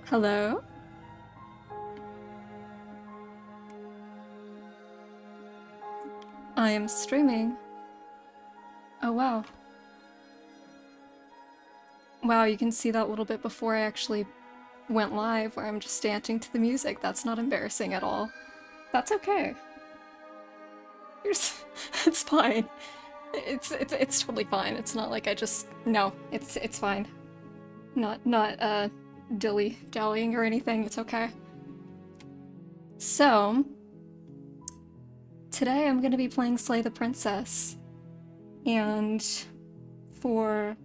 Hello? I am streaming. Oh wow. Wow, you can see that little bit before I actually went live where I'm just dancing to the music. That's not embarrassing at all. That's okay. It's fine. It's totally fine. It's not like I just no, it's fine. Not dilly-dallying or anything. It's okay. So, today I'm gonna be playing Slay the Princess. And for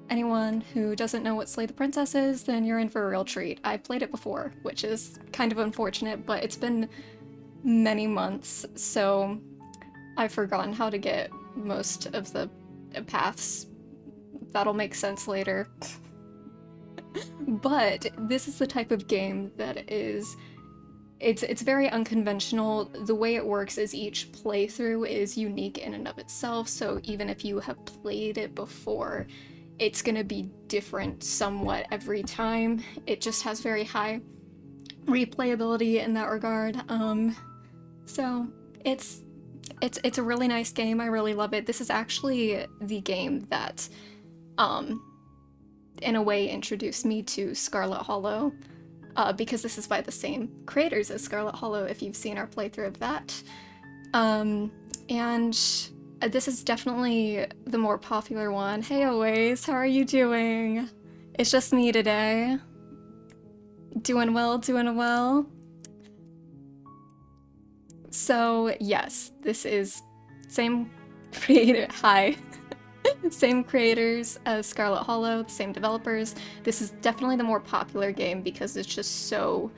anyone who doesn't know what Slay the Princess is, then you're in for a real treat. I've played it before, which is kind of unfortunate, but it's been many months, so I've forgotten how to get most of the paths. That'll make sense later. But this is the type of game that is... It's very unconventional. The way it works is each playthrough is unique in and of itself, so even if you have played it before, it's gonna be different somewhat every time. It just has very high replayability in that regard. So it's a really nice game. I really love it. This is actually the game that, in a way, introduced me to Scarlet Hollow. Because this is by the same creators as Scarlet Hollow, if you've seen our playthrough of that. And this is definitely the more popular one. Hey Always, how are you doing? It's just me today. Doing well, doing well. So yes, this is same creator, hi. Same creators as Scarlet Hollow, the same developers. This is definitely the more popular game because it's just so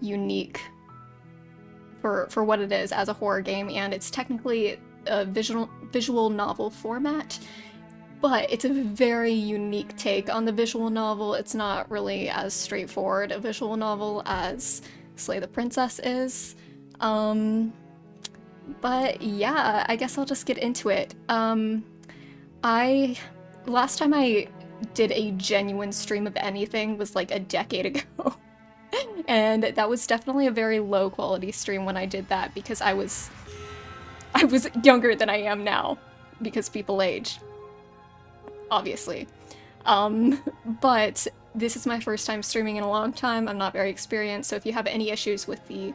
unique for what it is as a horror game, and it's technically a visual novel format, but it's a very unique take on the visual novel. It's not really as straightforward a visual novel as Slay the Princess is. But yeah, I guess I'll just get into it. Last time I did a genuine stream of anything was like a decade ago. And that was definitely a very low quality stream when I did that because I was younger than I am now because people age, obviously. But this is my first time streaming in a long time. I'm not very experienced, so if you have any issues with the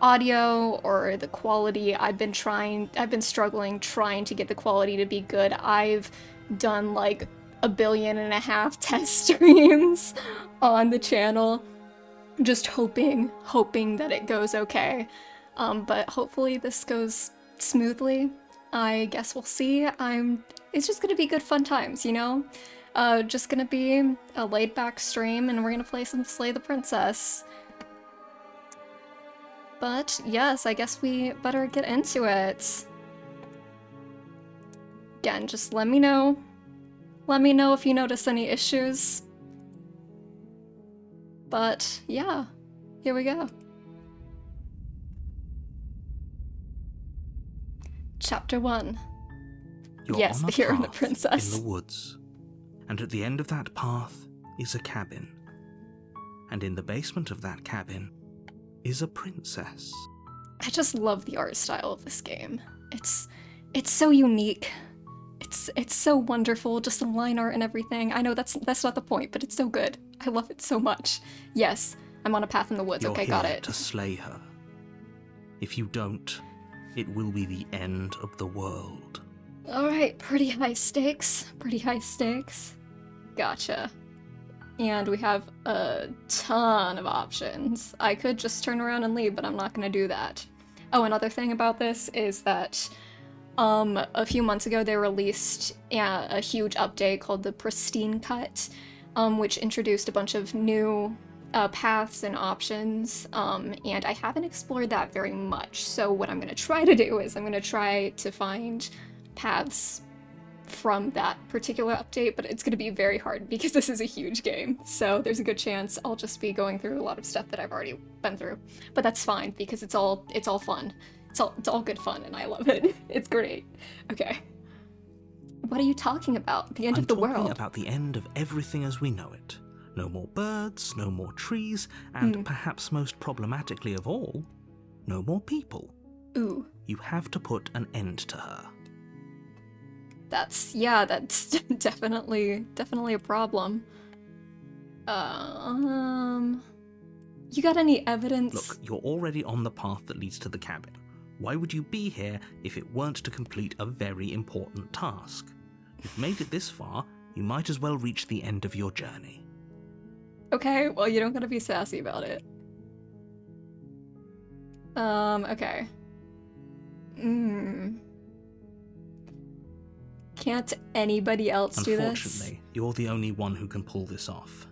audio or the quality, I've been struggling trying to get the quality to be good. I've done like 1.5 billion test streams on the channel, just hoping that it goes okay. But hopefully this goes smoothly. I guess we'll see. It's just gonna be good fun times, you know? Just gonna be a laid back stream and we're gonna play some Slay the Princess. But yes, I guess we better get into it. Again, just let me know. Let me know if you notice any issues. But yeah, here we go. Chapter 1. Yes, the hero and the princess. In the woods, and at the end of that path is a cabin. And in the basement of that cabin is a princess. I just love the art style of this game. It's so unique. It's so wonderful, just the line art and everything. I know that's not the point, but it's so good. I love it so much. Yes, I'm on a path in the woods. You're okay, here got it. To slay her. If you don't, it will be the end of the world. Alright, pretty high stakes. Pretty high stakes. Gotcha. And we have a ton of options. I could just turn around and leave, but I'm not gonna do that. Oh, another thing about this is that a few months ago they released a huge update called the Pristine Cut, which introduced a bunch of new paths and options, and I haven't explored that very much. So what I'm gonna try to do is I'm gonna try to find paths from that particular update, but it's going to be very hard because this is a huge game, so there's a good chance I'll just be going through a lot of stuff that I've already been through. But that's fine because it's all fun. It's all good fun and I love it. It's great. Okay. What are you talking about? The end of the world? I'm talking about the end of everything as we know it. No more birds, no more trees, and perhaps most problematically of all, no more people. Ooh. You have to put an end to her. That's definitely a problem. You got any evidence? Look, you're already on the path that leads to the cabin. Why would you be here if it weren't to complete a very important task? You've made it this far, you might as well reach the end of your journey. Okay, well, you don't gotta be sassy about it. Okay. Can't anybody else do this? Unfortunately, you're the only one who can pull this off.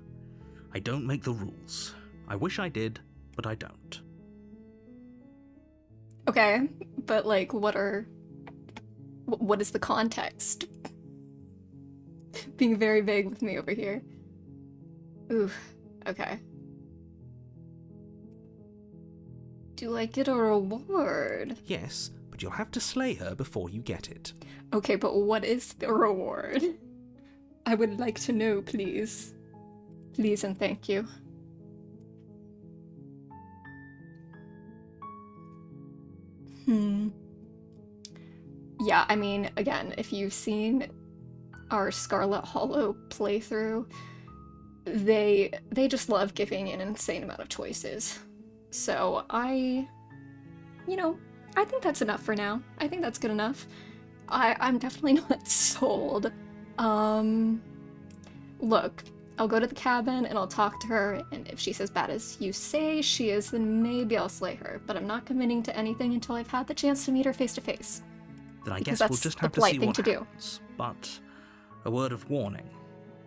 I don't make the rules. I wish I did, but I don't. Okay, but like, what is the context? Being very vague with me over here. Ooh, okay. Do I get a reward? Yes, but you'll have to slay her before you get it. Okay, but what is the reward? I would like to know, please. Please and thank you. Yeah, I mean, again, if you've seen our Scarlet Hollow playthrough, they just love giving an insane amount of choices. So I think that's enough for now. I think that's good enough. I'm definitely not sold. Look, I'll go to the cabin and I'll talk to her, and if she's as bad as you say she is, then maybe I'll slay her. But I'm not committing to anything until I've had the chance to meet her face to face. Then I guess we'll just have to see what happens. But a word of warning.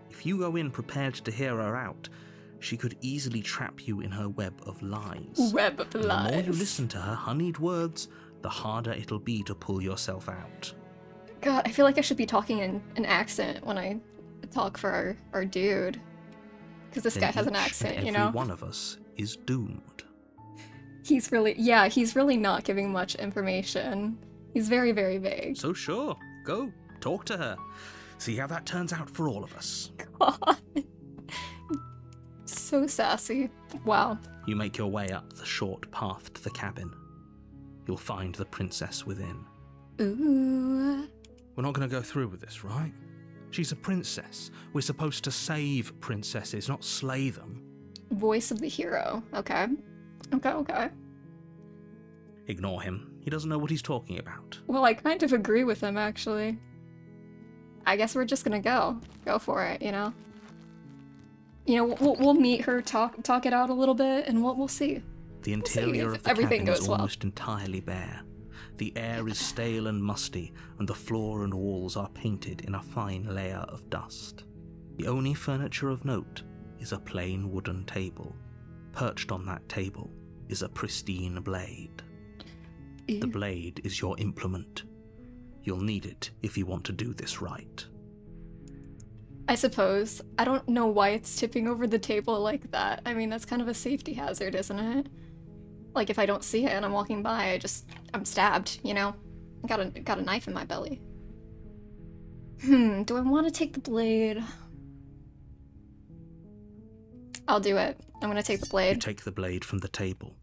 If you go in prepared to hear her out, she could easily trap you in her web of lies. Web of lies. The more you listen to her honeyed words, the harder it'll be to pull yourself out. God, I feel like I should be talking in an accent when I talk for our dude. Because this guy has an accent, you know? Every one of us is doomed. He's really not giving much information. He's very, very vague. So sure, go, talk to her. See how that turns out for all of us. God. So sassy. Wow. You make your way up the short path to the cabin. You'll find the princess within. Ooh. We're not going to go through with this, right? She's a princess. We're supposed to save princesses, not slay them. Voice of the hero. Okay. Okay. Ignore him. He doesn't know what he's talking about. Well, I kind of agree with him, actually. I guess we're just gonna go. Go for it, you know? You know, we'll meet her, talk it out a little bit, and we'll see. The interior of the cabin is almost entirely bare. The air is stale and musty, and the floor and walls are painted in a fine layer of dust. The only furniture of note is a plain wooden table. Perched on that table is a pristine blade. The blade is your implement. You'll need it if you want to do this right. I suppose. I don't know why it's tipping over the table like that. I mean, that's kind of a safety hazard, isn't it? Like, if I don't see it and I'm walking by, I'm stabbed, you know? I got a knife in my belly. Do I want to take the blade? I'll do it. I'm gonna take the blade. You take the blade from the table.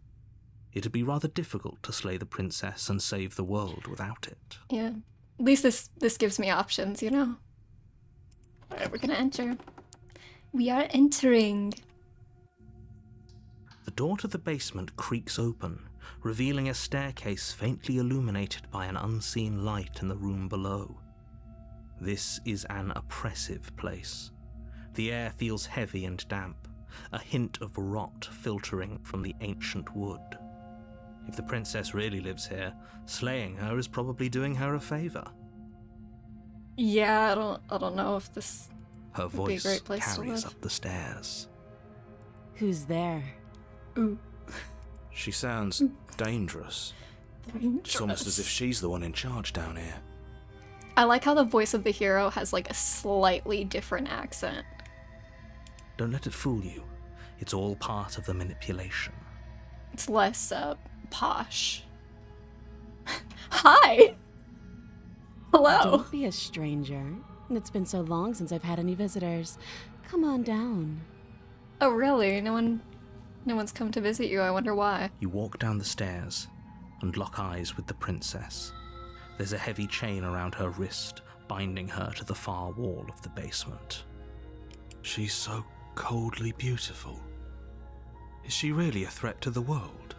It'd be rather difficult to slay the princess and save the world without it. Yeah. At least this gives me options, you know? Alright, we're gonna enter. We are entering. The door to the basement creaks open, revealing a staircase faintly illuminated by an unseen light in the room below. This is an oppressive place. The air feels heavy and damp, a hint of rot filtering from the ancient wood. If the princess really lives here, slaying her is probably doing her a favor. Yeah, I don't know if this Her would be a voice great place to carries live. up the stairs. Who's there? Ooh. She sounds dangerous. It's almost as if she's the one in charge down here. I like how the voice of the hero has like a slightly different accent. Don't let it fool you. It's all part of the manipulation. It's less posh. Hi. Hello. Don't be a stranger. It's been so long since I've had any visitors. Come on down. Oh, really? No one's come to visit you. I wonder why. You walk down the stairs and lock eyes with the princess. There's a heavy chain around her wrist, binding her to the far wall of the basement. She's so coldly beautiful. Is she really a threat to the world?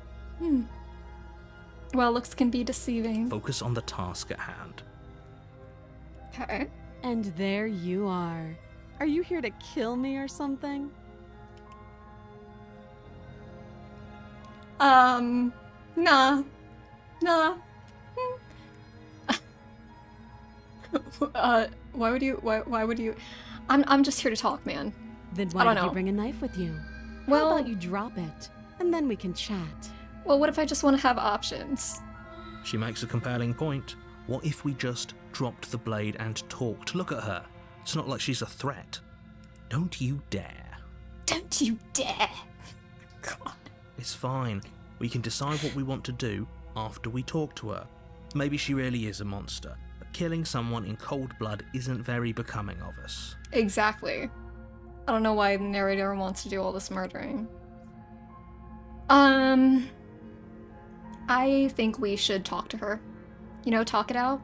Well, looks can be deceiving. Focus on the task at hand. Okay. And there you are. Are you here to kill me or something? Nah. Why would you? I'm just here to talk, man. Then I why don't did you know. bring a knife with you? Well- How about you drop it, and then we can chat? Well, what if I just want to have options? She makes a compelling point. What if we just dropped the blade and talked? Look at her. It's not like she's a threat. Don't you dare. Don't you dare! God. It's fine. We can decide what we want to do after we talk to her. Maybe she really is a monster, but killing someone in cold blood isn't very becoming of us. Exactly. I don't know why the narrator wants to do all this murdering. I think we should talk to her. You know, talk it out.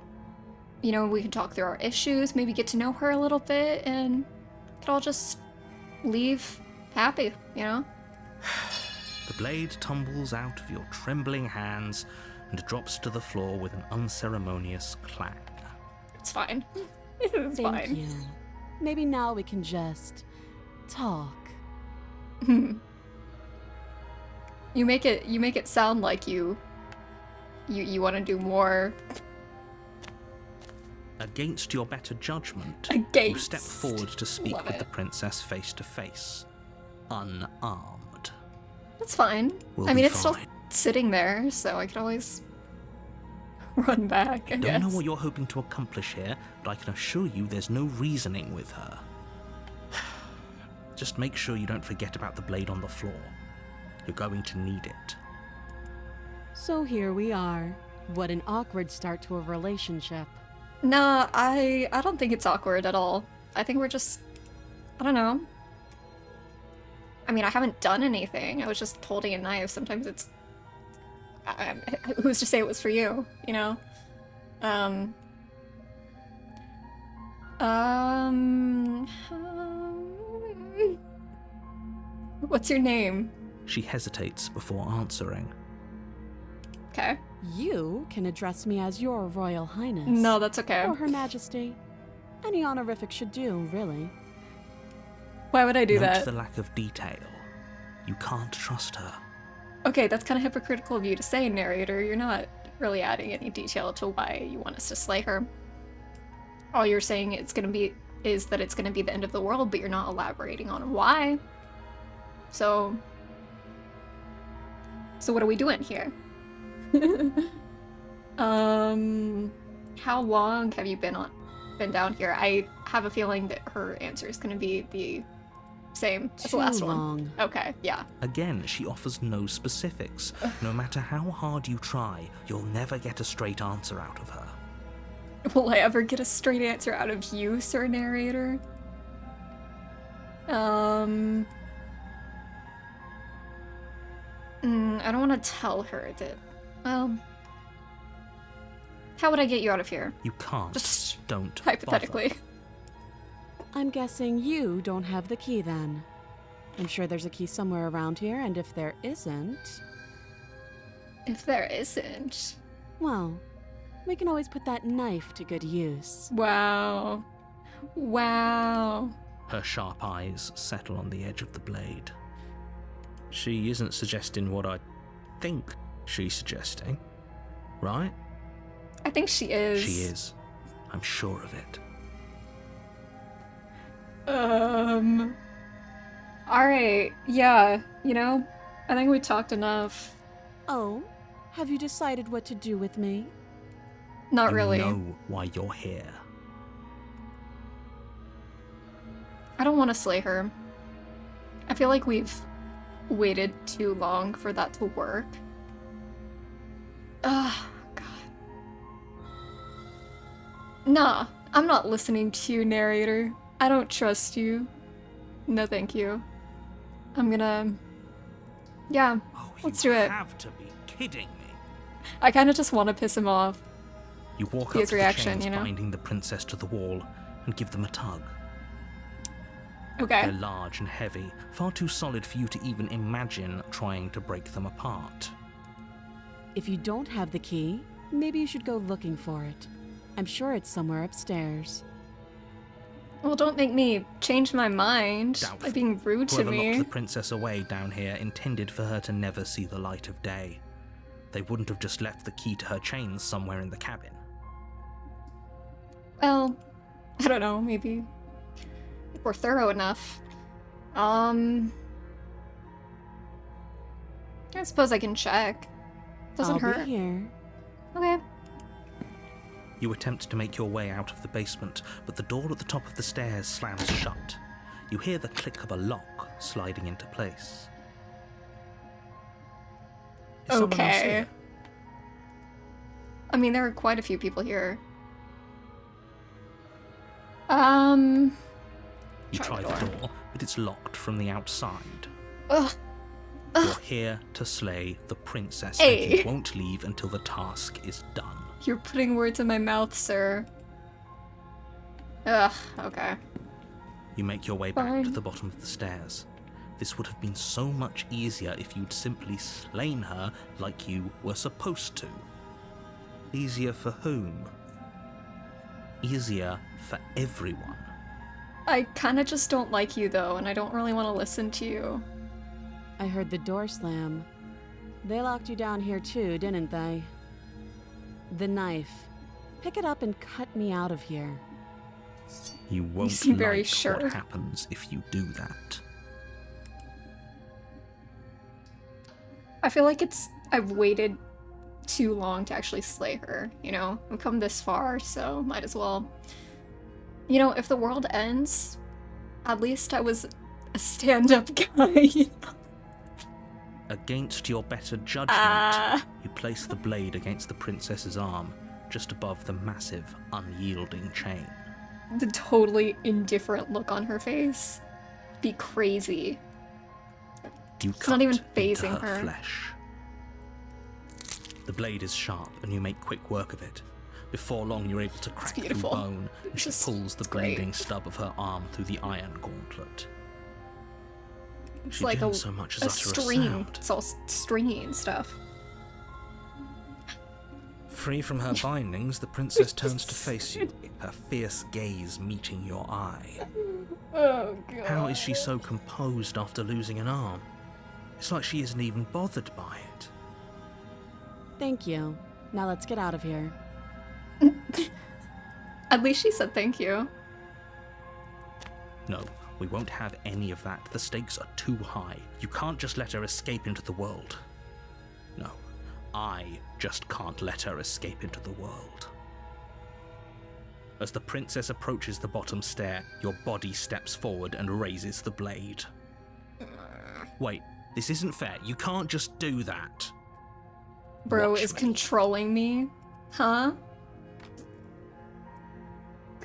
You know, we can talk through our issues, maybe get to know her a little bit, and could all just leave happy, you know? The blade tumbles out of your trembling hands and drops to the floor with an unceremonious clang. It's fine. It's Thank fine. you. Maybe now we can just talk. You make it sound like you want to do more. Against your better judgment, you Against. step forward to speak Love with it. the princess face to face, unarmed. That's fine. We'll I mean, be it's still fine. sitting there, so I could always run back, I Don't guess. know what you're hoping to accomplish here, but I can assure you there's no reasoning with her. Just make sure you don't forget about the blade on the floor. You're going to need it. So here we are. What an awkward start to a relationship. Nah, I don't think it's awkward at all. I think we're just, I don't know. I mean, I haven't done anything. I was just holding a knife. Sometimes it's, who's to say it was for you, you know? What's your name? She hesitates before answering. Okay. You can address me as your Royal Highness. No, that's okay. Or Her Majesty. Any honorific should do, really. Why would I do Note that? the lack of detail. You can't trust her. Okay, that's kind of hypocritical of you to say, narrator. You're not really adding any detail to why you want us to slay her. All you're saying is that it's gonna be the end of the world, but you're not elaborating on why. So what are we doing here? How long have you been down here? I have a feeling that her answer is gonna be the same as the last Too one. long. Okay, yeah. Again, she offers no specifics. No matter how hard you try, you'll never get a straight answer out of her. Will I ever get a straight answer out of you, sir narrator? I don't want to tell her that. Well, how would I get you out of here? You can't. Just Don't hypothetically. bother. I'm guessing you don't have the key then. I'm sure there's a key somewhere around here, and if there isn't, If there isn't. well, we can always put that knife to good use. Wow. Wow. Her sharp eyes settle on the edge of the blade. She isn't suggesting what I think she's suggesting, right? I think she is. She is. I'm sure of it. Alright, yeah, you know, I think we talked enough. Oh, have you decided what to do with me? Not You really. know why you're here. I don't want to slay her. I feel like we've waited too long for that to work. Ah, God. Nah, I'm not listening to you, narrator. I don't trust you. No, thank you. I'm gonna... Yeah, Oh, let's you do it. have to be kidding me. I kind of just want to piss him off. You walk See up his to reaction, the chains you know? binding the princess to the wall and give them a tug. Okay. They're large and heavy, far too solid for you to even imagine trying to break them apart. If you don't have the key, maybe you should go looking for it. I'm sure it's somewhere upstairs. Well, don't make me change my mind by Doubtful. being rude to Whoever locked me. the princess away down here intended for her to never see the light of day. They wouldn't have just left the key to her chains somewhere in the cabin. Well, I don't know, maybe if we're thorough enough. I suppose I can check. Doesn't I'll hurt. be here. Okay. You attempt to make your way out of the basement, but the door at the top of the stairs slams shut. You hear the click of a lock sliding into place. Is someone else Okay. here? I mean, there are quite a few people here. You Try try the the door, but it's locked from the outside. Ugh. You're here to slay the princess, Hey. and you won't leave until the task is done. You're putting words in my mouth, sir. Ugh, okay. You make your way back to Fine. the bottom of the stairs. This would have been so much easier if you'd simply slain her like you were supposed to. Easier for whom? Easier for everyone. I kinda just don't like you, though, and I don't really want to listen to you. I heard the door slam. They locked you down here too, didn't they? The knife. Pick it up and cut me out of here. You won't seem very like sure. what happens if you do that. I feel like I've waited too long to actually slay her, you know? I've come this far, so might as well. You know, if the world ends, at least I was a stand-up guy, you know? Against your better judgment, you place the blade against the princess's arm, just above the massive, unyielding chain. The totally indifferent look on her face. Be crazy. You It's cut not even into phasing her. flesh. The blade is sharp, and you make quick work of it. Before long, you're able to crack through beautiful. bone, and she Just pulls the great. bleeding stub of her arm through the iron gauntlet. It's She like didn't so much as a utter a stream. sound. It's all stringy and stuff. Free from her bindings, the princess turns to face you, her fierce gaze meeting your eye. Oh, God. How is she so composed after losing an arm? It's like she isn't even bothered by it. Thank you. Now let's get out of here. At least she said thank you. No, we won't have any of that. The stakes are too high. You can't just let her escape into the world. No, I just can't let her escape into the world. As the princess approaches the bottom stair, your body steps forward and raises the blade. Wait, this isn't fair. You can't just do that. Bro Watch is me. controlling me. Huh?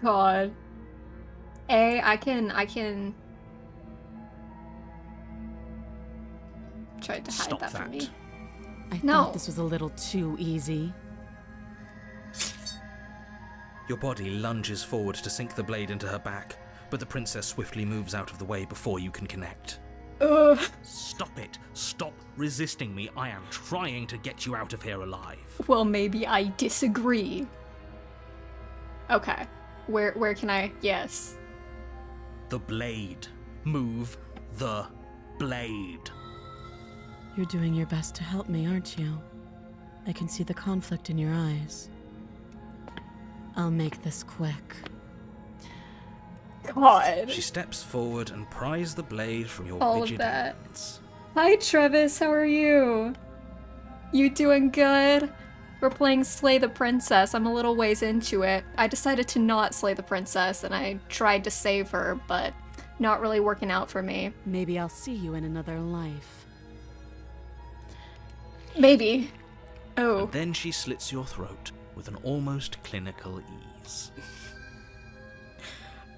God. I can tried to hide Stop that from that. me. I No. thought this was a little too easy. Your body lunges forward to sink the blade into her back, but the princess swiftly moves out of the way before you can connect. Ugh. Stop it! Stop resisting me! I am trying to get you out of here alive. Well, maybe I disagree. Okay. Where can I? Yes. The blade. Move the blade. You're doing your best to help me, aren't you? I can see the conflict in your eyes. I'll make this quick. God. She steps forward and pries the blade from your All of rigid that. hands. Hi, Travis. How are you? You doing good? We're playing Slay the Princess. I'm a little ways into it. I decided to not slay the princess, and I tried to save her, but not really working out for me. Maybe I'll see you in another life. Maybe. Oh. And then she slits your throat with an almost clinical ease.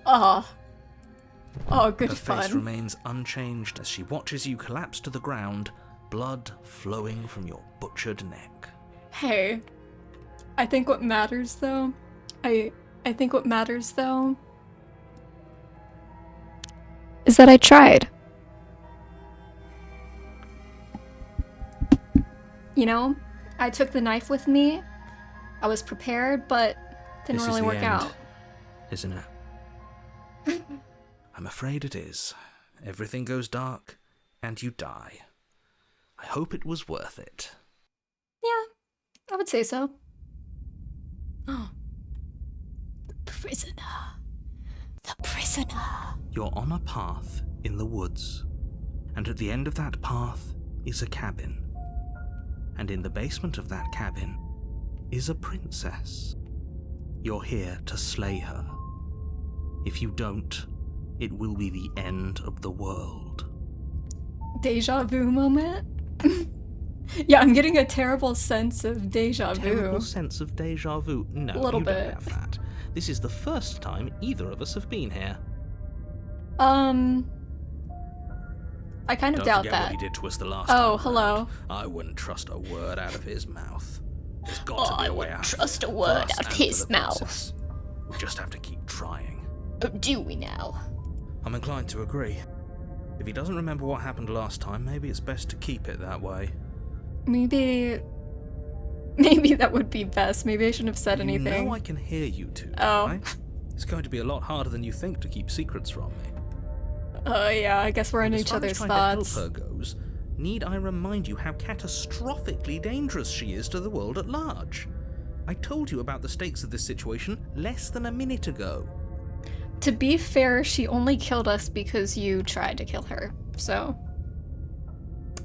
Ah. Oh, good Her face fun. remains unchanged as she watches you collapse to the ground, blood flowing from your butchered neck. Hey, I think what matters though, I think what matters though is that I tried. You know, I took the knife with me. I was prepared, but didn't This is really the work end, out. Isn't it? I'm afraid it is. Everything goes dark, and you die. I hope it was worth it. Yeah, I would say so. Oh. The prisoner. The prisoner. You're on a path in the woods, and at the end of that path is a cabin. And in the basement of that cabin is a princess. You're here to slay her. If you don't, it will be the end of the world. Deja vu moment? Yeah, I'm getting a terrible sense of deja vu. Terrible sense of deja vu. No, Little you bit. don't have that. This is the first time either of us have been here. I kind of Don't doubt forget that. what he did to us the last Oh, time hello. around. I wouldn't trust a word out of his mouth. There's got Oh, to be I a way wouldn't out. trust a for word us out of and his for the mouth. princess. We just have to keep trying. Oh, do we now? I'm inclined to agree. If he doesn't remember what happened last time, maybe it's best to keep it that way. Maybe that would be best. Maybe I shouldn't have said anything. You know I can hear you two, Oh. right? It's going to be a lot harder than you think to keep secrets from me. Yeah, I guess we're in And each as far as other's trying thoughts. to help her goes, need I remind you how catastrophically dangerous she is to the world at large? I told you about the stakes of this situation less than a minute ago. To be fair, she only killed us because you tried to kill her. So,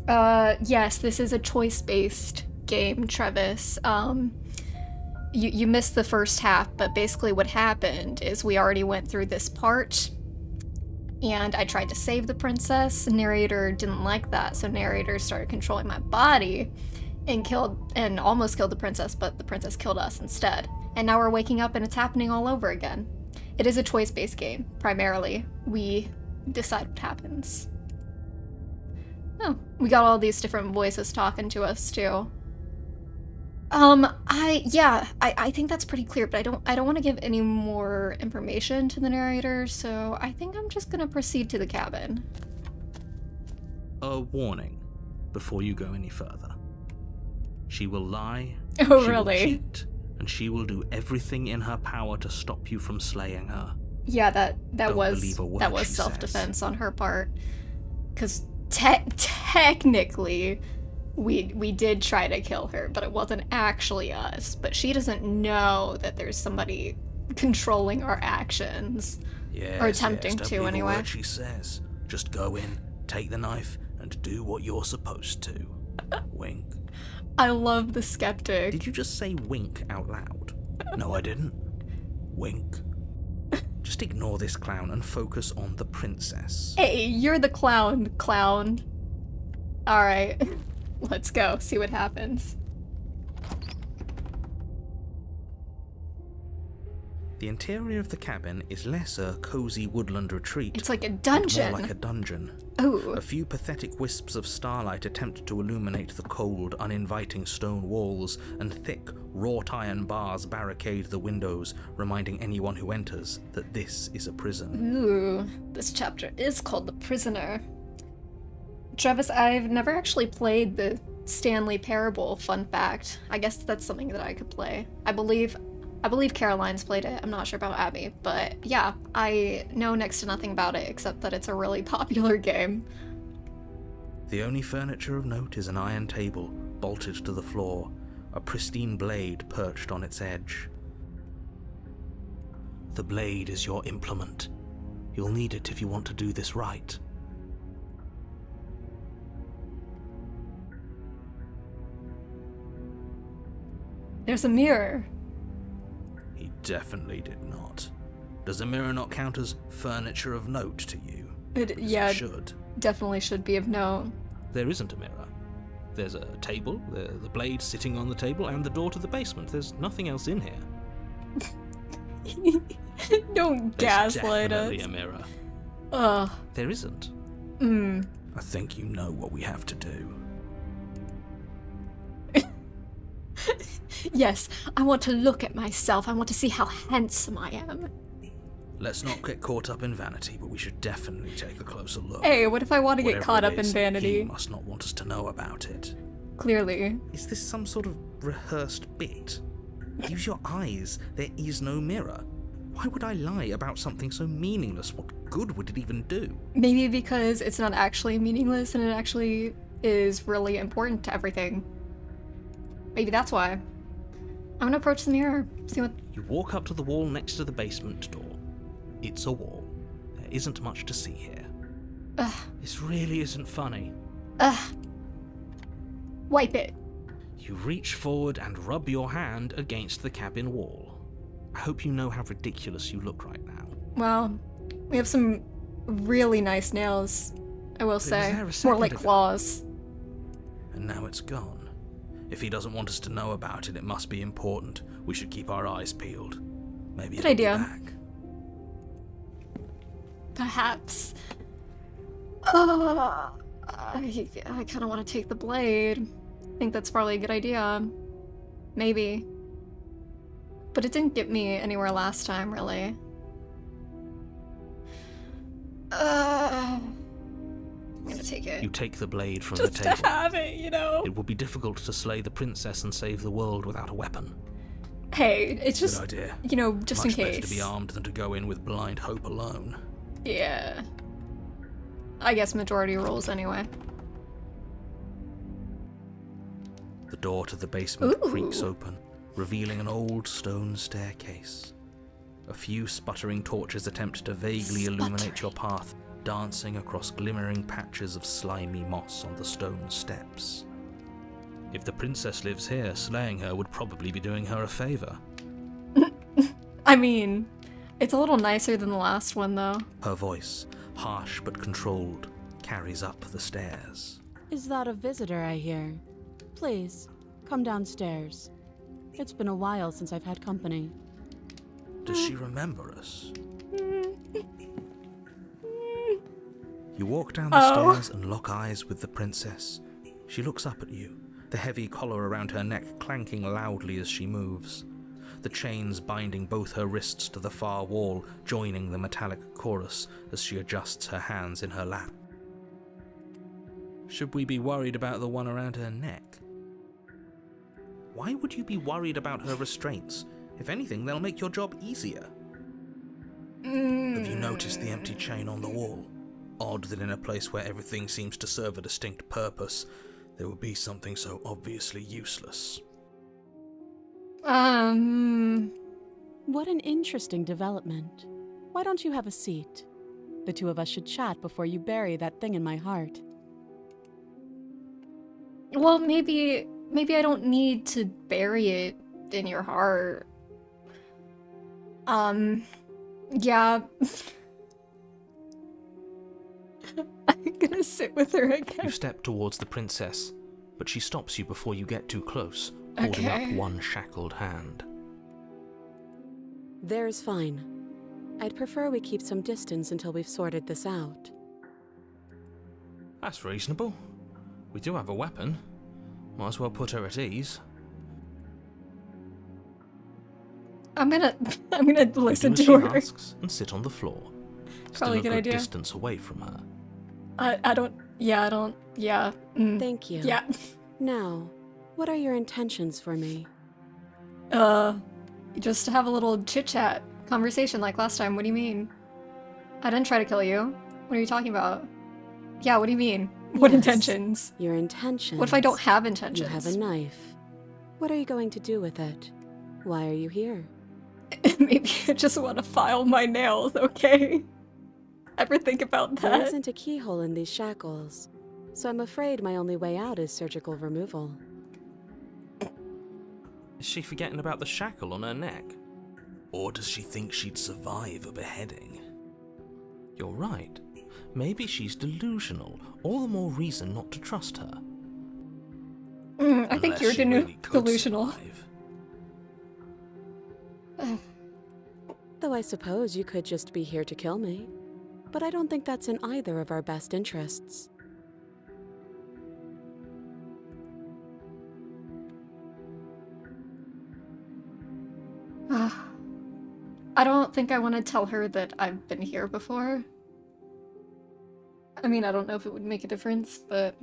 yes, this is a choice-based game, Travis. You missed the first half, but basically what happened is we already went through this part, and I tried to save the princess. Narrator didn't like that, so narrator started controlling my body and almost killed the princess, but the princess killed us instead. And now we're waking up and it's happening all over again. It is a choice-based game, primarily. We decide what happens. Oh, we got all these different voices talking to us too. I think that's pretty clear, but I don't want to give any more information to the narrator, so I think I'm just gonna proceed to the cabin. A warning before you go any further. She will lie, Oh, she really? will cheat, and she will do everything in her power to stop you from slaying her. Yeah, that Don't was believe a word she self-defense on her part, because technically we did try to kill her, but it wasn't actually us. But she doesn't know that there's somebody controlling our actions. Yes, Or attempting don't to, believe anyway. A word she says. Just go in, take the knife, and do what you're supposed to. Wink. I love the skeptic. Did you just say wink out loud? No, I didn't. Wink. Just ignore this clown and focus on the princess. Hey, you're the clown. Alright, let's go, see what happens. The interior of the cabin is less a cozy woodland retreat. It's like a More dungeon. like a dungeon. Ooh. A few pathetic wisps of starlight attempt to illuminate the cold, uninviting stone walls, and thick, wrought iron bars barricade the windows, reminding anyone who enters that this is a prison. Ooh, this chapter is called The Prisoner. Travis, I've never actually played the Stanley Parable, fun fact. I guess that's something that I could play. I believe Caroline's played it. I'm not sure about Abby, but yeah, I know next to nothing about it except that it's a really popular game. The only furniture of note is an iron table, bolted to the floor, a pristine blade perched on its edge. The blade is your implement. You'll need it if you want to do this right. There's a mirror. He definitely did not. Does a mirror not count as furniture of note to you? Yeah, It should. definitely should be of note. There isn't a mirror. There's a table, the blade sitting on the table, and the door to the basement. There's nothing else in here. Don't There's gaslight definitely us. a mirror. There isn't. I think you know what we have to do. Yes, I want to look at myself. I want to see how handsome I am. Let's not get caught up in vanity, but we should definitely take a closer look. Hey, what if I want to get Whatever caught it up in is, vanity? He must not want us to know about it. Clearly. Is this some sort of rehearsed bit? Use your eyes. There is no mirror. Why would I lie about something so meaningless? What good would it even do? Maybe because it's not actually meaningless and it actually is really important to everything. Maybe that's why. I'm gonna approach the mirror, see what... You walk up to the wall next to the basement door. It's a wall. There isn't much to see here. This really isn't funny. Wipe it. You reach forward and rub your hand against the cabin wall. I hope you know how ridiculous you look right now. Well, we have some really nice nails, I will say. there a More second like ago? claws. And now it's gone. If he doesn't want us to know about it, it must be important. We should keep our eyes peeled. Maybe Good it'll idea. be back. Perhaps. I kind of want to take the blade. I think that's probably a good idea. Maybe. But it didn't get me anywhere last time, really. I'm gonna take it. You take the blade from Just the to table. have it, you know? It would be difficult to slay the princess and save the world without a weapon. Hey, it's just, Good idea. you know, just Much in better case. to be armed than to go in with blind hope alone. Yeah. I guess majority rules anyway. The door to the basement Ooh. creaks open, revealing an old stone staircase. A few sputtering torches attempt to vaguely illuminate your path, dancing across glimmering patches of slimy moss on the stone steps. If the princess lives here, slaying her would probably be doing her a favor. I mean, it's a little nicer than the last one, though. Her voice, harsh but controlled, carries up the stairs. Is that a visitor I hear? Please, come downstairs. It's been a while since I've had company. Does she remember us? You walk down the stairs and lock eyes with the princess. She looks up at you, the heavy collar around her neck clanking loudly as she moves. The chains binding both her wrists to the far wall, joining the metallic chorus as she adjusts her hands in her lap. Should we be worried about the one around her neck? Why would you be worried about her restraints? If anything, they'll make your job easier. Have you noticed the empty chain on the wall? Odd that in a place where everything seems to serve a distinct purpose, there would be something so obviously useless. What an interesting development. Why don't you have a seat? The two of us should chat before you bury that thing in my heart. Well, maybe I don't need to bury it in your heart. Yeah. I'm gonna sit with her again. You step towards the princess, but she stops you before you get too close, holding Okay. up one shackled hand. There's fine. I'd prefer we keep some distance until we've sorted this out. That's reasonable. We do have a weapon. Might as well put her at ease. I'm gonna listen You do to as she her. asks and sit on the floor. Probably a Still good a idea. distance away from her. I don't. Yeah. Thank you. Yeah. Now, what are your intentions for me? Just to have a little chit-chat conversation like last time. What do you mean? I didn't try to kill you. What are you talking about? Yeah, what do you mean? What Yes. intentions? Your intentions. What if I don't have You intentions? have a knife. What are you going to do with it? Why are you here? Maybe I just want to file my nails, okay? Ever think about There that? isn't a keyhole in these shackles, so I'm afraid my only way out is surgical removal. Is she forgetting about the shackle on her neck? Or does she think she'd survive a beheading? You're right. Maybe she's delusional. All the more reason not to trust her. I think Unless you're she really could delusional. survive. Though I suppose you could just be here to kill me. but I don't think that's in either of our best interests. I don't think I want to tell her that I've been here before. I mean, I don't know if it would make a difference, but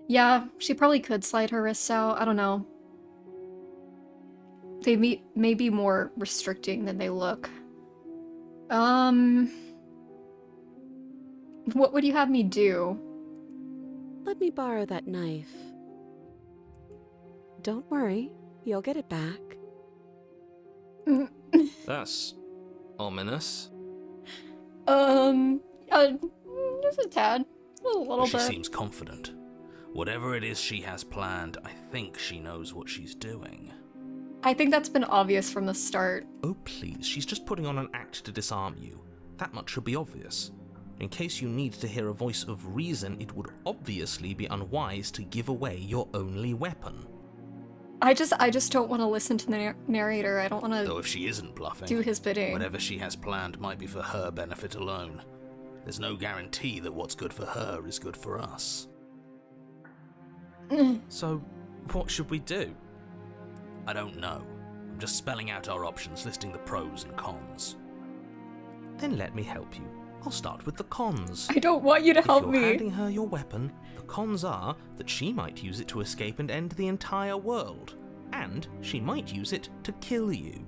yeah, she probably could slide her wrists out. I don't know. They may be more restricting than they look. What would you have me do? Let me borrow that knife. Don't worry, you'll get it back. That's ominous. Just a tad. A little bit. She seems confident. Whatever it is she has planned, I think she knows what she's doing. I think that's been obvious from the start. Oh please, she's just putting on an act to disarm you. That much should be obvious. In case you need to hear a voice of reason, it would obviously be unwise to give away your only weapon. I just don't want to listen to the narrator. I don't want to. Though if she isn't bluffing, do his bidding. Whatever she has planned might be for her benefit alone. There's no guarantee that what's good for her is good for us. So, what should we do? I don't know. I'm just spelling out our options, listing the pros and cons. Then let me help you. I'll start with the cons. I don't want you to help me. If you're handing her your weapon, the cons are that she might use it to escape and end the entire world. And she might use it to kill you.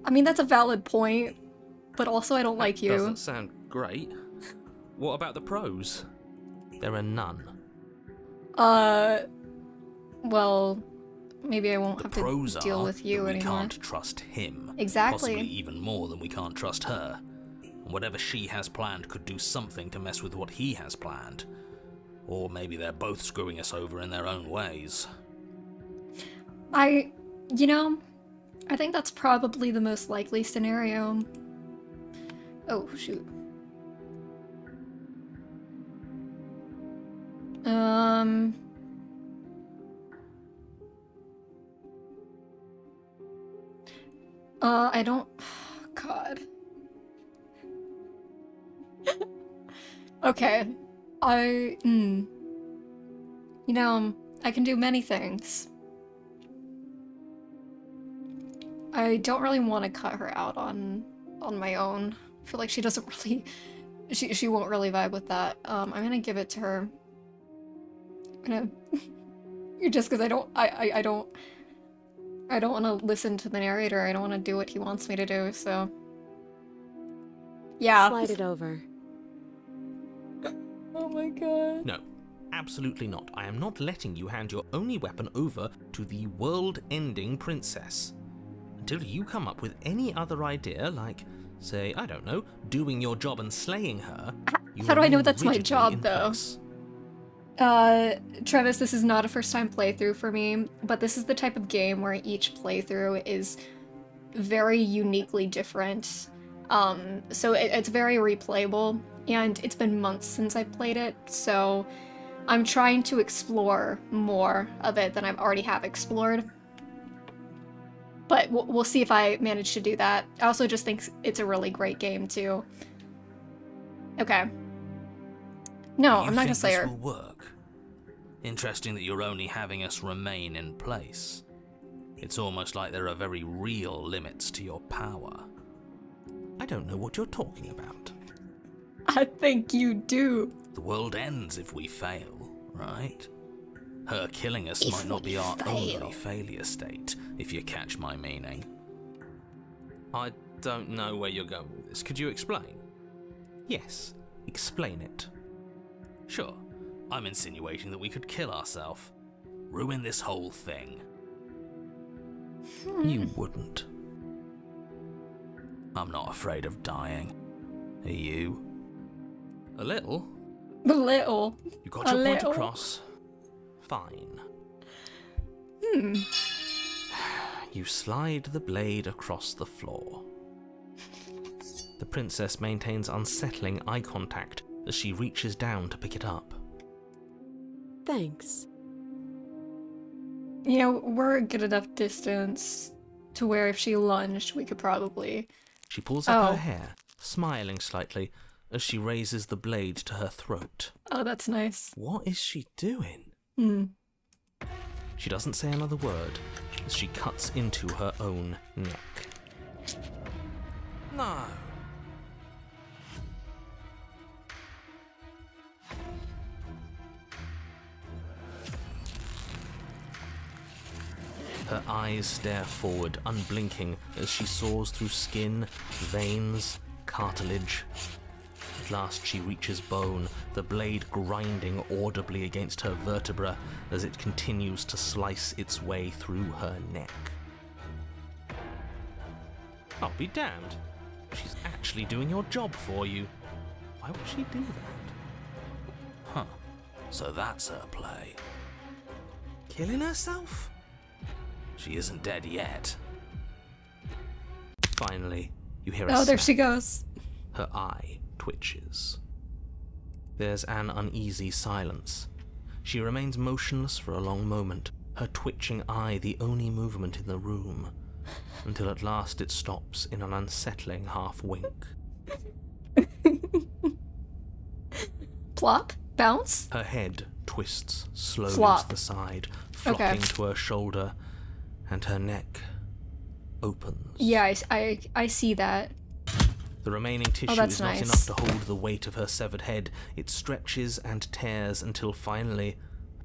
I mean, that's a valid point, but also I don't like you. Doesn't sound great. What about the pros? There are none. Well, maybe I won't have to Pros deal are with you that we anymore. can't trust him. Exactly. Possibly even more than we can't trust her. And whatever she has planned could do something to mess with what he has planned. Or maybe they're both screwing us over in their own ways. I think that's probably the most likely scenario. Oh, shoot. I don't... God. Okay. I can do many things. I don't really want to cut her out on my own. I feel like she doesn't really... She won't really vibe with that. I'm gonna give it to her. Just because I don't want to listen to the narrator. I don't want to do what he wants me to do, so... Yeah. Slide it over. Oh my god. No, absolutely not. I am not letting you hand your only weapon over to the world-ending princess. Until you come up with any other idea, like, say, I don't know, doing your job and slaying her... How do I know that's my rigidly job, in though? place. Travis, this is not a first-time playthrough for me, but this is the type of game where each playthrough is very uniquely different. So it's very replayable, and it's been months since I played it, so I'm trying to explore more of it than I've already have explored. But we'll see if I manage to do that. I also just think it's a really great game, too. Okay. No, I'm not gonna slay her. This will work. Interesting that you're only having us remain in place. It's almost like there are very real limits to your power. I don't know what you're talking about. I think you do. The world ends if we fail, right? Her killing us might not be our only failure state, if you catch my meaning. I don't know where you're going with this. Could you explain? Yes, explain it. Sure. I'm insinuating that we could kill ourselves. Ruin this whole thing. You wouldn't. I'm not afraid of dying. Are you? A little. A little. You got your point across. Fine. You slide the blade across the floor. The princess maintains unsettling eye contact as she reaches down to pick it up. Thanks. You know, we're a good enough distance to where if she lunged, we could probably... She pulls up her hair, smiling slightly, as she raises the blade to her throat. Oh, that's nice. What is she doing? She doesn't say another word as she cuts into her own neck. No. Her eyes stare forward, unblinking, as she saws through skin, veins, cartilage. At last she reaches bone, the blade grinding audibly against her vertebra as it continues to slice its way through her neck. I'll be damned. She's actually doing your job for you. Why would she do that? Huh. So that's her play. Killing herself? She isn't dead yet. Finally, you hear a Oh, there snap. she goes. Her eye twitches. There's an uneasy silence. She remains motionless for a long moment, her twitching eye the only movement in the room, until at last it stops in an unsettling half-wink. Plop? Bounce? Her head twists slowly Flop. to the side, flopping to her shoulder, and her neck opens. Yeah, I see that. The remaining tissue that's is not nice. enough to hold the weight of her severed head. It stretches and tears until finally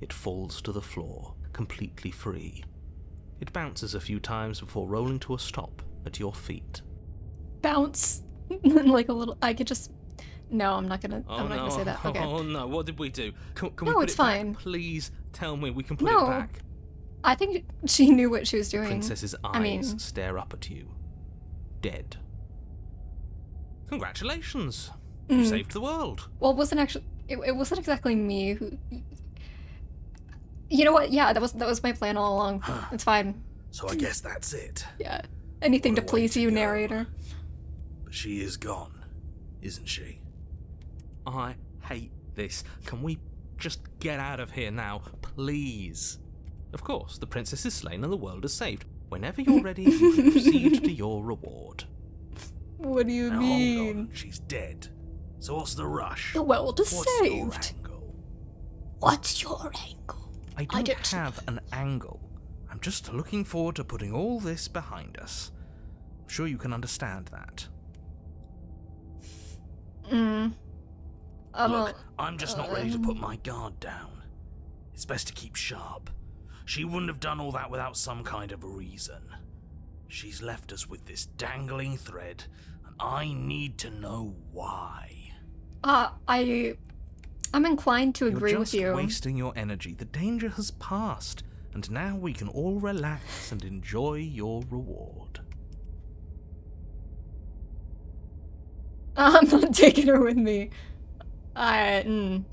it falls to the floor, completely free. It bounces a few times before rolling to a stop at your feet. Bounce. Like a little... I could just... No, I'm not gonna say that. Okay. Oh no, what did we do? Can we No, put it's it back? fine. Please tell me we can put No. it back. I think she knew what she was doing. Princess's eyes I mean... stare up at you. Dead. Congratulations. Mm. You saved the world. Well, it wasn't actually... It wasn't exactly me who... You know what? Yeah, that was my plan all along. It's fine. So I guess that's it. Yeah. Anything to What a way please to you, go. narrator. But she is gone, isn't she? I hate this. Can we just get out of here now, please? Of course, the princess is slain and the world is saved. Whenever you're ready, you can proceed to your reward. What do you Now mean? hold on, she's dead. So what's the rush? The world is What's your saved. angle? What's your angle? I don't have an angle. I'm just looking forward to putting all this behind us. I'm sure you can understand that. Look, I'm just not ready to put my guard down. It's best to keep sharp. She wouldn't have done all that without some kind of a reason. She's left us with this dangling thread, and I need to know why. I'm inclined to agree You're with just you. wasting your energy. The danger has passed, and now we can all relax and enjoy your reward. I'm not taking her with me. No.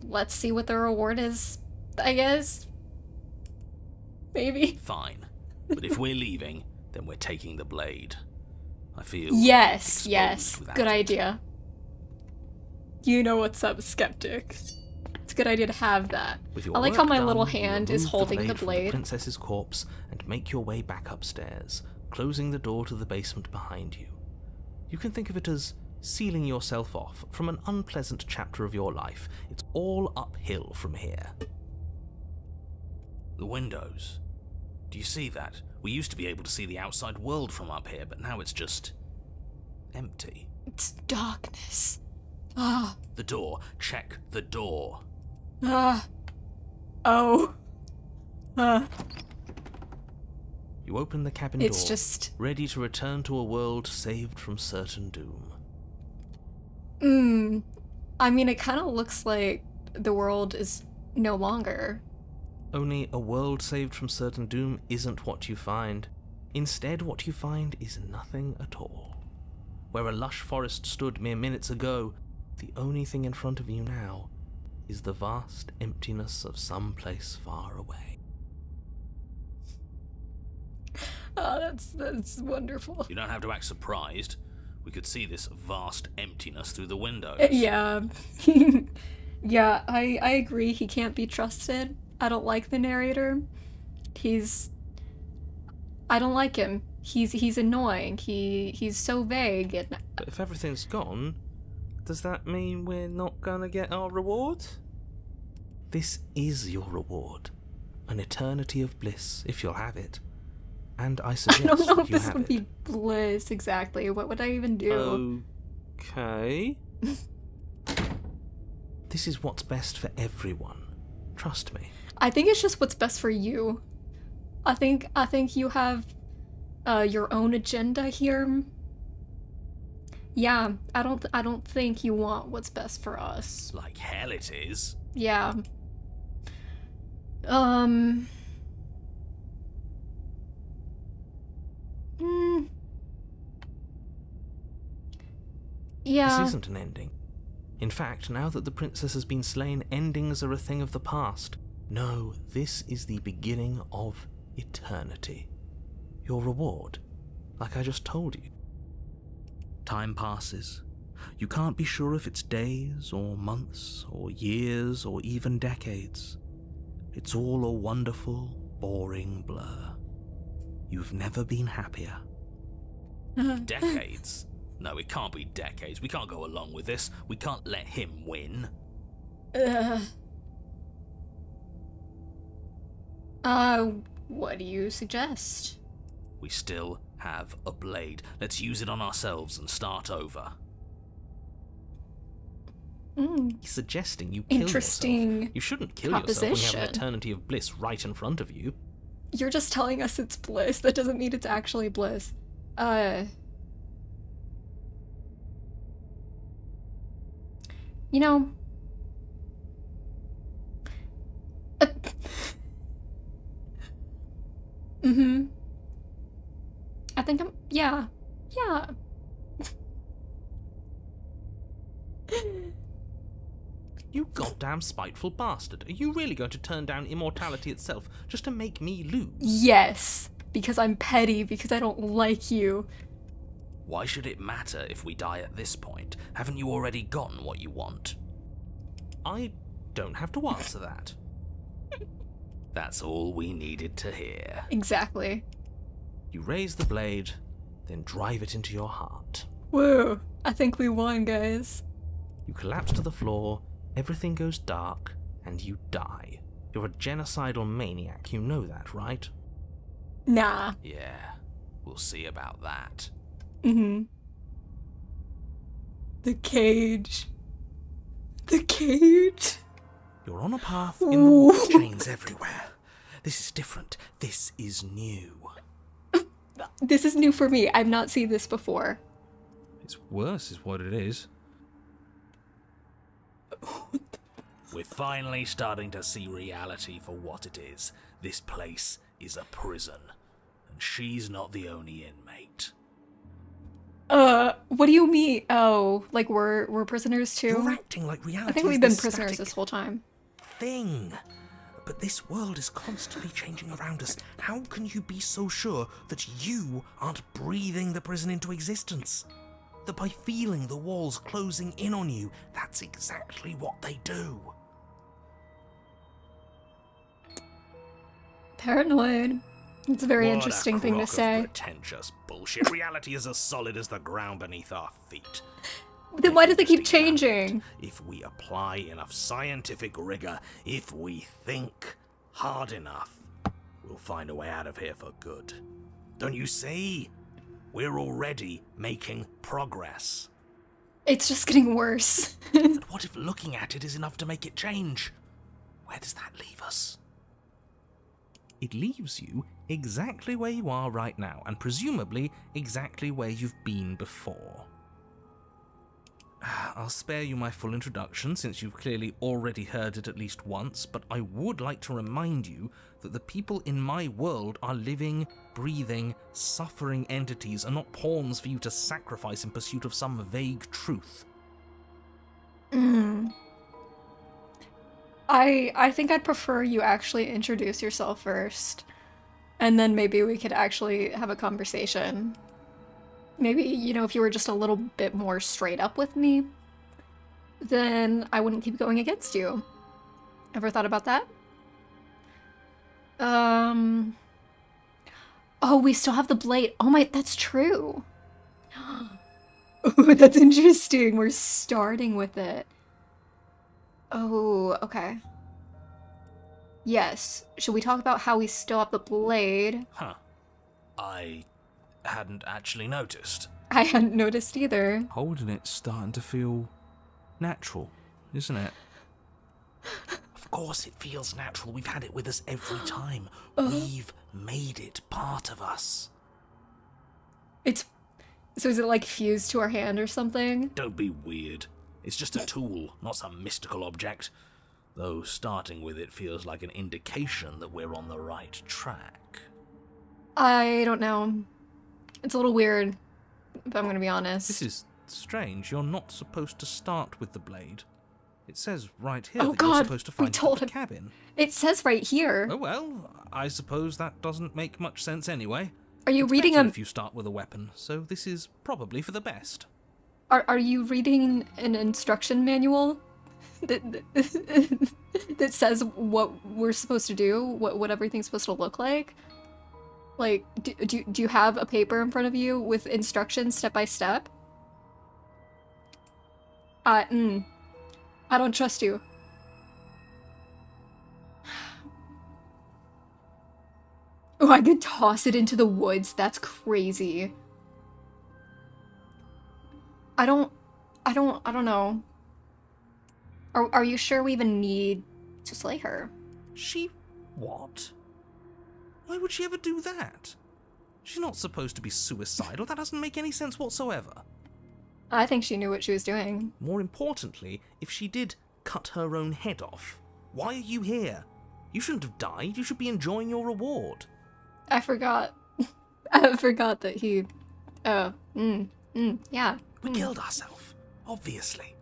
Let's see what the reward is, I guess. Maybe. Fine. But if we're leaving, then we're taking the blade. I feel Yes, exposed without good it. idea. You know what's up, skeptic. It's a good idea to have that. With your I like work how my done, little you hand is remove holding the from the blade. princess's corpse and make your way back upstairs, closing the door to the basement behind you. You can think of it as sealing yourself off from an unpleasant chapter of your life. It's all uphill from here. The windows. Do you see that? We used to be able to see the outside world from up here, but now it's just empty. It's darkness. The door. Check the door. Oh. You open the cabin It's door, just... ready to return to a world saved from certain doom. I mean, it kind of looks like the world is no longer. Only a world saved from certain doom isn't what you find. Instead, what you find is nothing at all. Where a lush forest stood mere minutes ago, the only thing in front of you now is the vast emptiness of some place far away. Oh, that's wonderful. You don't have to act surprised. We could see this vast emptiness through the windows. Yeah. Yeah, I agree. He can't be trusted. I don't like the narrator. I don't like him. He's annoying. He's so vague. And But if everything's gone, does that mean we're not gonna get our reward? This is your reward. An eternity of bliss, if you'll have it. And I I suggest don't know if you this have would it. be bliss exactly. What would I even do? Okay. This is what's best for everyone. Trust me. I think it's just what's best for you. I think you have your own agenda here. Yeah, I don't think you want what's best for us. Like hell it is. Yeah. Yeah. This isn't an ending. In fact, now that the princess has been slain, endings are a thing of the past. No, this is the beginning of eternity. Your reward, like I just told you. Time passes. You can't be sure if it's days, or months, or years, or even decades. It's all a wonderful, boring blur. You've never been happier. Decades? No, it can't be decades. We can't go along with this. We can't let him win. What do you suggest? We still have a blade. Let's use it on ourselves and start over. He's suggesting you kill Interesting yourself. You shouldn't kill yourself when you have an proposition. eternity of bliss right in front of you. You're just telling us it's bliss. That doesn't mean it's actually bliss. You know... I think I'm... Yeah. Yeah. You goddamn spiteful bastard. Are you really going to turn down immortality itself just to make me lose? Yes. Because I'm petty, because I don't like you. Why should it matter if we die at this point? Haven't you already gotten what you want? I don't have to answer that. That's all we needed to hear. Exactly. You raise the blade, then drive it into your heart. Whoa. I think we won, guys. You collapse to the floor, everything goes dark, and you die. You're a genocidal maniac, you know that, right? Nah. Yeah, we'll see about that. The cage. The cage? You're on a path in the woods, chains everywhere. This is different. This is new. This is new for me. I've not seen this before. It's worse is what it is. We're finally starting to see reality for what it is. This place is a prison, and she's not the only inmate. What do you mean? Oh, like we're prisoners too? You're acting like reality I think is we've been this prisoners static this whole time. thing. But this world is constantly changing around us. How can you be so sure that you aren't breathing the prison into existence? That by feeling the walls closing in on you, that's exactly what they do. Paranoid. It's a very What interesting a thing to crock of say. Pretentious bullshit. Reality is as solid as the ground beneath our feet. Then why does it keep If we just changing? If we apply enough scientific rigor, if we think hard enough, we'll find a way out of here for good. Don't you see? We're already making progress. It's just getting worse. But what if looking at it is enough to make it change? Where does that leave us? It leaves you exactly where you are right now, and presumably exactly where you've been before. I'll spare you my full introduction, since you've clearly already heard it at least once, but I would like to remind you that the people in my world are living, breathing, suffering entities, and not pawns for you to sacrifice in pursuit of some vague truth. I think I'd prefer you actually introduce yourself first. And then maybe we could actually have a conversation. Maybe, you know, if you were just a little bit more straight up with me, then I wouldn't keep going against you. Ever thought about that? Oh, we still have the blade. Oh my, that's true. Ooh, that's interesting. We're starting with it. Oh, okay. Yes. Should we talk about how we still have the blade? Huh. I hadn't actually noticed. I hadn't noticed either. Holding it's starting to feel natural, isn't it? Of course it feels natural. We've had it with us every time. We've made it part of us. So is it like fused to our hand or something? Don't be weird. It's just a tool, not some mystical object. Though starting with it feels like an indication that we're on the right track. I don't know. It's a little weird, if I'm gonna be honest. This is strange. You're not supposed to start with the blade. It says right here Oh that you're God, supposed to we find it told at the him. cabin. It says right here. Oh well, I suppose that doesn't make much sense anyway. Are you It's reading better a... if you start with a weapon, so this is probably for the best. Are you reading an instruction manual that that says what we're supposed to do, what everything's supposed to look like? Like, do you have a paper in front of you with instructions step by step? I don't trust you. Oh, I could toss it into the woods. That's crazy. I don't know. Are you sure we even need to slay her? She what? Why would she ever do that? She's not supposed to be suicidal. That doesn't make any sense whatsoever. I think she knew what she was doing. More importantly, if she did cut her own head off, why are you here? You shouldn't have died. You should be enjoying your reward. I forgot. I forgot that he... yeah. We killed ourselves, obviously.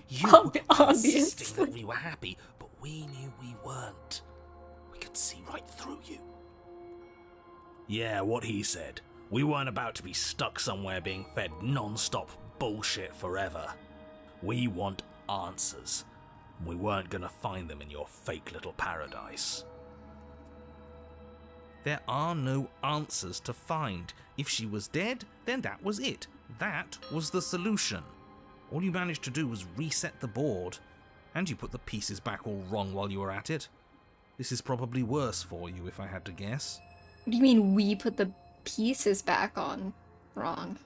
You Obviously. insisting that we were happy, but we knew we weren't. We could see right through you. Yeah, what he said. We weren't about to be stuck somewhere being fed non-stop bullshit forever. We want answers. We weren't gonna find them in your fake little paradise. There are no answers to find. If she was dead, then that was it. That was the solution. All you managed to do was reset the board. And you put the pieces back all wrong while you were at it. This is probably worse for you, if I had to guess. What do you mean we put the pieces back on wrong?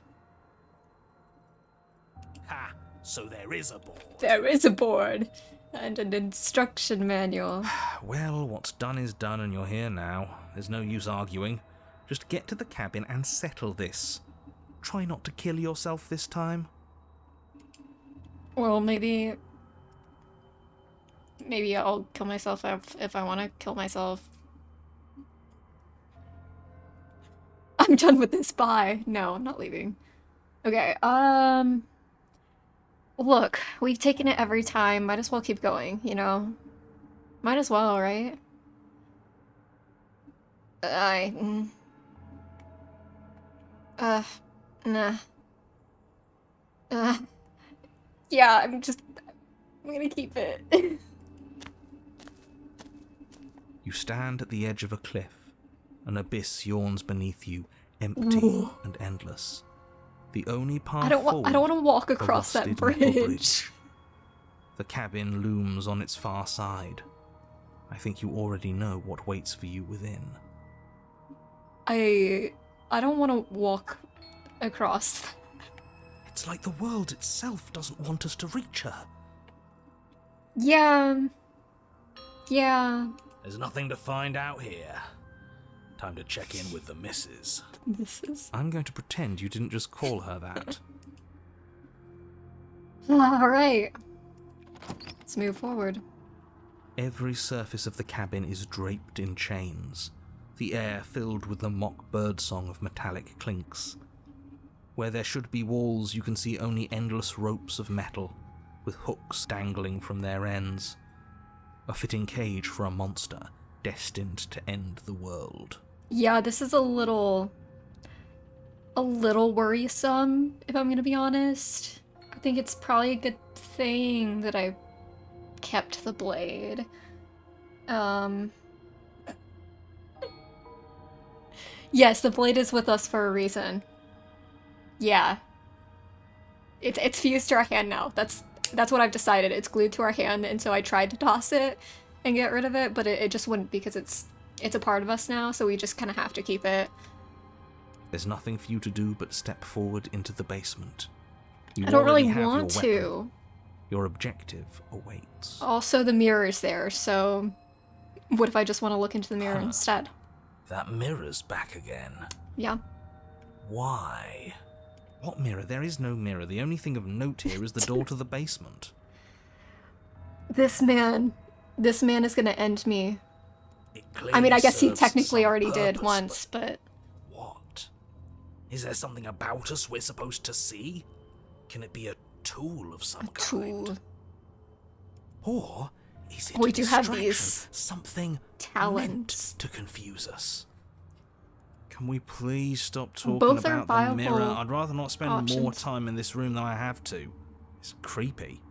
Ha! So there is a board. There is a board and an instruction manual. Well, what's done is done and you're here now. There's no use arguing. Just get to the cabin and settle this. Try not to kill yourself this time. Well, maybe I'll kill myself if I want to kill myself. I'm done with this. Bye. No, I'm not leaving. Okay, look, we've taken it every time. Might as well keep going, you know? Might as well, right? Nah. Yeah, I'm gonna keep it. You stand at the edge of a cliff. An abyss yawns beneath you, empty and endless. The only path I don't want to walk a across that rusted metal bridge. The cabin looms on its far side. I think you already know what waits for you within. I don't want to walk across. It's like the world itself doesn't want us to reach her. Yeah. There's nothing to find out here. Time to check in with the missus. I'm going to pretend you didn't just call her that. Alright. Let's move forward. Every surface of the cabin is draped in chains, the air filled with the mock birdsong of metallic clinks. Where there should be walls, you can see only endless ropes of metal, with hooks dangling from their ends. A fitting cage for a monster destined to end the world. Yeah, this is a little worrisome, if I'm gonna be honest. I think it's probably a good thing that I kept the blade. Yes, the blade is with us for a reason. Yeah. It's fused to our hand now. That's what I've decided. It's glued to our hand, and so I tried to toss it and get rid of it, but it just wouldn't because it's a part of us now, so we just kind of have to keep it. There's nothing for you to do but step forward into the basement. I don't really want to. Your objective awaits. Also, the mirror's there, so what if I just want to look into the mirror instead? That mirror's back again. Yeah. Why? What mirror? There is no mirror. The only thing of note here is the door to the basement. This man is gonna end me. I mean, I guess he technically already did once, but... What? Is there something about us we're supposed to see? Can it be a tool of some kind? Or is it we a do have distraction? these Something talents meant to confuse us? Can we please stop talking Both are about the viable mirror? I'd rather not spend more options. time in this room than I have to. It's creepy.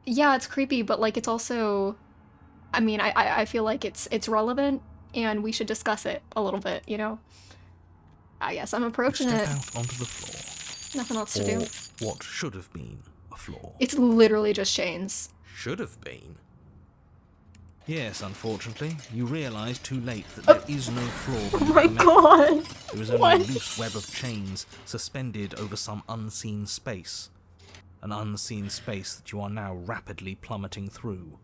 Yeah, it's creepy, but like it's also, I mean, I feel like it's relevant, and we should discuss it a little bit, you know? I guess I'm approaching Step it. out onto the floor. Nothing else to Or do. what should have been a floor. It's literally just chains. Should have been? Yes, unfortunately. You realise too late that there is no floor. Oh my god! There is only What? a loose web of chains suspended over some unseen space. An unseen space that you are now rapidly plummeting through.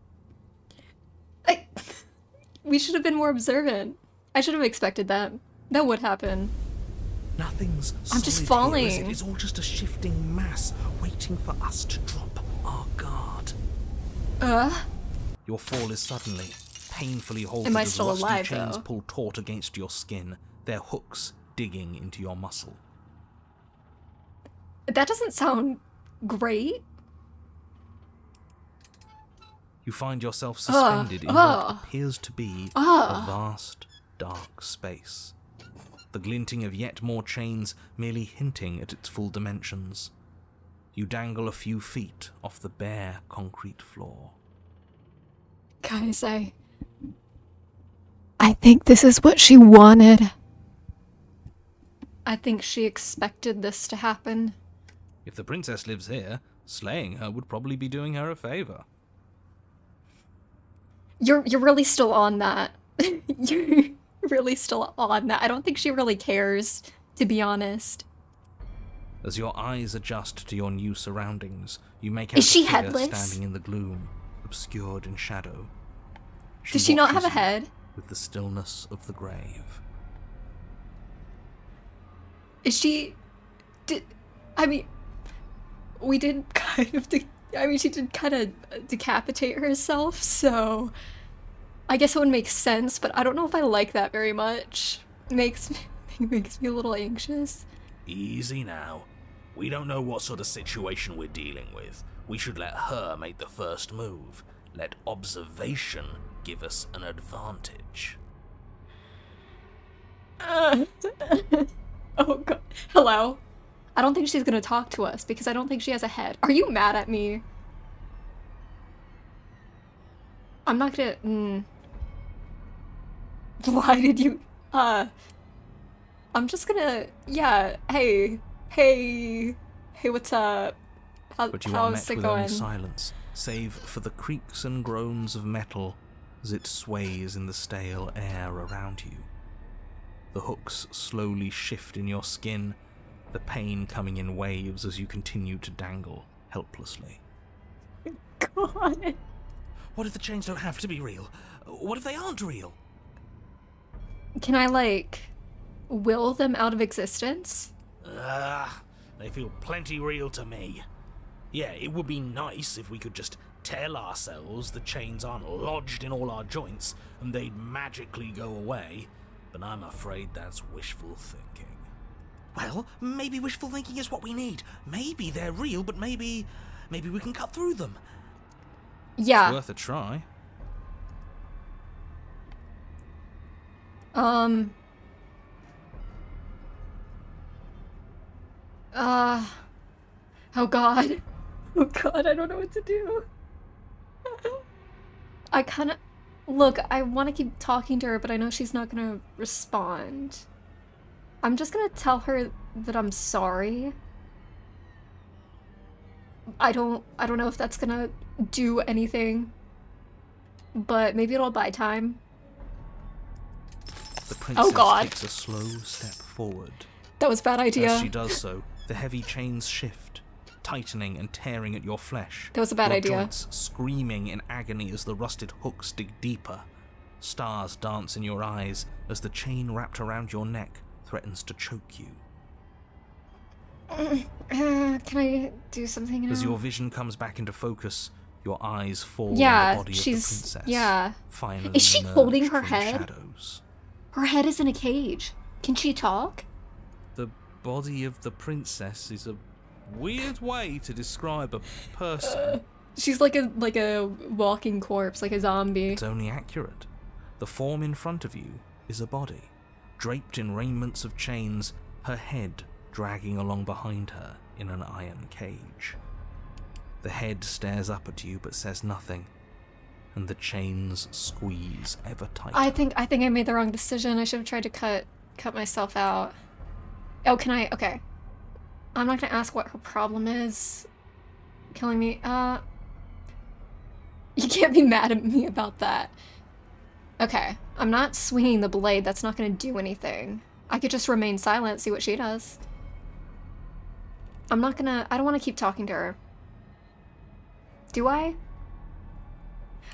We should have been more observant. I should have expected that. That would happen. Nothing's I'm just solid here, is it? falling. It's all just a shifting mass waiting for us to drop our guard. Your fall is suddenly, painfully halted Am I as still rusty alive, chains though? pull taut against your skin, their hooks digging into your muscle. That doesn't sound great. You find yourself suspended in what appears to be a vast, dark space. The glinting of yet more chains merely hinting at its full dimensions. You dangle a few feet off the bare concrete floor. Guys, I think this is what she wanted. I think she expected this to happen. If the princess lives here, slaying her would probably be doing her a favor. You're really still on that. You're really still on that. I don't think she really cares, to be honest. As your eyes adjust to your new surroundings, you make out Is she a figure headless? standing in the gloom, obscured in shadow. Does she not have a watches you head? with the stillness of the grave. Is she... I mean... We did kind of... she did kind of decapitate herself, so... I guess it would make sense, but I don't know if I like that very much. Makes me a little anxious. Easy now. We don't know what sort of situation we're dealing with. We should let her make the first move. Let observation give us an advantage. Oh god. Hello? I don't think she's gonna talk to us because I don't think she has a head. Are you mad at me? I'm not gonna... Why did you... I'm just gonna... Yeah, hey, what's up? But you are How's met it with only going? silence, save for the creaks and groans of metal as it sways in the stale air around you. The hooks slowly shift in your skin, the pain coming in waves as you continue to dangle helplessly. God. What if the chains don't have to be real? What if they aren't real? Can I, like, will them out of existence? They feel plenty real to me. Yeah, it would be nice if we could just tell ourselves the chains aren't lodged in all our joints and they'd magically go away, but I'm afraid that's wishful thinking. Well, maybe wishful thinking is what we need. Maybe they're real, but maybe we can cut through them. Yeah. It's worth a try. Oh god. Oh god, I don't know what to do. I kinda... Look, I want to keep talking to her, but I know she's not gonna respond. I'm just gonna tell her that I'm sorry. I don't know if that's gonna do anything, but maybe it'll buy time. The princess Oh God. takes a slow step forward. That was a bad idea. As she does so, the heavy chains shift, tightening and tearing at your flesh. That was a bad your idea. Joints screaming in agony as the rusted hooks dig deeper. Stars dance in your eyes as the chain wrapped around your neck threatens to choke you. Can I do something now? As your vision comes back into focus, your eyes fall on Yeah, the body of the she's... princess. Yeah. Finally Is she emerged holding her from the head? shadows. Her head is in a cage. Can she talk? The body of the princess is a weird way to describe a person. She's like a walking corpse, like a zombie. It's only accurate. The form in front of you is a body, draped in raiments of chains, her head dragging along behind her in an iron cage. The head stares up at you but says nothing, and the chains squeeze ever tighter. I think I made the wrong decision. I should have tried to cut myself out. Oh, can I? Okay. I'm not gonna ask what her problem is. Killing me. You can't be mad at me about that. Okay. I'm not swinging the blade. That's not gonna do anything. I could just remain silent, see what she does. I don't want to keep talking to her. Do I?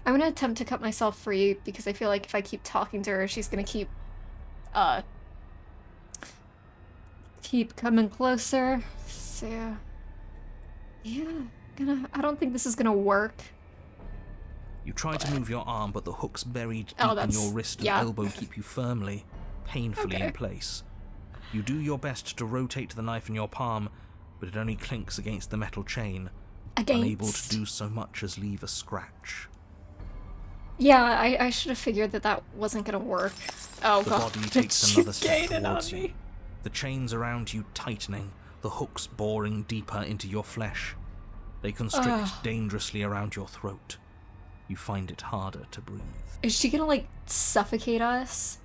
I'm gonna attempt to cut myself free because I feel like if I keep talking to her, she's gonna keep coming closer. So, yeah, I don't think this is gonna work. You try to move your arm, but the hooks buried deep Oh, in your wrist and yeah. elbow keep you firmly, painfully Okay. in place. You do your best to rotate the knife in your palm, but it only clinks against the metal chain, unable to do so much as leave a scratch. Yeah, I should have figured that wasn't gonna work. Oh The god. body takes She's another step gaining on towards you, me. the chains around you tightening, the hooks boring deeper into your flesh. They constrict dangerously around your throat. You find it harder to breathe. Is she gonna like suffocate us?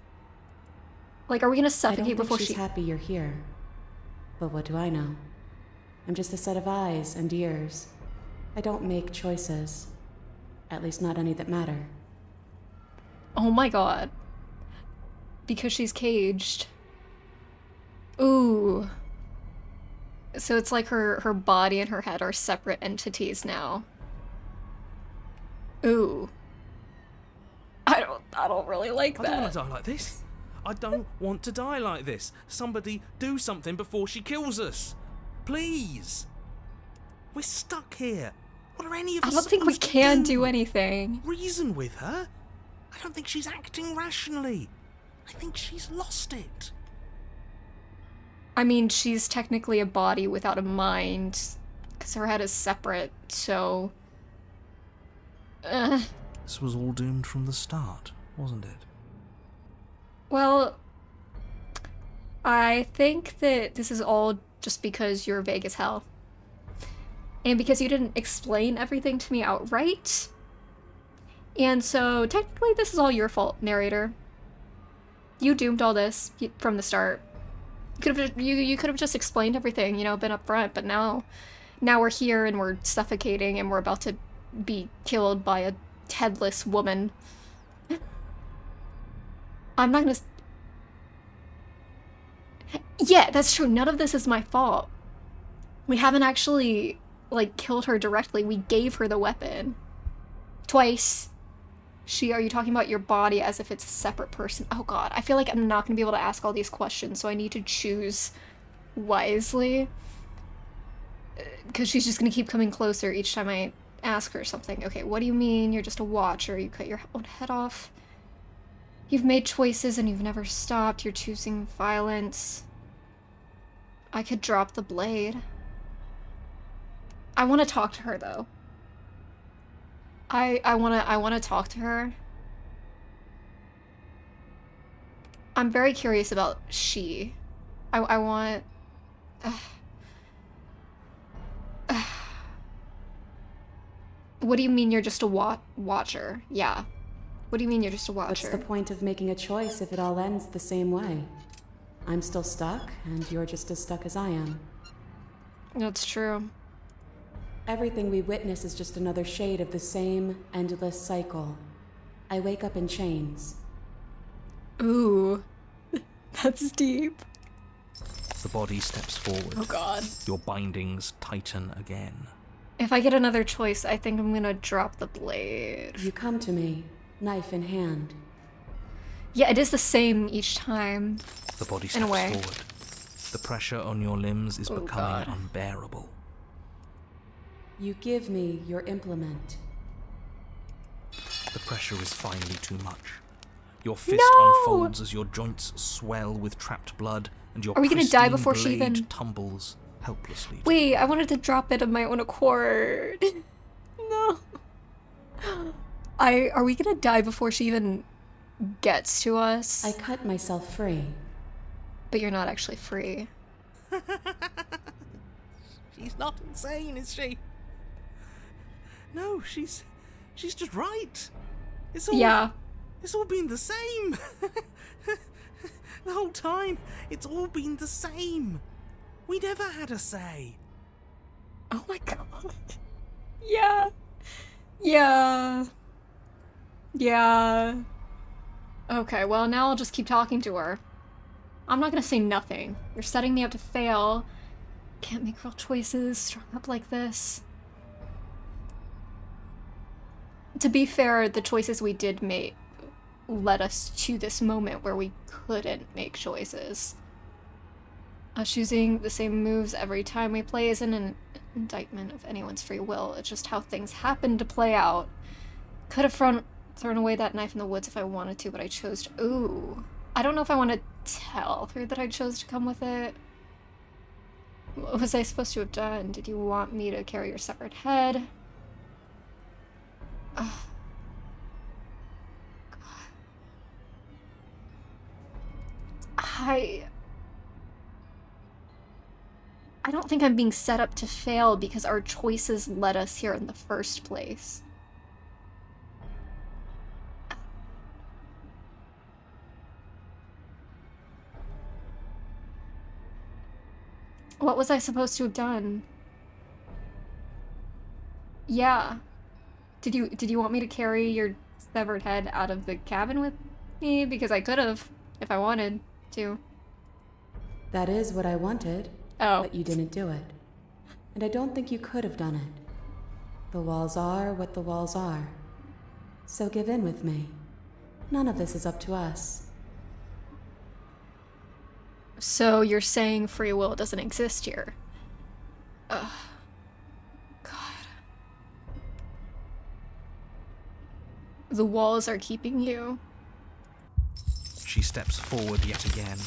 Like, are we gonna I suffocate don't before think she's happy you're here. But what do I know? I'm just a set of eyes and ears. I don't make choices. At least not any that matter. Oh my god. Because she's caged. Ooh. So it's like her body and her head are separate entities now. Ooh. I don't really like I don't want that. to die like this. I don't want to die like this. Somebody do something before she kills us. Please. We're stuck here. What are any of I us don't think we supposed to can do anything. Reason with her? I don't think she's acting rationally. I think she's lost it. I mean, she's technically a body without a mind, because her head is separate, so... This was all doomed from the start, wasn't it? Well, I think that this is all just because you're vague as hell. And because you didn't explain everything to me outright. And so, technically, this is all your fault, narrator. You doomed all this from the start. You could have just explained everything, you know, been upfront, but now we're here and we're suffocating and we're about to be killed by a headless woman. I'm not gonna... Yeah, that's true. None of this is my fault. We haven't actually, like, killed her directly. We gave her the weapon. Twice. Are you talking about your body as if it's a separate person? Oh god, I feel like I'm not gonna be able to ask all these questions, so I need to choose wisely. Because she's just gonna keep coming closer each time I ask her something. Okay, what do you mean you're just a watcher? You cut your own head off? You've made choices and you've never stopped. You're choosing violence. I could drop the blade. I want to talk to her, though. I want to talk to her. I'm very curious about she. I want... What do you mean you're just a watcher? Yeah. What do you mean you're just a watcher? What's the point of making a choice if it all ends the same way? I'm still stuck, and you're just as stuck as I am. That's true. Everything we witness is just another shade of the same endless cycle. I wake up in chains. Ooh. That's deep. The body steps forward. Oh god. Your bindings tighten again. If I get another choice, I think I'm gonna drop the blade. You come to me, knife in hand. Yeah, it is the same each time. The body In a steps way. forward. The pressure on your limbs is Oh, becoming God. unbearable. You give me your implement. The pressure is finally too much. Your fist No! unfolds as your joints swell with trapped blood, and your Are we gonna die pristine before she blade even- tumbles helplessly. Wait, I wanted to drop it of my own accord. No. Are we gonna die before she even gets to us? I cut myself free. But you're not actually free. She's not insane, is she? No, she's just right. It's all Yeah. It's all been the same. The whole time, it's all been the same. We never had a say. Oh my god. Yeah. Yeah. Yeah. Okay, well now I'll just keep talking to her. I'm not gonna say nothing. You're setting me up to fail. Can't make real choices strung up like this. To be fair, the choices we did make led us to this moment where we couldn't make choices. Us choosing the same moves every time we play isn't an indictment of anyone's free will. It's just how things happen to play out. Could have thrown away that knife in the woods if I wanted to, but I chose to. Ooh. I don't know if I want to tell her that I chose to come with it. What was I supposed to have done? Did you want me to carry your severed head? Ugh. God. I don't think I'm being set up to fail because our choices led us here in the first place. What was I supposed to have done? Yeah. Did you want me to carry your severed head out of the cabin with me? Because I could have, if I wanted to. That is what I wanted, Oh. but you didn't do it. And I don't think you could have done it. The walls are what the walls are. So give in with me. None of this is up to us. So you're saying free will doesn't exist here? Ugh. God. The walls are keeping you. She steps forward yet again,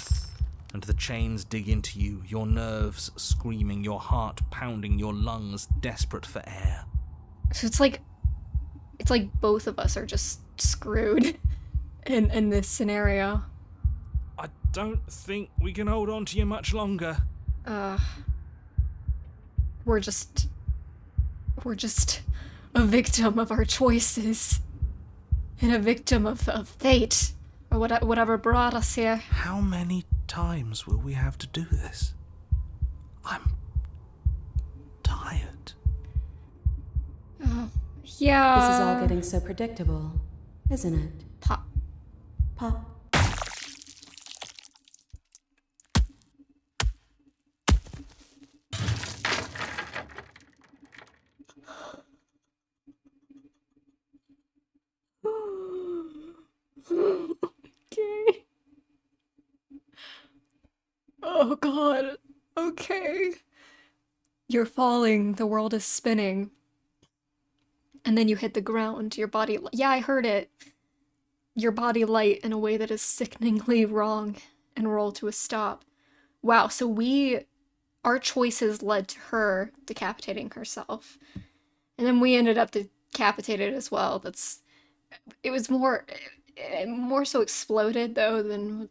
and the chains dig into you, your nerves screaming, your heart pounding, your lungs desperate for air. So it's like both of us are just screwed in this scenario. I don't think we can hold on to you much longer. We're just a victim of our choices. And a victim of fate. Or whatever brought us here. How many times will we have to do this? I'm tired. Yeah. This is all getting so predictable, isn't it? Pop. Pop. Okay. Oh god. Okay. You're falling, the world is spinning. And then you hit the ground, your body... Yeah, I heard it. Your body light in a way that is sickeningly wrong and roll to a stop. Wow, so our choices led to her decapitating herself. And then we ended up decapitated as well. It was more so exploded though than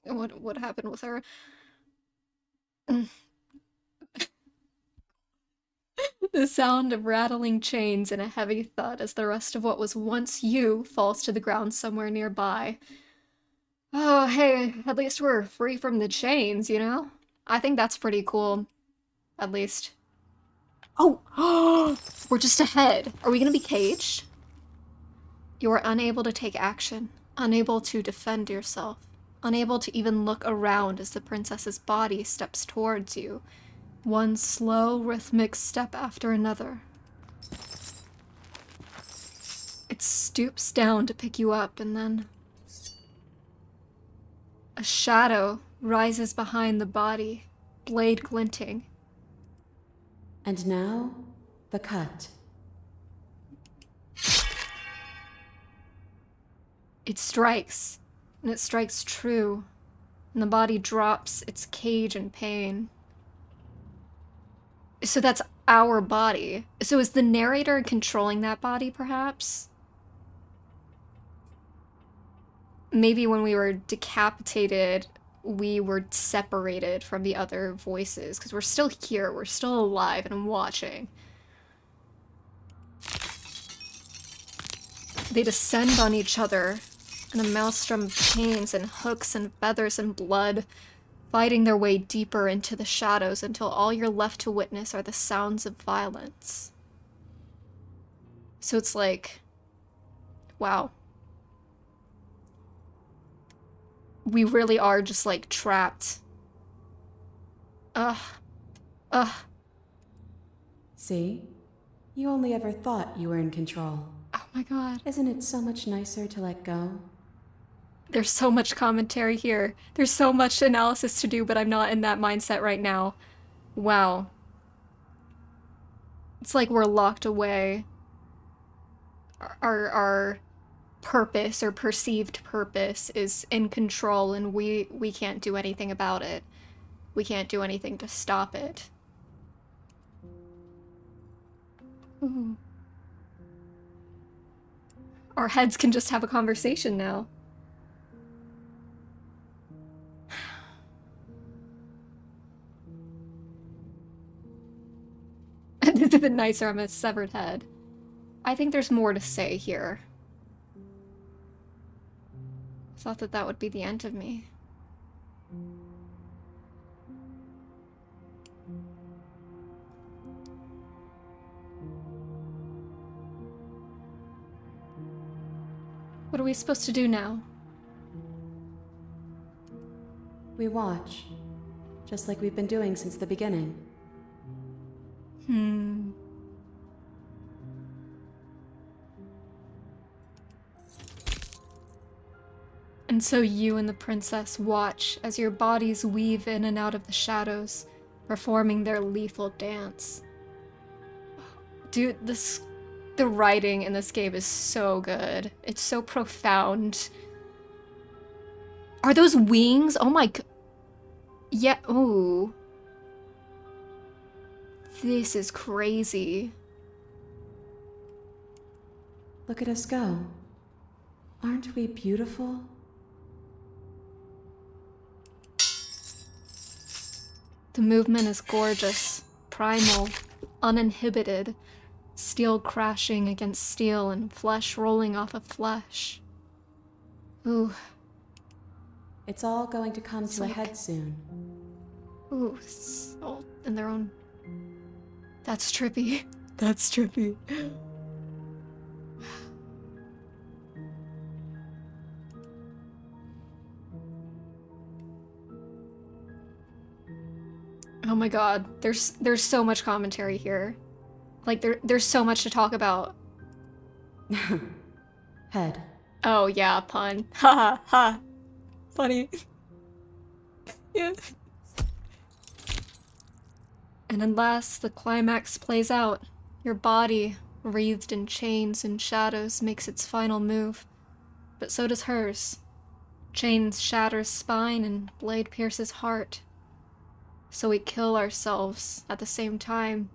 what happened with her. The sound of rattling chains and a heavy thud as the rest of what was once you falls to the ground somewhere nearby. Oh, hey, at least we're free from the chains, you know? I think that's pretty cool. At least. Oh! We're just ahead. Are we gonna be caged? You are unable to take action, unable to defend yourself, unable to even look around as the princess's body steps towards you, one slow, rhythmic step after another. It stoops down to pick you up, and then a shadow rises behind the body, blade glinting. And now, the cut. It strikes, and it strikes true, and the body drops its cage in pain. So that's our body. So is the narrator controlling that body, perhaps? Maybe when we were decapitated, we were separated from the other voices, because we're still here, we're still alive and watching. They descend on each other in a maelstrom of chains and hooks and feathers and blood, fighting their way deeper into the shadows until all you're left to witness are the sounds of violence. So it's like, wow. We really are just, like, trapped. Ugh. See? You only ever thought you were in control. Oh my god. Isn't it so much nicer to let go? There's so much commentary here. There's so much analysis to do, but I'm not in that mindset right now. Wow. It's like we're locked away. Our purpose or perceived purpose is in control, and we can't do anything about it. We can't do anything to stop it. Ooh. Our heads can just have a conversation now. This is even nicer on a severed head. I think there's more to say here. I thought that that would be the end of me. What are we supposed to do now? We watch. Just like we've been doing since the beginning. And so you and the princess watch as your bodies weave in and out of the shadows, performing their lethal dance. Dude, the writing in this game is so good. It's so profound. Are those wings? Oh my god. Yeah, ooh. This is crazy. Look at us go. Aren't we beautiful? The movement is gorgeous, primal, uninhibited, steel crashing against steel and flesh rolling off of flesh. Ooh. It's all going to come to a head soon. Ooh, it's all in their own... That's trippy. That's trippy. Oh my god, there's so much commentary here. Like, there's so much to talk about. Head. Oh yeah, pun. Ha ha ha. Funny. Yeah. And unless the climax plays out, your body, wreathed in chains and shadows, makes its final move. But so does hers. Chains shatters spine and blade pierces heart. So we kill ourselves at the same time.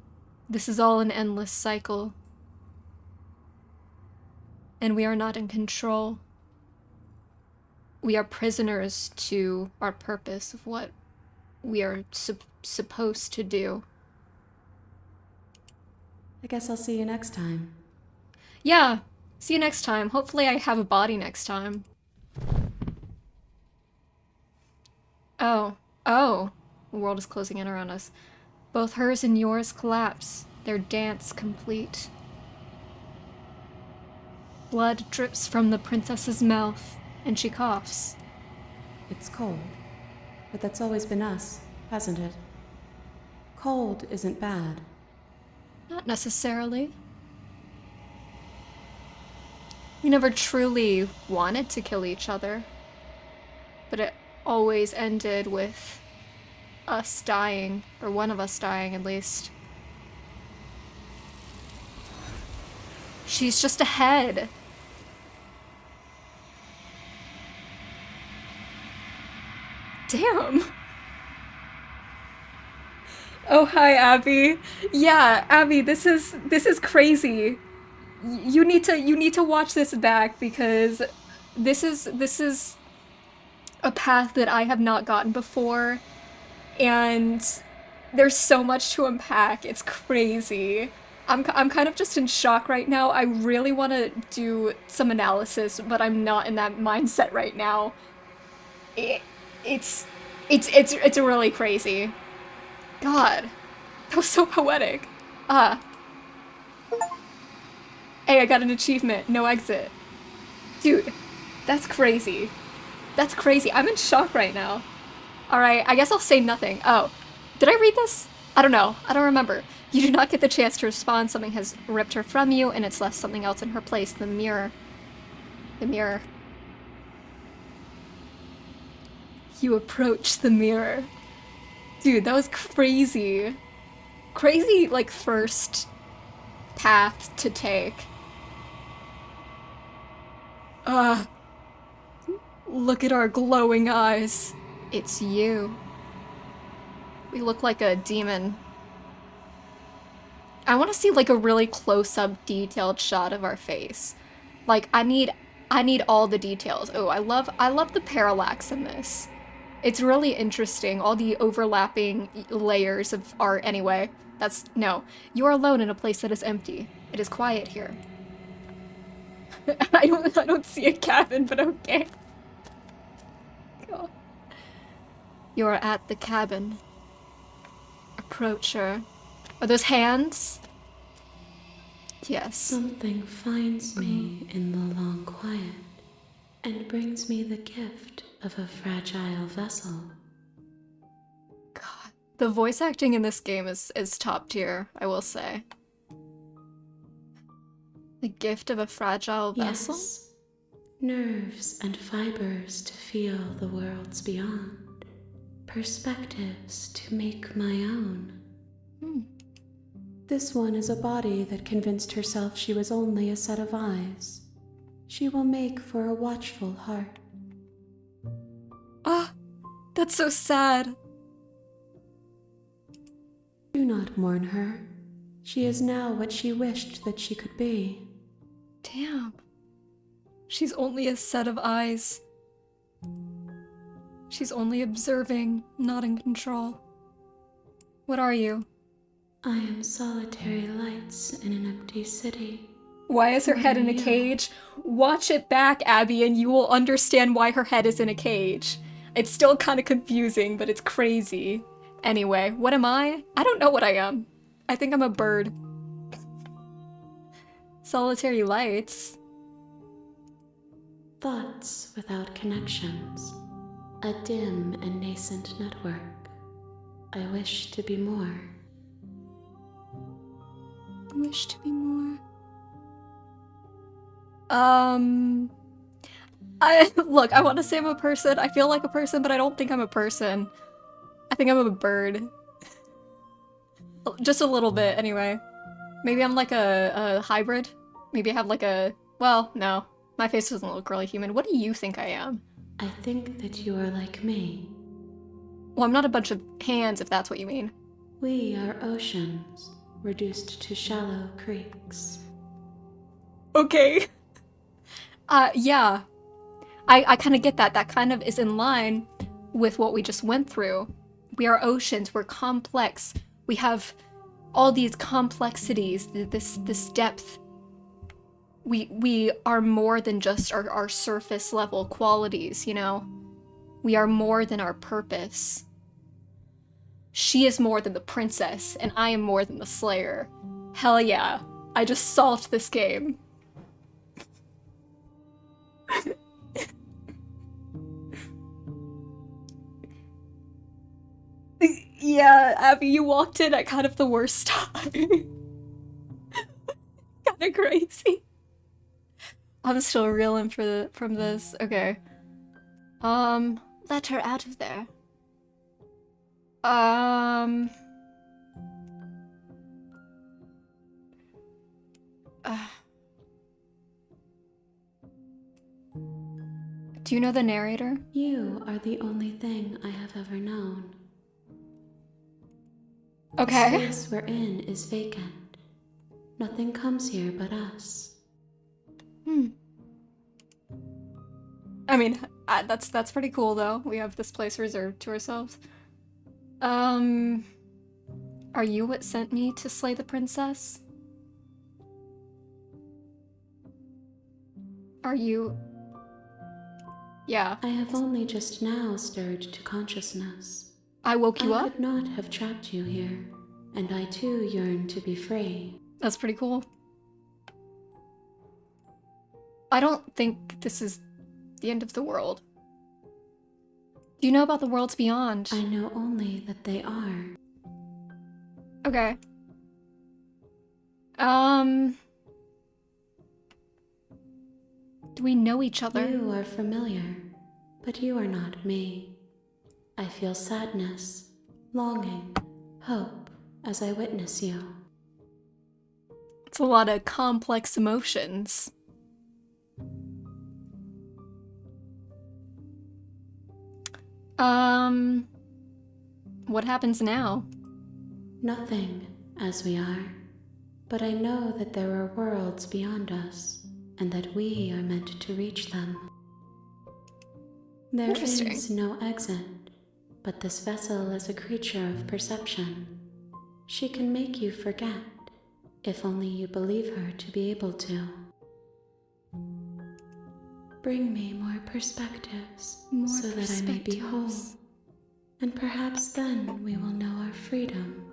This is all an endless cycle. And we are not in control. We are prisoners to our purpose of what we are supposed to do. I guess I'll see you next time. Yeah, see you next time. Hopefully I have a body next time. Oh. Oh. The world is closing in around us. Both hers and yours collapse, their dance complete. Blood drips from the princess's mouth, and she coughs. It's cold, but that's always been us, hasn't it? Cold isn't bad. Not necessarily. We never truly wanted to kill each other, but it always ended with us dying, or one of us dying at least. She's just ahead. Damn. Oh, hi, Abby. Yeah, Abby, this is crazy. You need to watch this back because this is a path that I have not gotten before, and there's so much to unpack. It's crazy. I'm kind of just in shock right now. I really want to do some analysis, but I'm not in that mindset right now. It's really crazy. God, that was so poetic. Hey, I got an achievement. No exit. Dude, that's crazy. That's crazy. I'm in shock right now. Alright, I guess I'll say nothing. Oh, did I read this? I don't know. I don't remember. You do not get the chance to respond. Something has ripped her from you, and it's left something else in her place. The mirror. The mirror. You approach the mirror. Dude, that was crazy. Crazy, like, first path to take. Look at our glowing eyes. It's you. We look like a demon. I want to see, like, a really close-up, detailed shot of our face. Like, I need all the details. Oh, I love the parallax in this. It's really interesting, all the overlapping layers of art. Anyway, no. You are alone in a place that is empty. It is quiet here. I don't see a cabin, but okay. God. You are at the cabin. Approach her. Are those hands? Yes. Something finds me in the long quiet and brings me the gift of a fragile vessel. God. The voice acting in this game is top tier, I will say. The gift of a fragile vessel? Yes. Nerves and fibers to feel the worlds beyond. Perspectives to make my own. This one is a body that convinced herself she was only a set of eyes. She will make for a watchful heart. Ah, that's so sad. Do not mourn her. She is now what she wished that she could be. Damn. She's only a set of eyes. She's only observing, not in control. What are you? I am solitary lights in an empty city. Why is her head in a cage? Watch it back, Abby, and you will understand why her head is in a cage. It's still kind of confusing, but it's crazy. Anyway, what am I? I don't know what I am. I think I'm a bird. Solitary lights. Thoughts without connections. A dim and nascent network. I wish to be more. Wish to be more. Look, I want to say I'm a person. I feel like a person, but I don't think I'm a person. I think I'm a bird. Just a little bit, anyway. Maybe I'm like a hybrid. Maybe I have like a... Well, no. My face doesn't look really human. What do you think I am? I think that you are like me. Well, I'm not a bunch of hands, if that's what you mean. We are oceans, reduced to shallow creeks. Okay. Yeah. I kind of get that. That kind of is in line with what we just went through. We are oceans. We're complex. We have all these complexities, this depth. We are more than just our surface level qualities, you know? We are more than our purpose. She is more than the princess, and I am more than the slayer. Hell yeah. I just solved this game. Yeah, Abby, you walked in at kind of the worst time. Kinda crazy. I'm still reeling from this. Okay. Let her out of there. Do you know the narrator? You are the only thing I have ever known. Okay. The space we're in is vacant. Nothing comes here but us. I mean, that's pretty cool though. We have this place reserved to ourselves. Are you what sent me to slay the princess? Are you? Yeah. I have only just now stirred to consciousness. I woke you I up? could not have trapped you here, and I too yearn to be free. That's pretty cool. I don't think this is the end of the world. Do you know about the worlds beyond? I know only that they are. Okay. Do we know each other? You are familiar, but you are not me. I feel sadness, longing, hope as I witness you. It's a lot of complex emotions. What happens now? Nothing, as we are. But I know that there are worlds beyond us, and that we are meant to reach them. There Interesting. is no exit, but this vessel is a creature of perception. She can make you forget, if only you believe her to be able to. Bring me more perspectives, so that I may be whole. And perhaps then we will know our freedom.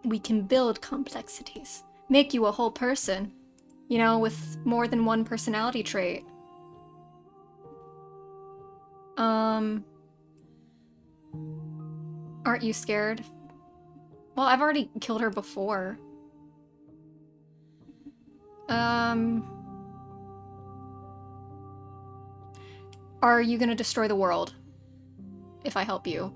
We can build complexities. Make you a whole person. You know, with more than one personality trait. Aren't you scared? Well, I've already killed her before. Are you gonna destroy the world? If I help you.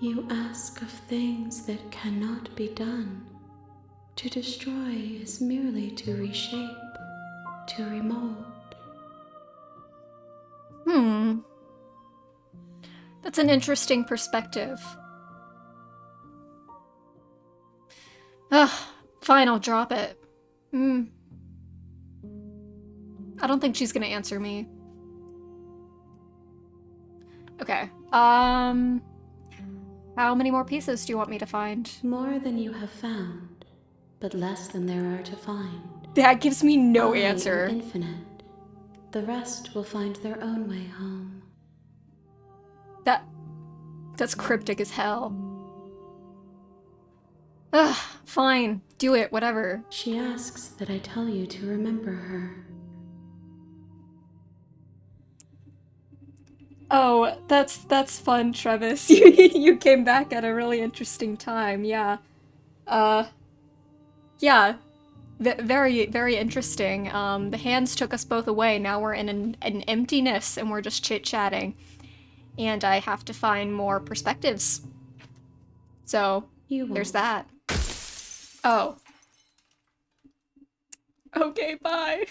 You ask of things that cannot be done. To destroy is merely to reshape, to remold. That's an interesting perspective. Ugh, fine, I'll drop it. I don't think she's gonna answer me. Okay, how many more pieces do you want me to find? More than you have found, but less than there are to find. That gives me no I am answer. infinite. The rest will find their own way home. That's cryptic as hell. Ugh, fine. Do it, whatever. She asks that I tell you to remember her. Oh, that's fun, Travis. You came back at a really interesting time, yeah. Yeah. Very, very interesting. The hands took us both away. Now we're in an emptiness and we're just chit-chatting. And I have to find more perspectives. So, there's that. Oh. Okay, bye.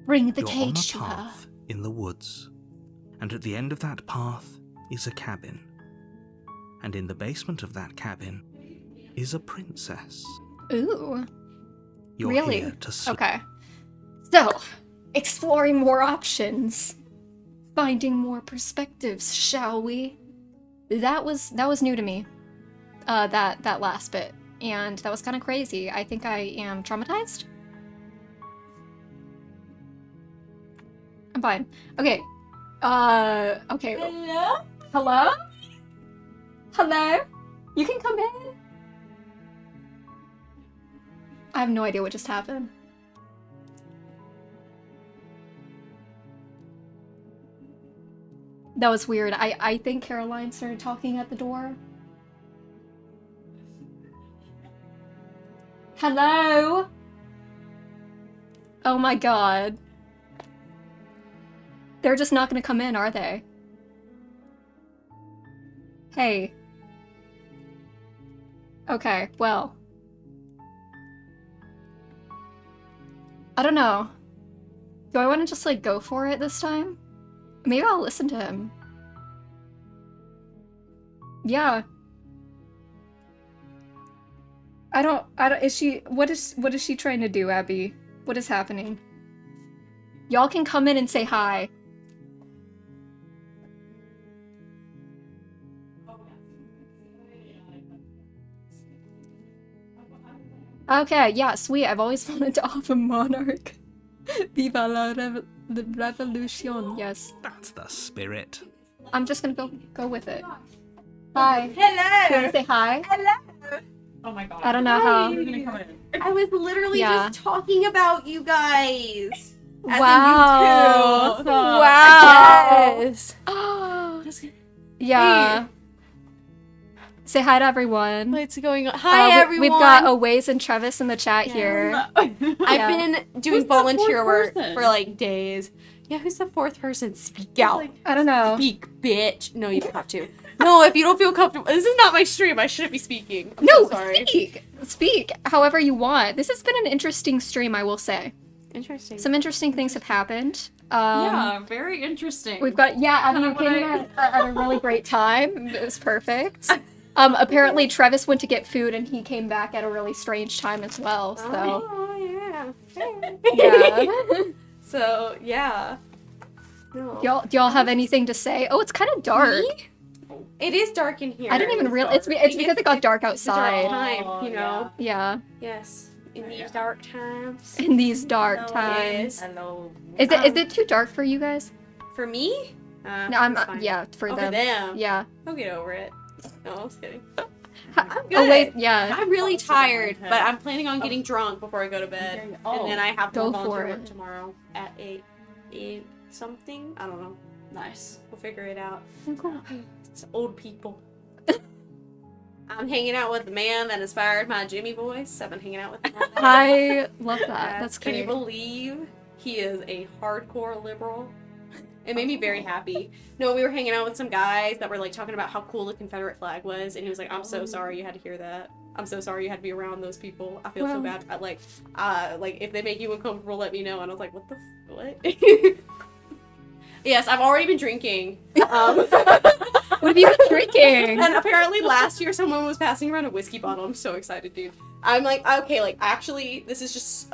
Bring the You're cage to on a her. path in the woods, and at the end of that path is a cabin. And in the basement of that cabin is a princess. Ooh. You're Really? here to Okay. So, exploring more options. Finding more perspectives, shall we? That was new to me. That last bit. and that was kind of crazy. I think I am traumatized. I'm fine. Okay. Okay. Hello? Hello? Hello? You can come in. I have no idea what just happened. That was weird. I think Caroline started talking at the door. Hello? Oh my god. They're just not gonna come in, are they? Hey. Okay, well. I don't know. Do I want to just, like, go for it this time? Maybe I'll listen to him. Yeah. I don't, what is she trying to do, Abby? What is happening? Y'all can come in and say hi. Okay, yeah, sweet. I've always wanted to offer Monarch. Viva la revolution, yes. That's the spirit. I'm just gonna go with it. Hi. Hello! You wanna say hi? Hello! Oh my god. I don't know how. You're gonna come in. I was literally Yeah. just talking about you guys. As Wow. in you two. Wow. Yes. Oh. Yeah. Say hi to everyone. What's going on? Hi, everyone. We've got Owaze and Travis in the chat here. I've Yeah. been doing volunteer work for like days. Yeah, who's the fourth person? Speak out. I don't know. Speak, bitch. No, you don't have to. No, if you don't feel comfortable. This is not my stream. I shouldn't be speaking. I'm No, so sorry. Speak however you want. This has been an interesting stream, I will say. Interesting. Some interesting things have happened. Yeah, very interesting. We've got, I mean, you came at a really great time. It was perfect. Apparently Travis went to get food and he came back at a really strange time as well, so. Oh, yeah. Yeah. So, yeah. No. Do y'all have anything to say? Oh, it's kind of dark. Me? It is dark in here. I didn't even realize. It's because it got dark It's a dark outside. time, you know? Yeah. Yes. In these dark times. In these dark Yes. times. Hello. Is it too dark for you guys? For me? No, I'm it's fine. yeah, for Oh, them. for them. Yeah. I'll get over it. No, I was kidding. I'm good. wait, yeah. I'm really tired, but I'm planning on getting drunk before I go to bed. Oh, And then I have to go go for volunteer it. work tomorrow at 8 something. I don't know. nice. We'll figure it out. It's old people. I'm hanging out with the man that inspired my Jimmy voice. I've been hanging out with him. all day. I love that. Yes. That's Can you great. believe he is a hardcore liberal? It made me very happy. No, we were hanging out with some guys that were like talking about how cool the Confederate flag was, and he was like, "I'm so sorry you had to hear that. I'm so sorry you had to be around those people. I feel so Well. bad. Like if they make you uncomfortable, let me know." And I was like, what? Yes, I've already been drinking. What have you been drinking? And apparently last year someone was passing around a whiskey bottle. I'm so excited, dude. I'm like, okay, like actually this is just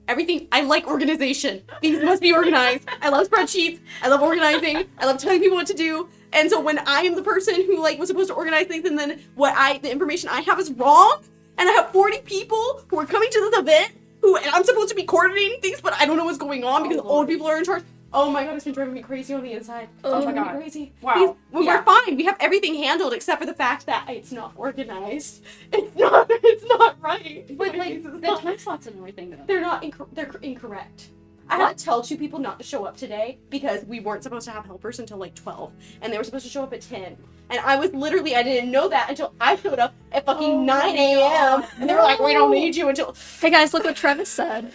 everything. I like organization. Things must be organized. I love spreadsheets. I love organizing. I love telling people what to do. And so when I am the person who like was supposed to organize things and then the information I have is wrong, and I have 40 people who are coming to this event and I'm supposed to be coordinating things, but I don't know what's going on because old people are in charge. Oh my god, it's been driving me crazy on the inside. Oh my Driving me god. crazy. Wow. We're fine. We have everything handled except for the fact that it's not organized. It's not right. But like It's the not- time slots and everything though. they're not they're incorrect. I had to tell 2 people not to show up today because we weren't supposed to have helpers until like 12 and they were supposed to show up at 10. And I didn't know that until I showed up at fucking 9 a.m. And they were like, "We don't need you until..." Hey guys, look what Travis said.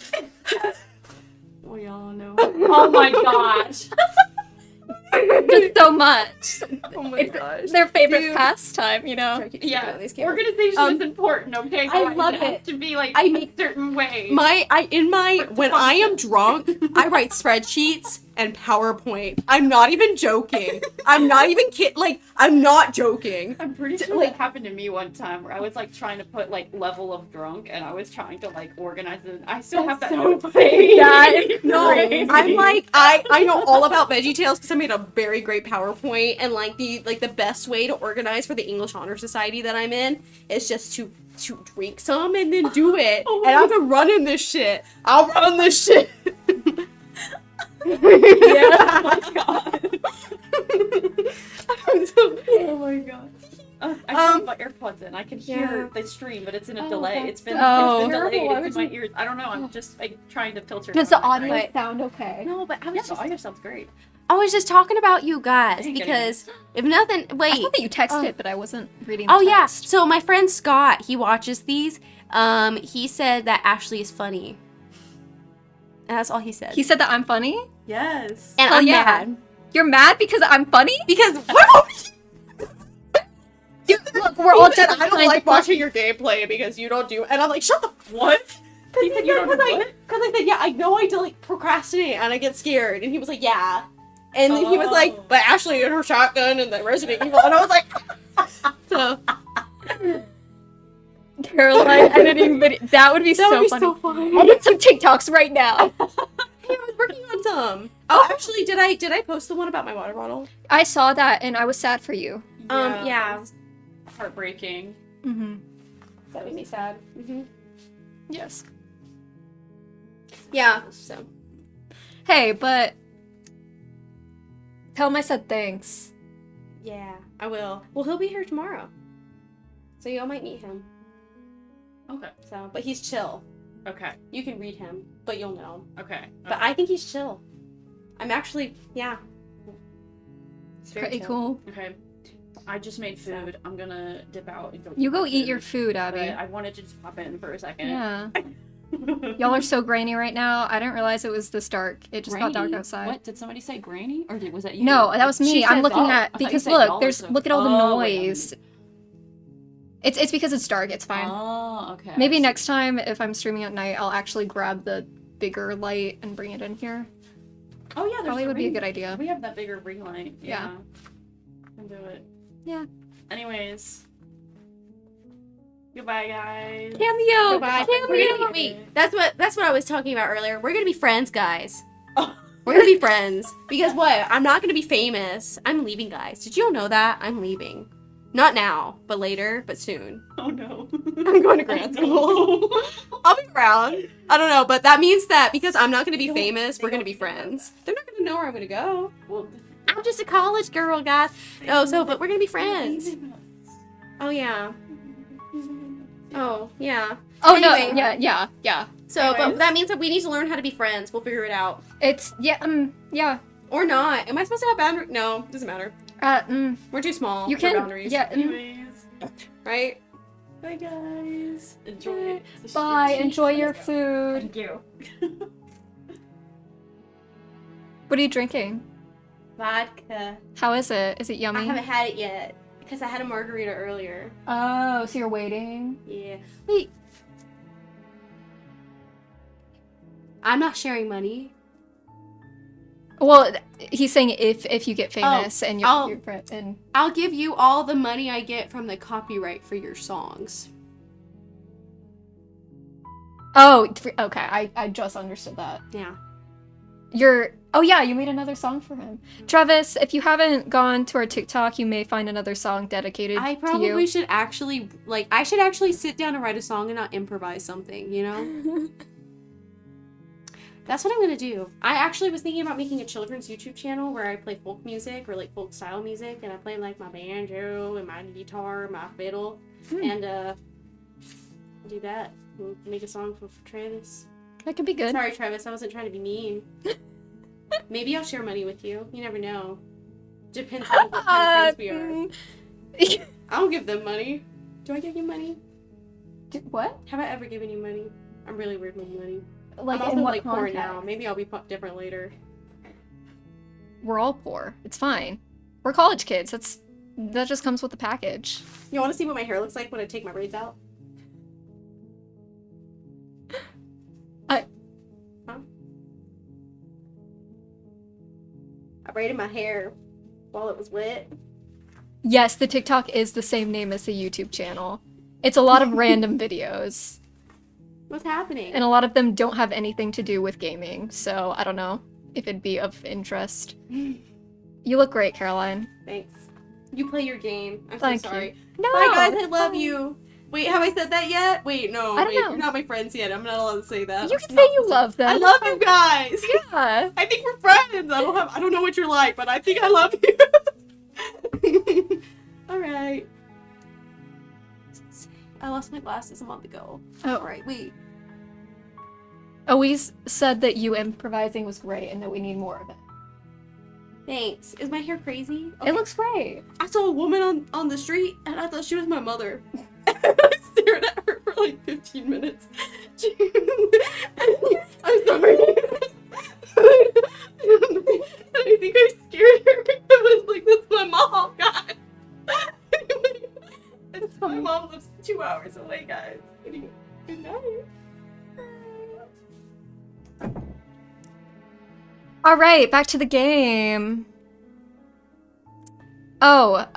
We all know. Oh my gosh. Just so much. Oh my It's gosh. their favorite Dude. pastime, you know? Sorry, I keep stepping Yeah. on these cables. Organization is important, okay? I guys? love It has it. to be like I a make- certain way. When I am drunk, I write spreadsheets and PowerPoint. I'm not even joking. I'm not even I'm not joking. I'm pretty sure that happened to me one time where I was like trying to put like level of drunk and I was trying to like organize it. I still have that notepad. No, I'm like I know all about VeggieTales because I made a very great PowerPoint, and like the best way to organize for the English Honor Society that I'm in is just to drink some and then do it. And I've been running this shit. I'll run this shit. Yeah, oh my god. Oh my god. I put my AirPods in. I can hear the stream, but it's in a delay. It's been delayed. It's in my ears. I don't know. I'm just like trying to filter. Does the audio sound okay? No, but I was the audio sounds great. I was just talking about you guys because if nothing, wait. I thought that you texted it, but I wasn't reading. Oh the yeah. text. So my friend Scott, he watches these. He said that Ashley is funny. And that's all he said. He said that I'm funny. Yes. And Oh, I'm yeah. mad You're mad because I'm funny? because Look, we're all said, different I don't kinds like of funny. watching your gameplay because you don't do. And I'm like, shut the. What? He said you don't know what? Because I said, yeah, I know I do like procrastinate and I get scared. And he was like, yeah. And then he was like, but Ashley and her shotgun and the Resident Evil. And I was like, so. Caroline editing video. That would be so funny. funny. Edit some TikToks right now. Hey, I was working on some. Oh, actually, did I post the one about my water bottle? I saw that and I was sad for you. Yeah. that was heartbreaking. Mm-hmm. That made me sad. Mm-hmm. Yes. Yeah. So. Hey, but tell him I said thanks. Yeah, I will. Well, he'll be here tomorrow, so y'all might meet him. Okay. So, but he's chill. Okay. You can read him, but you'll know. Okay. But I think he's chill. I'm actually, yeah. It's very Pretty chill. cool. Okay. I just made food. I'm gonna dip out and go. You go eat food, your food, Abby. but I wanted to just pop in for a second. Yeah. Y'all are so grainy right now. I didn't realize it was this dark. It just got dark Grainy? outside. What did somebody say? Granny, or was that you? No, that was me. She I'm said looking y'all. at I thought you because said look, y'all, there's so- look at all the Oh, wait, noise. It's because it's dark. It's fine. Oh, okay. Maybe next time if I'm streaming at night, I'll actually grab the bigger light and bring it in here. Oh yeah, there's Probably a would be a ring. good idea. We have that bigger ring light. Yeah. Can do it. Yeah. Anyways. Goodbye, guys. Cameo. Goodbye. Cameo. Wait, that's what I was talking about earlier. We're gonna be friends, guys. Oh. We're gonna be friends because what? I'm not gonna be famous. I'm leaving, guys. Did you all know that? I'm leaving. Not now, but later, but soon. Oh no. I'm going to grad school. I'll be around. I don't know, but that means that because I'm not going to be famous, we're going to be friends. They're not going to know where I'm going to go. Well, I'm just a college girl, guys. No, but we're going to be friends. Oh, yeah. Oh, yeah. Oh Anyway. no. Yeah. So, but Anyways. that means that we need to learn how to be friends. We'll figure it out. It's yeah. Or not. Am I supposed to have boundaries? No, doesn't matter. We're too small You for can boundaries. yeah. anyways. Right? Bye, guys. Enjoy. the Bye. stream. Enjoy your food. Thank you. What are you drinking? Vodka. How is it? Is it I yummy? haven't had it yet because I had a margarita earlier. Oh, so you're waiting? Yeah. Wait. I'm not sharing money. Well, he's saying if you get famous and I'll- you're friend and I'll give you all the money I get from the copyright for your songs. okay, I just understood that. Yeah. You made another song for him. Travis, if you haven't gone to our TikTok, you may find another song dedicated I to probably you. should actually, I should actually sit down and write a song and not improvise something, you know? That's what I'm gonna do. I actually was thinking about making a children's YouTube channel where I play folk music or like folk style music, and I play like my banjo and my guitar, my fiddle, and do that. We'll make a song for Travis. That could be good. Sorry, Travis, I wasn't trying to be mean. Maybe I'll share money with you. You never know. Depends on what kind of friends we are. I don't give them money. Do I give you money? What? Have I ever given you money? I'm really weird with money. Like I'm also in what like poor context? now. Maybe I'll be different later. We're all poor. It's fine. We're college kids. That just comes with the package. You want to see what my hair looks like when I take my braids out? braided my hair while it was wet. Yes, the TikTok is the same name as the YouTube channel. It's a lot of random videos. What's happening? And a lot of them don't have anything to do with gaming, so I don't know if it'd be of interest. You look great, Caroline. Thanks. You play your game. I'm Thank so sorry. you. No, Bye, guys. I it's love fine. you. Wait, have I said that yet? Wait, no. I don't know. You're not my friends yet. I'm not allowed to say that. You can say you love them. I love you guys. Yeah. I think we're friends. I don't know what you're like, but I think I love you. All right. I lost my glasses a month ago. Oh. All right. Wait. Always said that you improvising was great and that we need more of it. Thanks. Is my hair crazy? It looks great. I saw a woman on the street and I thought she was my mother. I stared at her for like 15 minutes. I'm sorry. I think I scared her. I was like, that's my mom, guys. It's my mom lives 2 hours away, guys. Good night. All right, back to the game. Oh,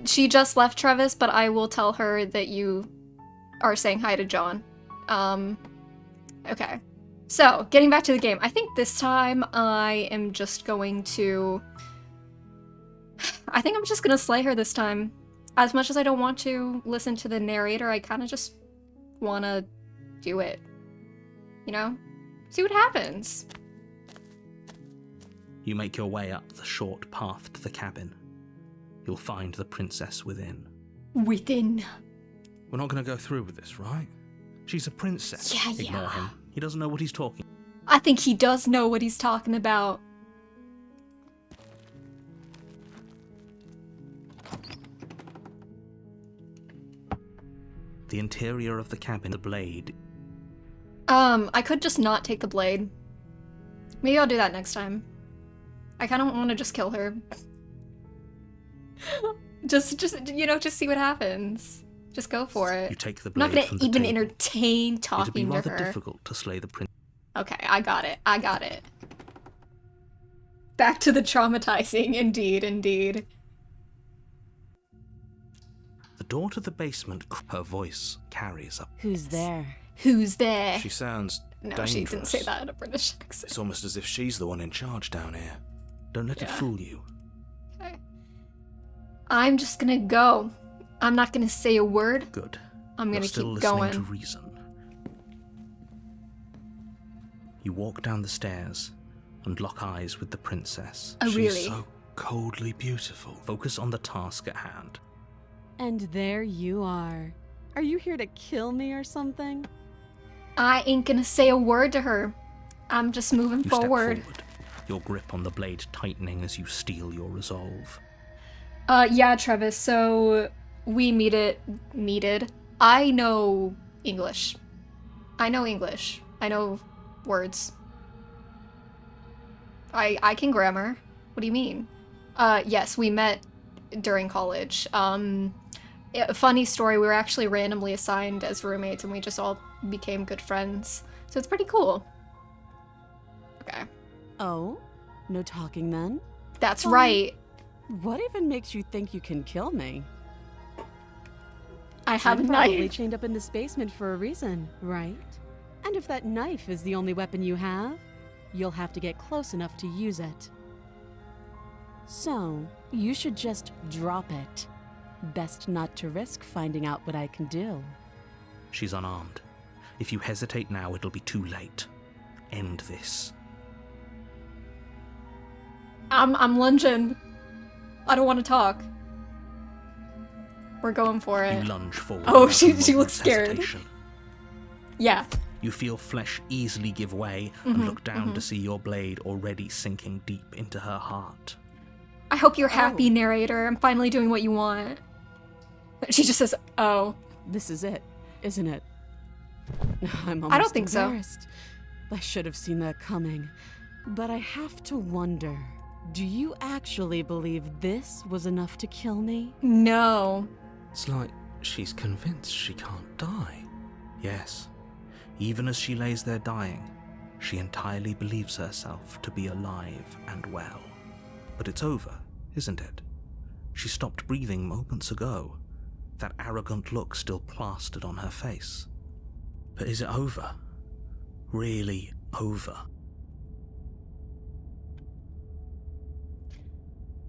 she just left, Travis, but I will tell her that you are saying hi to John. Okay. So, getting back to the game. I think this time I am just going to... I think I'm just gonna slay her this time. As much as I don't want to listen to the narrator, I kind of just want to do it. You know? See what happens. You make your way up the short path to the cabin. You'll find the princess within. Within. We're not going to go through with this, right? She's a princess. Yeah. Ignore him. He doesn't know what he's talking. I think he does know what he's talking about. The interior of the cabin, the blade. I could just not take the blade. Maybe I'll do that next time. I kind of want to just kill her. just see what happens. Just go for it. You take the I'm blade not from gonna the even table. entertain It'd be talking to rather her. difficult to slay the prince. Okay, I got it. Back to the traumatizing, indeed. The door to the basement, her voice carries up. Who's there? Who's there? She sounds No, dangerous. she didn't say that in a British accent. It's almost as if she's the one in charge down here. Don't let it Yeah. fool you. Okay. I'm just gonna go. I'm not gonna say a word. Good. I'm You're gonna still keep listening going. to reason. You walk down the stairs and lock eyes with the princess. Oh, She's really? so coldly beautiful. Focus on the task at hand. And there you are. Are you here to kill me or something? I ain't gonna say a word to her. I'm just moving You forward. step forward, your grip on the blade tightening as you steel your resolve. Yeah, Travis, so we meted. I know English. I know words. I can grammar. What do you mean? Yes, we met during college. Funny story, we were actually randomly assigned as roommates and we just all became good friends. So it's pretty cool. Okay. Oh? No talking then? That's right. What even makes you think you can kill me? I have a I'm probably knife. chained up in this basement for a reason, right? And if that knife is the only weapon you have, you'll have to get close enough to use it. So, you should just drop it. Best not to risk finding out what I can do. She's unarmed. If you hesitate now, it'll be too late. End this. I'm lunging. I don't want to talk. We're going for it. You lunge forward. Oh, without she a looks moment's scared. hesitation. Yeah. You feel flesh easily give way and look down to see your blade already sinking deep into her heart. I hope you're happy, narrator. I'm finally doing what you want. She just says, oh. This is it, isn't it? I'm I don't almost think so. embarrassed. I should have seen that coming. But I have to wonder, do you actually believe this was enough to kill me? No. It's like she's convinced she can't die. Yes, even as she lays there dying, she entirely believes herself to be alive and well. But it's over, isn't it? She stopped breathing moments ago, that arrogant look still plastered on her face. But is it over? Really over?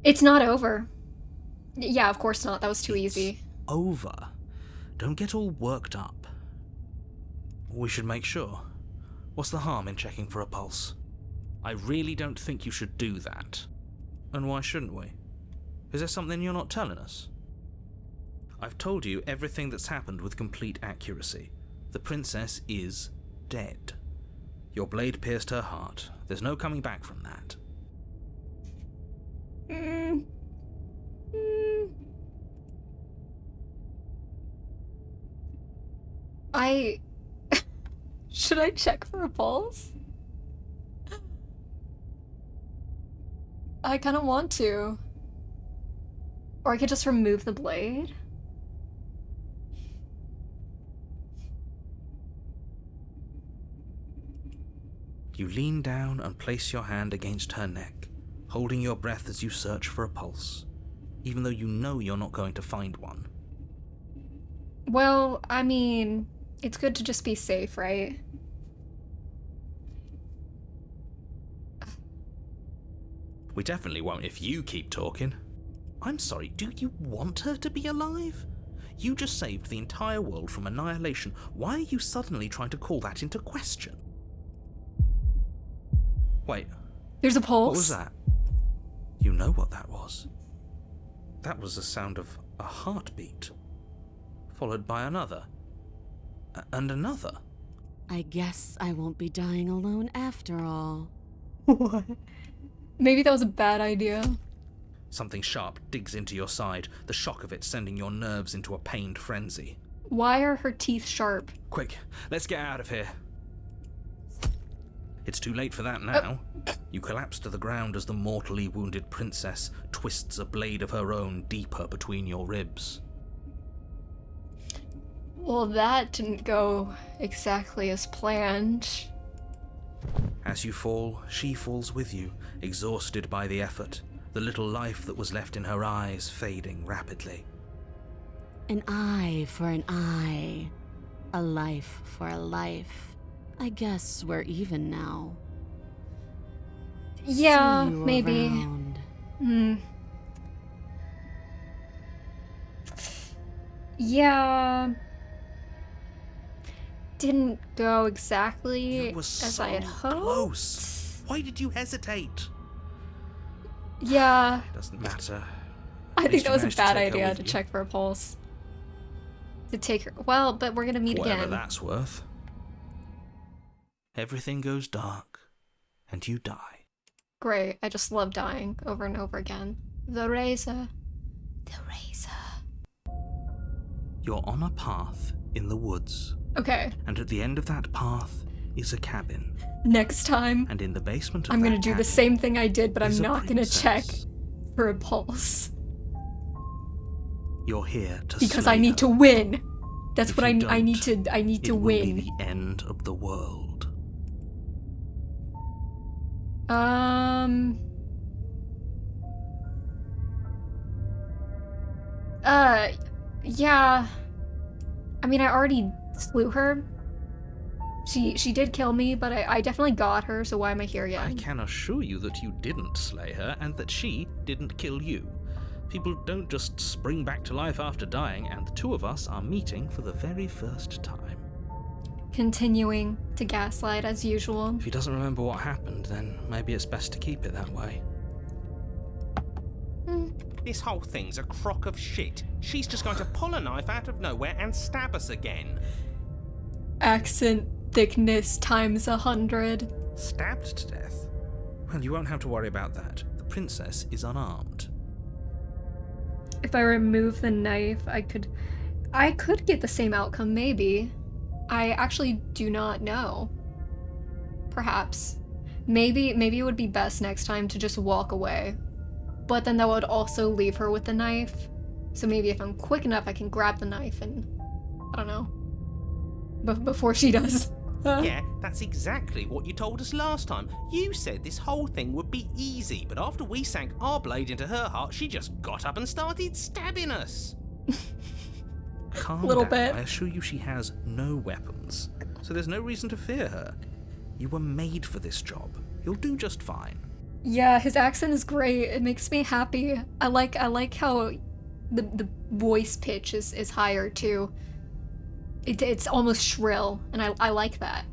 It's not over. Yeah, of course not. That was too It's easy. over. Don't get all worked up. We should make sure. What's the harm in checking for a pulse? I really don't think you should do that. And why shouldn't we? Is there something you're not telling us? I've told you everything that's happened with complete accuracy. The princess is dead. Your blade pierced her heart. There's no coming back from that. Should I check for a pulse? I kind of want to. Or I could just remove the blade. You lean down and place your hand against her neck, holding your breath as you search for a pulse, even though you know you're not going to find one. Well, I mean, it's good to just be safe, right? We definitely won't if you keep talking. I'm sorry, do you want her to be alive? You just saved the entire world from annihilation. Why are you suddenly trying to call that into question? Wait. There's a pulse? What was that? You know what that was. That was the sound of a heartbeat, followed by another, and another. I guess I won't be dying alone after all. What? Maybe that was a bad idea. Something sharp digs into your side, the shock of it sending your nerves into a pained frenzy. Why are her teeth sharp? Quick, let's get out of here. It's too late for that now. You collapse to the ground as the mortally wounded princess twists a blade of her own deeper between your ribs. Well, that didn't go exactly as planned. As you fall, she falls with you, exhausted by the effort, the little life that was left in her eyes fading rapidly. An eye for an eye. A life for a life. I guess we're even now. Yeah, See you maybe. around. Yeah. Didn't go exactly You were as so I had hoped. close. Why did you hesitate? Yeah, It doesn't matter. I think least that you was a managed to bad take her idea with to you. check for a pulse. To take her. Well, but we're gonna meet Whatever again. that's worth. Everything goes dark, and you die. Great. I just love dying over and over again. The razor. The razor. You're on a path in the woods, Okay. and at the end of that path is a cabin. Next time, And in the basement of I'm gonna that do the cabin same thing I did, but I'm is a not gonna check princess. for a pulse. You're here to Because slay I need her. to win. That's If what I you need don't, to I need to It will be win. the end of the world. Yeah. I mean, I already slew her. She did kill me, but I definitely got her, so why am I here yet? I can assure you that you didn't slay her, and that she didn't kill you. People don't just spring back to life after dying, and the two of us are meeting for the very first time. Continuing to gaslight as usual. If he doesn't remember what happened, then maybe it's best to keep it that way. This whole thing's a crock of shit. She's just going to pull a knife out of nowhere and stab us again. Accent thickness times 100. Stabbed to death? Well, you won't have to worry about that. The princess is unarmed. If I remove the knife, I could get the same outcome, maybe. I actually do not know. Perhaps. Maybe it would be best next time to just walk away. But then that would also leave her with the knife. So maybe if I'm quick enough, I can grab the knife and... I don't know. But before she does. Yeah, that's exactly what you told us last time. You said this whole thing would be easy, but after we sank our blade into her heart, she just got up and started stabbing us. Calm Little down. bit. I assure you she has no weapons, so there's no reason to fear her. You were made for this job. You'll do just fine. Yeah, his accent is great. It makes me happy. I like how the voice pitch is higher too. It's almost shrill, and I like that.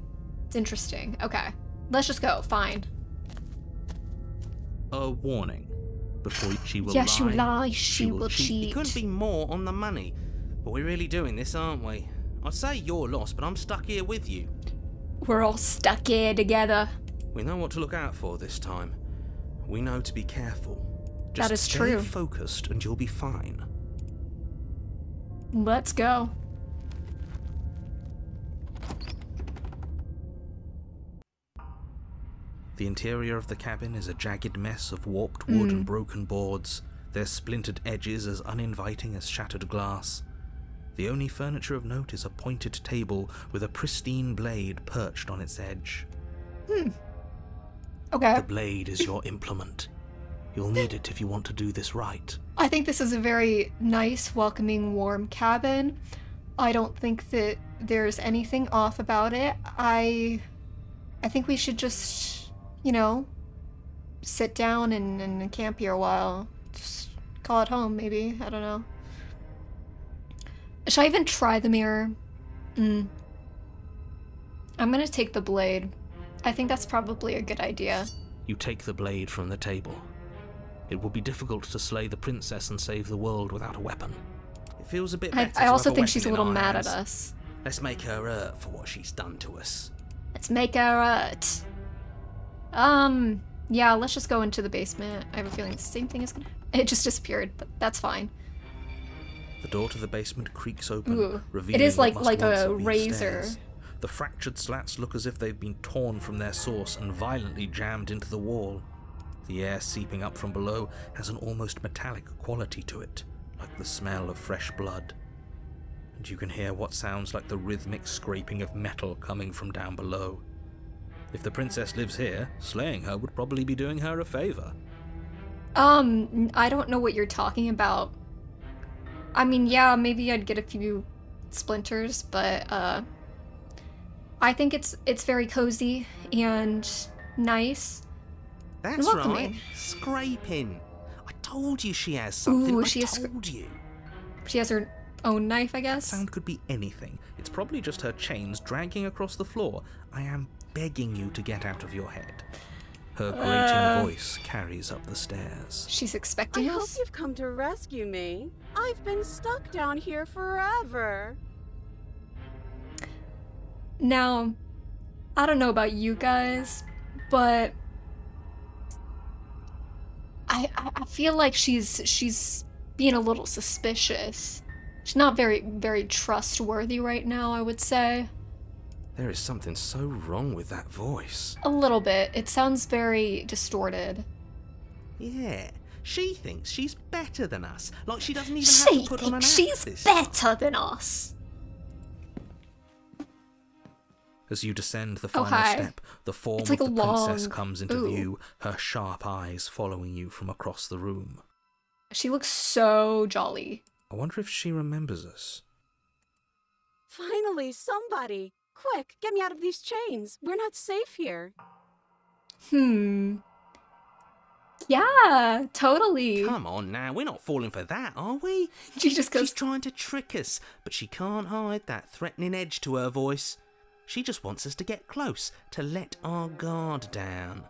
It's interesting. Okay, let's just go. Fine. A warning. Before she will Yeah, lie, she will lie. She will It cheat. couldn't be more on the money. But we're really doing this, aren't we? I'd say you're lost, but I'm stuck here with you. We're all stuck here together. We know what to look out for this time. We know to be careful. just That is stay true. focused and you'll be fine. Let's go. The interior of the cabin is a jagged mess of warped wood and broken boards, their splintered edges as uninviting as shattered glass. The only furniture of note is a pointed table with a pristine blade perched on its edge. Okay. The blade is your implement. You'll need it if you want to do this right. I think this is a very nice, welcoming, warm cabin. I don't think that there's anything off about it. I think we should just, you know, sit down and camp here a while. Just call it home, maybe. I don't know. Should I even try the mirror? I'm gonna take the blade. I think that's probably a good idea. You take the blade from the table. It will be difficult to slay the princess and save the world without a weapon. It feels a bit better I to also have think weapon she's a in little our mad hands. at us. Let's make her hurt for what she's done to us. Let's make her hurt. Yeah, let's just go into the basement. I have a feeling the same thing is gonna... It just disappeared, but that's fine. The door to the basement creaks open, Ooh. revealing It is what like must once a have been razor. stairs. The fractured slats look as if they've been torn from their source and violently jammed into the wall. The air seeping up from below has an almost metallic quality to it, like the smell of fresh blood. And you can hear what sounds like the rhythmic scraping of metal coming from down below. If the princess lives here, slaying her would probably be doing her a favor. I don't know what you're talking about. I mean, yeah, maybe I'd get a few splinters, but, I think it's very cozy and nice. That's welcoming. right. Scraping. I told you she has something. Ooh, I she has told you. She has her own knife, I guess. Sound could be anything. It's probably just her chains dragging across the floor. I am begging you to get out of your head. Her grating voice carries up the stairs. She's I expecting hope us. you've come to rescue me. I've been stuck down here forever. Now, I don't know about you guys, but I feel like she's being a little suspicious. She's not very trustworthy right now, I would say. There is something so wrong with that voice. A little bit. It sounds very distorted. Yeah. She thinks she's better than us. Like she doesn't even have She to put on an thinks act she's this better than us. As you descend the Oh, final hi. step, the form It's like of the a princess long- comes into Ooh. view, her sharp eyes following you from across the room. She looks so jolly. I wonder if she remembers us. Finally, somebody. Quick, get me out of these chains. We're not safe here. Yeah, totally. Come on now, we're not falling for that, are we? She just goes, She's trying to trick us, but she can't hide that threatening edge to her voice. She just wants us to get close, to let our guard down.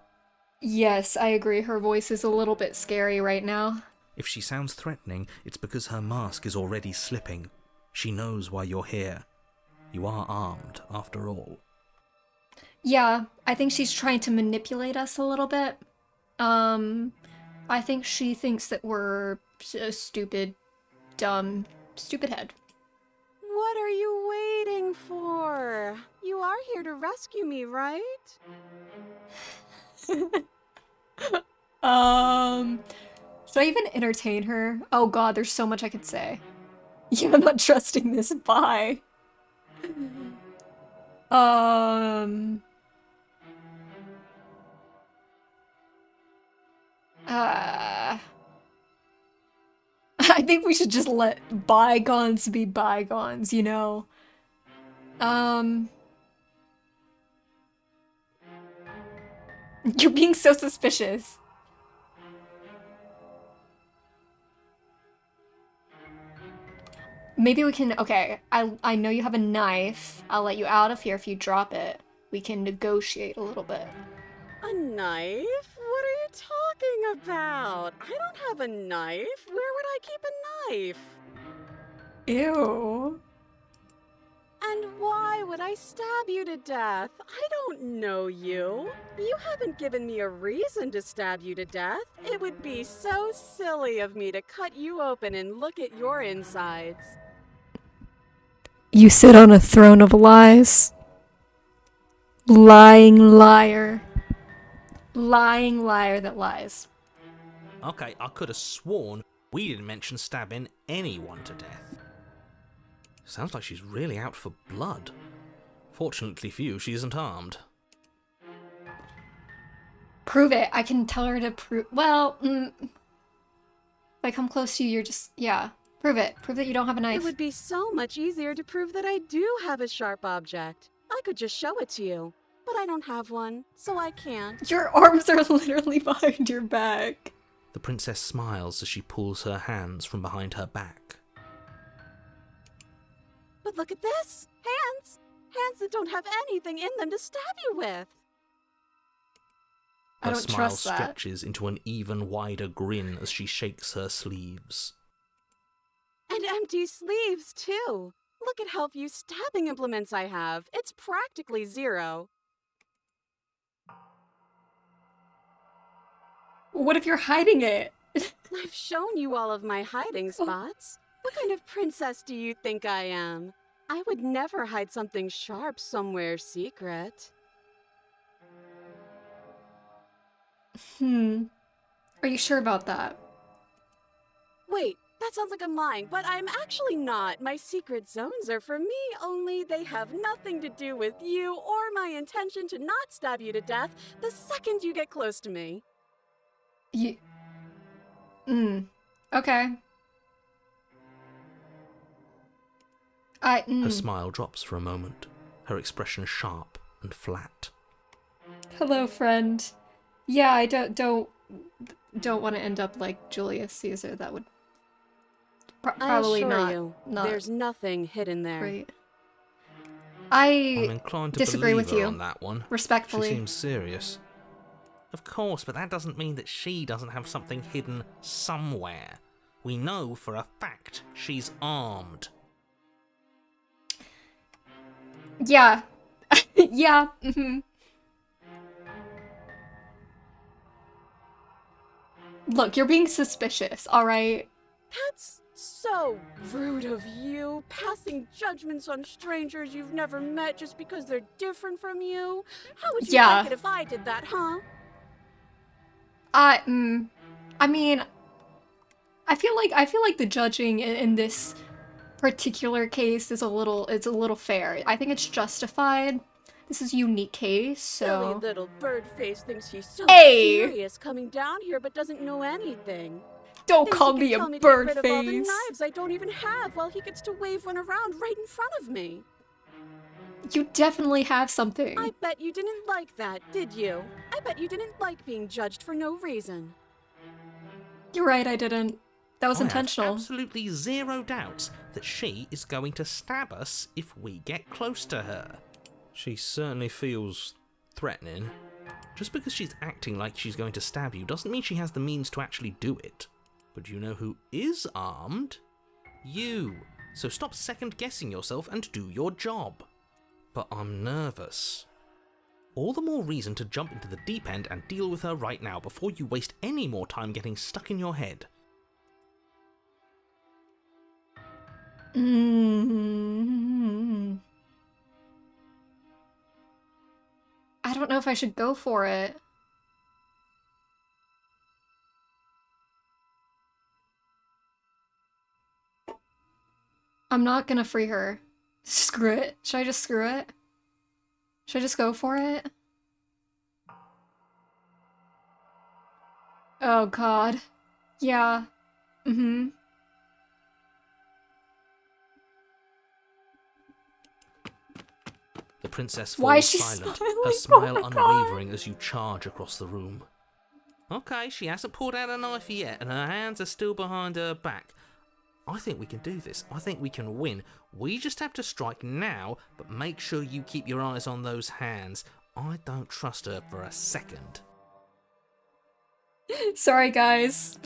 yes, I agree. Her voice is a little bit scary right now. If she sounds threatening, it's because her mask is already slipping. She knows why you're here. You are armed, after all. Yeah, I think she's trying to manipulate us a little bit. I think she thinks that we're a stupid, dumb, stupid head. What are you waiting for? You are here to rescue me, right? Should I even entertain her? Oh god, there's so much I could say. Yeah, I'm not trusting this. Bye. Um... I think we should just let bygones be bygones, you know? You're being so suspicious. Maybe we can, okay, I know you have a knife. I'll let you out of here if you drop it. We can negotiate a little bit. A knife? What are you talking about? I don't have a knife. Where would I keep a knife? Ew. And why would I stab you to death? I don't know you. You haven't given me a reason to stab you to death. It would be so silly of me to cut you open and look at your insides. You sit on a throne of lies. Lying liar. Lying liar that lies. Okay, I could have sworn we didn't mention stabbing anyone to death. Sounds like she's really out for blood. Fortunately for you, she isn't armed. Prove it. I can tell her to prove. Well, if I come close to you, you're just, yeah. Prove it. Prove that you don't have a knife. It would be so much easier to prove that I do have a sharp object. I could just show it to you. But I don't have one, so I can't. Your arms are literally behind your back. The princess smiles as she pulls her hands from behind her back. But look at this! Hands! Hands that don't have anything in them to stab you with! I Her don't smile trust that. stretches into an even wider grin as she shakes her sleeves. And empty sleeves, too! Look at how few stabbing implements I have. It's practically zero. What if you're hiding it? I've shown you all of my hiding spots. What kind of princess do you think I am? I would never hide something sharp somewhere secret. Are you sure about that? Wait, that sounds like I'm lying, but I'm actually not. My secret zones are for me, only they have nothing to do with you or my intention to not stab you to death the second you get close to me. Okay. Her smile drops for a moment, her expression sharp and flat. Hello, friend. Yeah, I don't want to end up like Julius Caesar. That would probably I assure not. you, Not there's nothing hidden there. great. I'm I inclined to disagree believe with her you, on that one. respectfully. She seems serious. Of course, but that doesn't mean that she doesn't have something hidden somewhere. We know for a fact she's armed. Yeah. Yeah. Look, you're being suspicious, alright? That's so rude of you, passing judgments on strangers you've never met just because they're different from you. How would you like it if I did that, huh? I mean, I feel like the judging in this particular case is a little fair. I think it's justified. This is a unique case, so. Silly little bird face thinks he's so Hey! serious coming down here but doesn't know anything. Don't Thinks call he me can a tell me to bird get rid of all the face. knives I don't even have while he gets to wave one around right in front of me. You definitely have something. I bet you didn't like that, did you? I bet you didn't like being judged for no reason. You're right, I didn't. That was I intentional. have absolutely zero doubts that she is going to stab us if we get close to her. She certainly feels threatening. Just because she's acting like she's going to stab you doesn't mean she has the means to actually do it. But you know who is armed? You. So stop second-guessing yourself and do your job. But I'm nervous. All the more reason to jump into the deep end and deal with her right now before you waste any more time getting stuck in your head. I don't know if I should go for it. I'm not gonna free her. Screw it. Should I just screw it? Should I just go for it? Oh god. Yeah. Mm-hmm. The princess Why is falls she silent, smiling? her Oh smile my God. unwavering as you charge across the room. Okay, she hasn't pulled out a knife yet, and her hands are still behind her back. I think we can do this. I think we can win. We just have to strike now, but make sure you keep your eyes on those hands. I don't trust her for a second. Sorry, guys.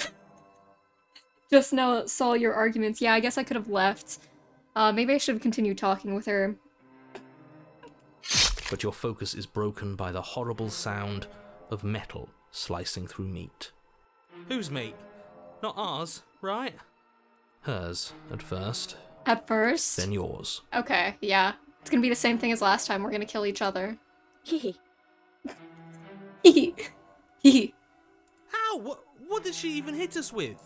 Just now saw your arguments. Yeah, I guess I could have left. Maybe I should have continued talking with her. But your focus is broken by the horrible sound of metal slicing through meat. Whose meat? Not ours, right? Hers, at first. At first? Then yours. Okay, yeah. It's gonna be the same thing as last time. We're gonna kill each other. Hee Hee hee. How? What did she even hit us with?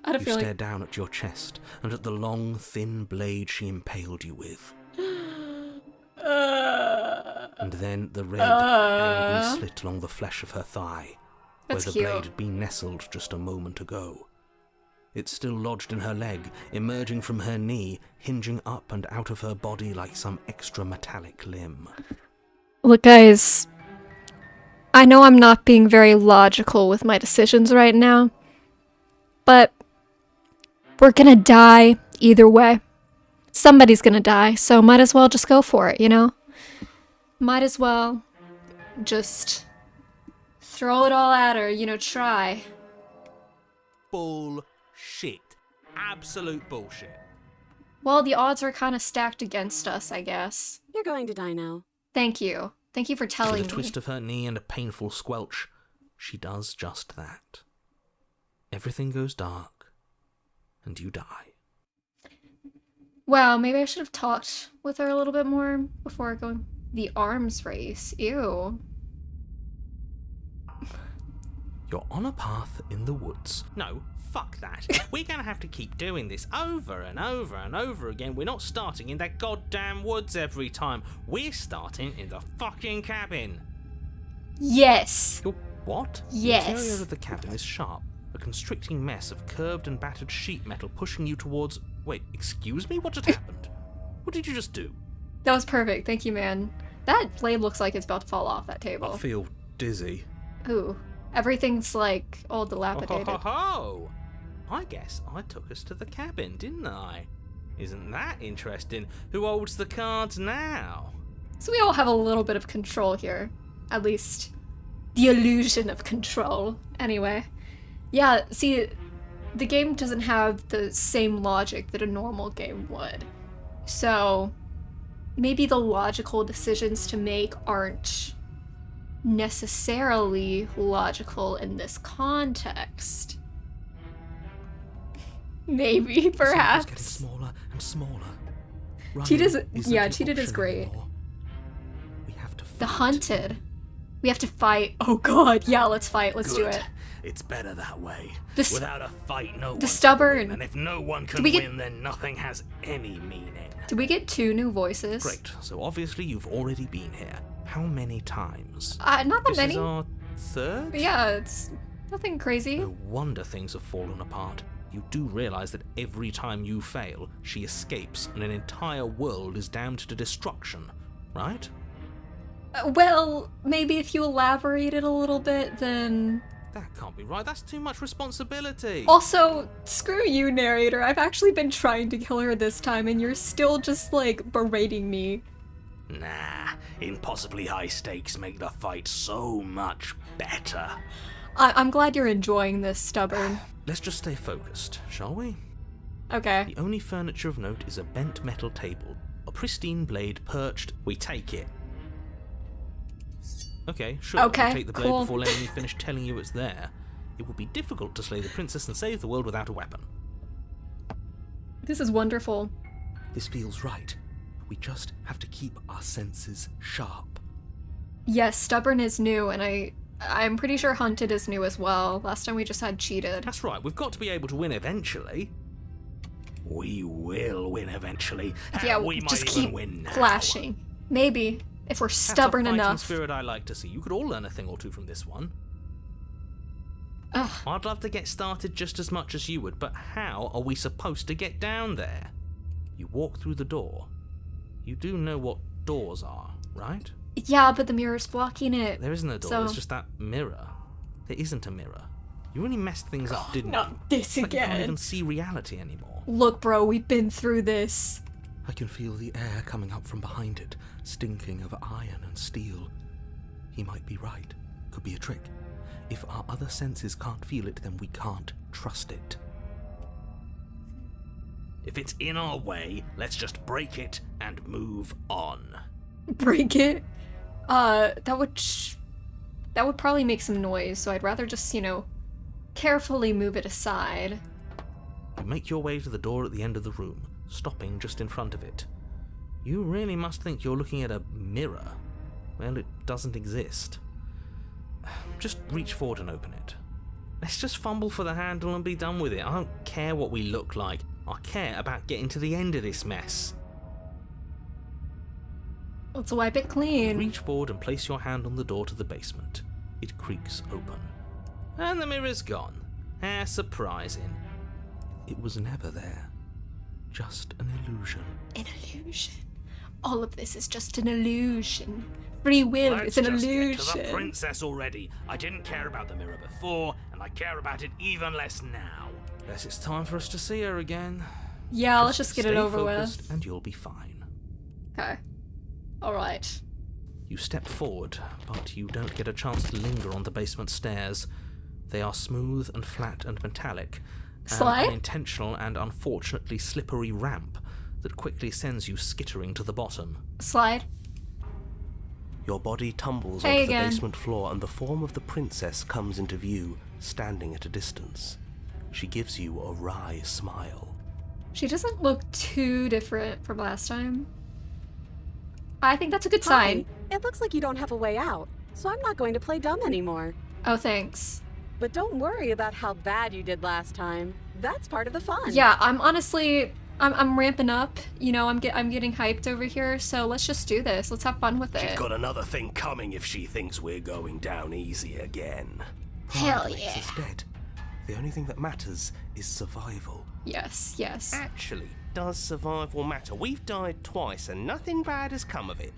I had a You feeling. stare down at your chest and at the long, thin blade she impaled you with. And then the red, angry slit along the flesh of her thigh, where That's the cute. blade had been nestled just a moment ago. It's still lodged in her leg, emerging from her knee, hinging up and out of her body like some extra metallic limb. Look, guys. I know I'm not being very logical with my decisions right now, but we're gonna die either way. Somebody's gonna die, so might as well just go for it, you know? Might as well just throw it all at her, you know, try. Bullshit. Absolute bullshit. Well, the odds are kind of stacked against us, I guess. You're going to die now. Thank you. Thank you for telling With a me. twist of her knee and a painful squelch, she does just that. Everything goes dark, and you die. Wow, maybe I should have talked with her a little bit more before going. The arms race. Ew. You're on a path in the woods. No, fuck that. We're gonna have to keep doing this over and over and over again. We're not starting in that goddamn woods every time. We're starting in the fucking cabin. Yes. You're what? Yes. The interior of the cabin is sharp. A constricting mess of curved and battered sheet metal pushing you towards... Wait, excuse me? What just happened? What did you just do? That was perfect. Thank you, man. That blade looks like it's about to fall off that table. I feel dizzy. Ooh. Everything's like all dilapidated. Oh, I guess I took us to the cabin, didn't I? Isn't that interesting? Who holds the cards now? So we all have a little bit of control here. At least the illusion of control. Anyway. Yeah, see, the game doesn't have the same logic that a normal game would. So maybe the logical decisions to make aren't necessarily logical in this context. Maybe, perhaps. It's getting smaller and smaller. Cheetah's, Running isn't yeah, an Cheetah is option great. anymore. We have to fight. The hunted. We have to fight. Oh god, yeah, let's fight. Let's do Good. it. It's better that way. The Without a fight, no one can stubborn. win, and if no one can we get- win, then nothing has any meaning. Did we get 2 new voices? Great. So obviously you've already been here. How many times? Not that This many. is our third? But yeah, it's nothing crazy. No wonder things have fallen apart. You do realize that every time you fail, she escapes and an entire world is damned to destruction, right? Well, maybe if you elaborated a little bit, then... That can't be right. That's too much responsibility. Also, screw you, narrator. I've actually been trying to kill her this time, and you're still just, like, berating me. Nah, impossibly high stakes make the fight so much better. I'm glad you're enjoying this, Stubborn. Let's just stay focused, shall we? Okay. The only furniture of note is a bent metal table, a pristine blade perched. We take it. Okay, sure. Okay, We'll take the blade cool. before letting me finish telling you it's there. It will be difficult to slay the princess and save the world without a weapon. This is wonderful. This feels right. We just have to keep our senses sharp. Yes, Stubborn is new, and I'm pretty sure Hunted is new as well. Last time we just had Cheated. That's right, we've got to be able to win eventually. We will win eventually. Yeah, we might just even keep win now. flashing. Maybe. If we're That's stubborn a fighting enough. spirit I like to see. You could all learn a thing or two from this one. Ugh. I'd love to get started just as much as you would, but how are we supposed to get down there? You walk through the door. You do know what doors are, right? Yeah, but the mirror's blocking it. There isn't a door, So- there's just that mirror. There isn't a mirror. You really messed things up, didn't you? Not this It's like you can't again. even see reality anymore. Look, bro, we've been through this. I can feel the air coming up from behind it, stinking of iron and steel. He might be right. Could be a trick. If our other senses can't feel it, then we can't trust it. If it's in our way, let's just break it and move on. Break it? That would probably make some noise, so I'd rather just, carefully move it aside. You make your way to the door at the end of the room, stopping just in front of it. You really must think you're looking at a mirror. Well, it doesn't exist. Just reach forward and open it. Let's just fumble for the handle and be done with it. I don't care what we look like. I care about getting to the end of this mess. Let's wipe it clean. Reach forward and place your hand on the door to the basement. It creaks open. And the mirror's gone. How surprising. It was never there. Just an illusion. An illusion. All of this is just an illusion. Free will is an Let's just illusion. get to the princess already. I didn't care about the mirror before, and I care about it even less now. Guess it's time for us to see her again. Yeah, let's just get it stay over focused with. and you'll be fine. Okay. Alright. You step forward, but you don't get a chance to linger on the basement stairs. They are smooth and flat and metallic. Slide? An unintentional and unfortunately slippery ramp that quickly sends you skittering to the bottom. Slide. Your body tumbles Hey onto again. the basement floor and the form of the princess comes into view, standing at a distance. She gives you a wry smile. She doesn't look too different from last time. I think that's a good sign. Hi. It looks like you don't have a way out, so I'm not going to play dumb anymore. Oh, thanks. But don't worry about how bad you did last time. That's part of the fun. Yeah, I'm honestly, I'm ramping up. I'm getting hyped over here. So let's just do this. Let's have fun with She's it. got another thing coming if she thinks we're going down easy again. Hell Alex yeah. is dead. The only thing that matters is survival. Yes, yes. Actually, does survival matter? We've died twice and nothing bad has come of it.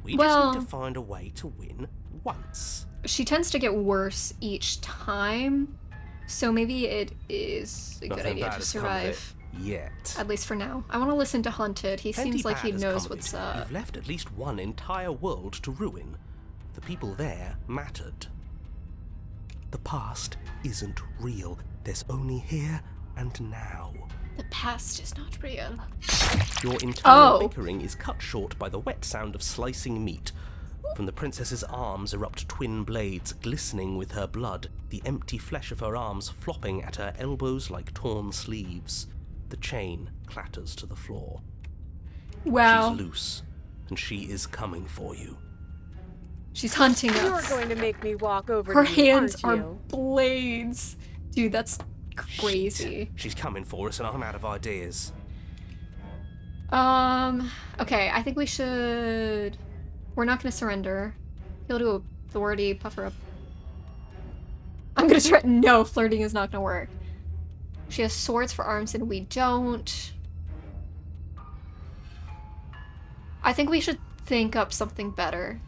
We Well- just need to find a way to win once. She tends to get worse each time, so maybe it is a good Nothing idea bad to has come of it survive. Yet. At least for now. I want to listen to Hunted. He Plenty seems like bad he has knows come of what's it. up. You've left at least one entire world to ruin. The people there mattered. The past isn't real. There's only here and now. The past is not real. Your internal Oh. bickering is cut short by the wet sound of slicing meat. From the princess's arms erupt twin blades, glistening with her blood, the empty flesh of her arms flopping at her elbows like torn sleeves. The chain clatters to the floor. Wow. She's loose, and she is coming for you. She's hunting You're us. going to make me walk over Her to you, hands are aren't you? blades. Dude, that's crazy. She's coming for us, and I'm out of ideas. Okay, I think we should... We're not gonna surrender. He'll do authority, puff her up. I'm gonna try- No, flirting is not gonna work. She has swords for arms and we don't. I think we should think up something better.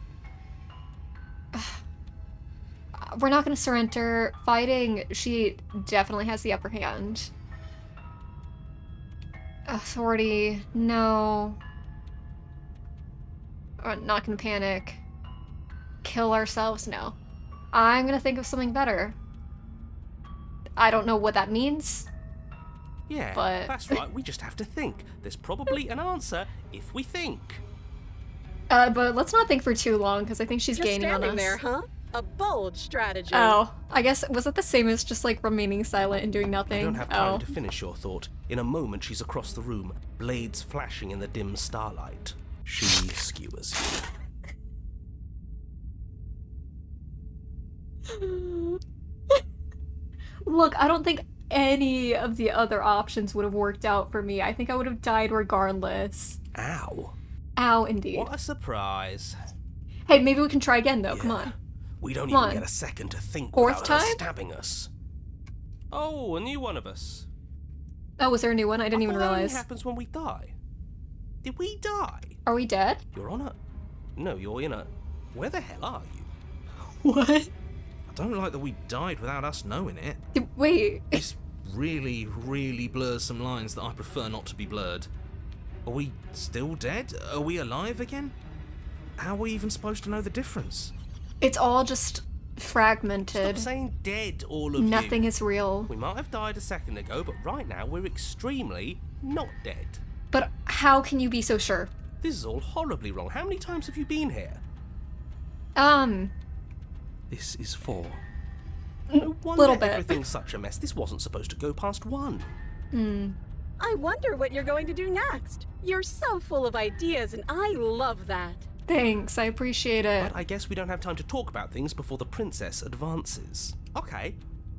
We're not gonna surrender. Fighting, she definitely has the upper hand. Authority, no. We're not gonna panic. Kill ourselves, no. I'm gonna think of something better. I don't know what that means. Yeah, But- that's right. We just have to think. There's probably an answer if we think. But let's not think for too long, because I think she's Just gaining on standing us. there, huh? A bold strategy. Oh, I guess, was it the same as just, like, remaining silent and doing nothing? You don't have time Oh. to finish your thought. In a moment, she's across the room, blades flashing in the dim starlight. She skewers you. Look, I don't think any of the other options would have worked out for me. I think I would have died regardless. Ow. Ow, indeed. What a surprise. Hey, maybe we can try again, though. Come on. We don't Come even on. get a second to think Fourth without her time? stabbing us. Oh, a new one of us. Oh, was there a new one? I didn't even thought that only realize. happens when we die. Did we die? Are we dead? You're on a... No, you're in a... Where the hell are you? What? I don't like that we died without us knowing it. Wait. This really, really blurs some lines that I prefer not to be blurred. Are we still dead? Are we alive again? How are we even supposed to know the difference? It's all just Stop fragmented. saying dead, all of Nothing you. is real. We might have died a second ago, but right now we're extremely not dead. But how can you be so sure? This is all horribly wrong. How many times have you been here? This is 4. No wonder Little bit. everything's such a mess. This wasn't supposed to go past 1. I wonder what you're going to do next. You're so full of ideas, and I love that. Thanks, I appreciate it. But I guess we don't have time to talk about things before the princess advances. Okay,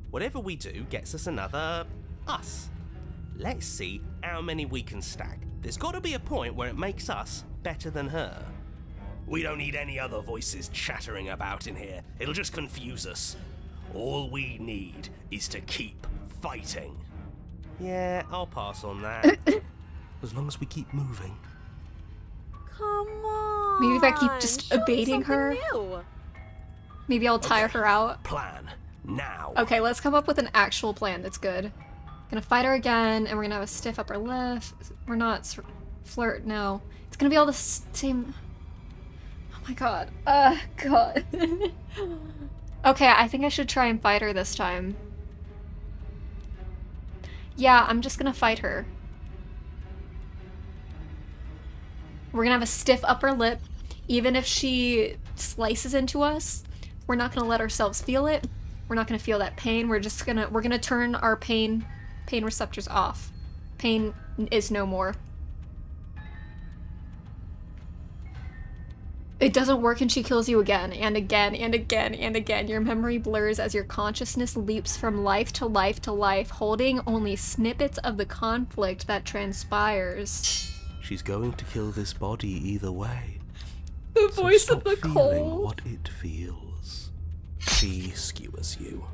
whatever we do gets us another us. Let's see how many we can stack. There's got to be a point where it makes us better than her. We don't need any other voices chattering about in here. It'll just confuse us. All we need is to keep fighting. Yeah, I'll pass on that. As long as we keep moving. Come on. Maybe if I keep just show me abating her. something new. Maybe I'll tire her out. Plan. Now. Okay, let's come up with an actual plan that's good. Gonna fight her again, and we're gonna have a stiff upper lip. We're not flirt, no. It's gonna be all the same. Oh my god. God. Okay, I think I should try and fight her this time. Yeah, I'm just gonna fight her. We're gonna have a stiff upper lip. Even if she slices into us, we're not gonna let ourselves feel it. We're not gonna feel that pain. We're gonna turn our pain receptors off. Pain is no more. It doesn't work and she kills you again and again and again and again. Your memory blurs as your consciousness leaps from life to life to life, holding only snippets of the conflict that transpires. She's going to kill this body either way. The So voice stop of the feeling cold. what it feels. She skewers you.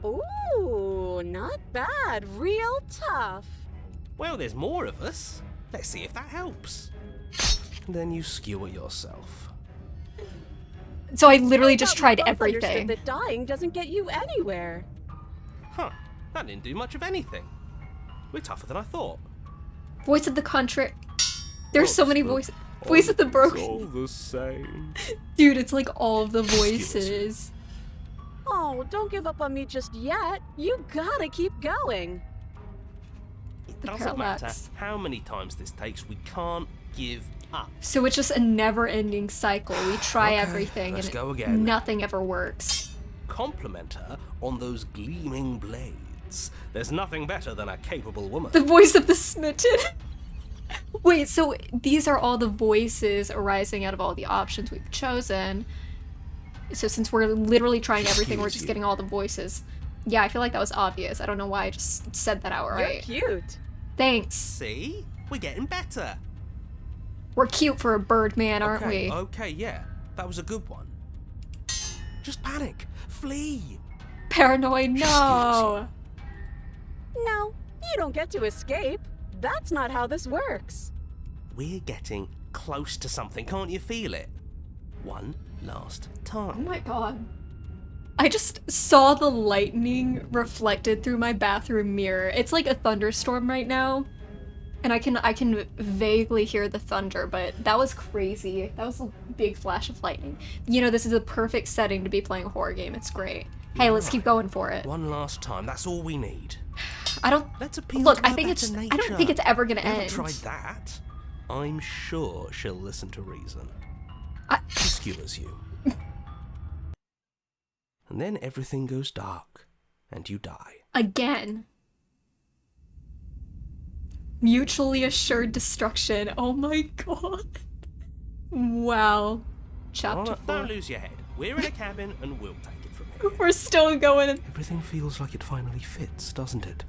Ooh, not bad. Real tough. Well, there's more of us. Let's see if that helps. Then you skewer yourself. So I literally just I thought tried we both everything. understood that dying doesn't get you anywhere. Huh, that didn't do much of anything. We're tougher than I thought. Voice of the contrary. There's so many voices. Voice of the broken. It's all the same. Dude, it's like all of the voices. Oh, don't give up on me just yet. You gotta keep going. It The doesn't matter parallax. how many times this takes, we can't give up. So it's just a never-ending cycle. We try Okay, everything let's and go again. nothing ever works. Compliment her on those gleaming blades. There's nothing better than a capable woman. The voice of the smitten. Wait, so these are all the voices arising out of all the options we've chosen. So since we're literally trying everything, we're just getting all the voices. Yeah, I feel like that was obvious. I don't know why I just said that outright. You're cute. Thanks. See? We're getting better. We're cute for a bird man, aren't okay, we? Okay, yeah. That was a good one. Just panic. Flee. Paranoid, no. No, you don't get to escape. That's not how this works. We're getting close to something. Can't you feel it? One last Oh time. my god. I just saw the lightning reflected through my bathroom mirror. It's like a thunderstorm right now. And I can vaguely hear the thunder, but that was crazy. That was a big flash of lightning. You know, this is a perfect setting to be playing a horror game. It's great. Hey, let's keep going for it. One last time. That's all we need. I don't Let's appeal look. to I her think better it's. nature. I don't think it's ever gonna Never end. tried that. I'm sure she'll listen to reason. I- She skewers you. And then everything goes dark, and you die. Again. Mutually assured destruction. Oh my god. Wow. Chapter Oh, 4. don't lose your head. We're in a cabin, and we'll take it from here. We're still going. Everything feels like it finally fits, doesn't it?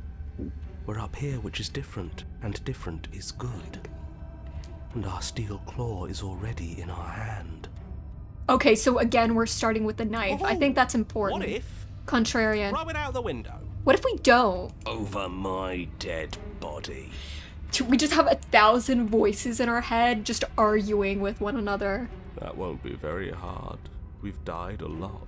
We're up here, which is different, and different is good. and our steel claw is already in our hand. Okay, so again, we're starting with the knife. I think that's important. What if? Contrarian. Throw it out the window. What if we don't? Over my dead body. We just have 1,000 voices in our head just arguing with one another. That won't be very hard. We've died a lot.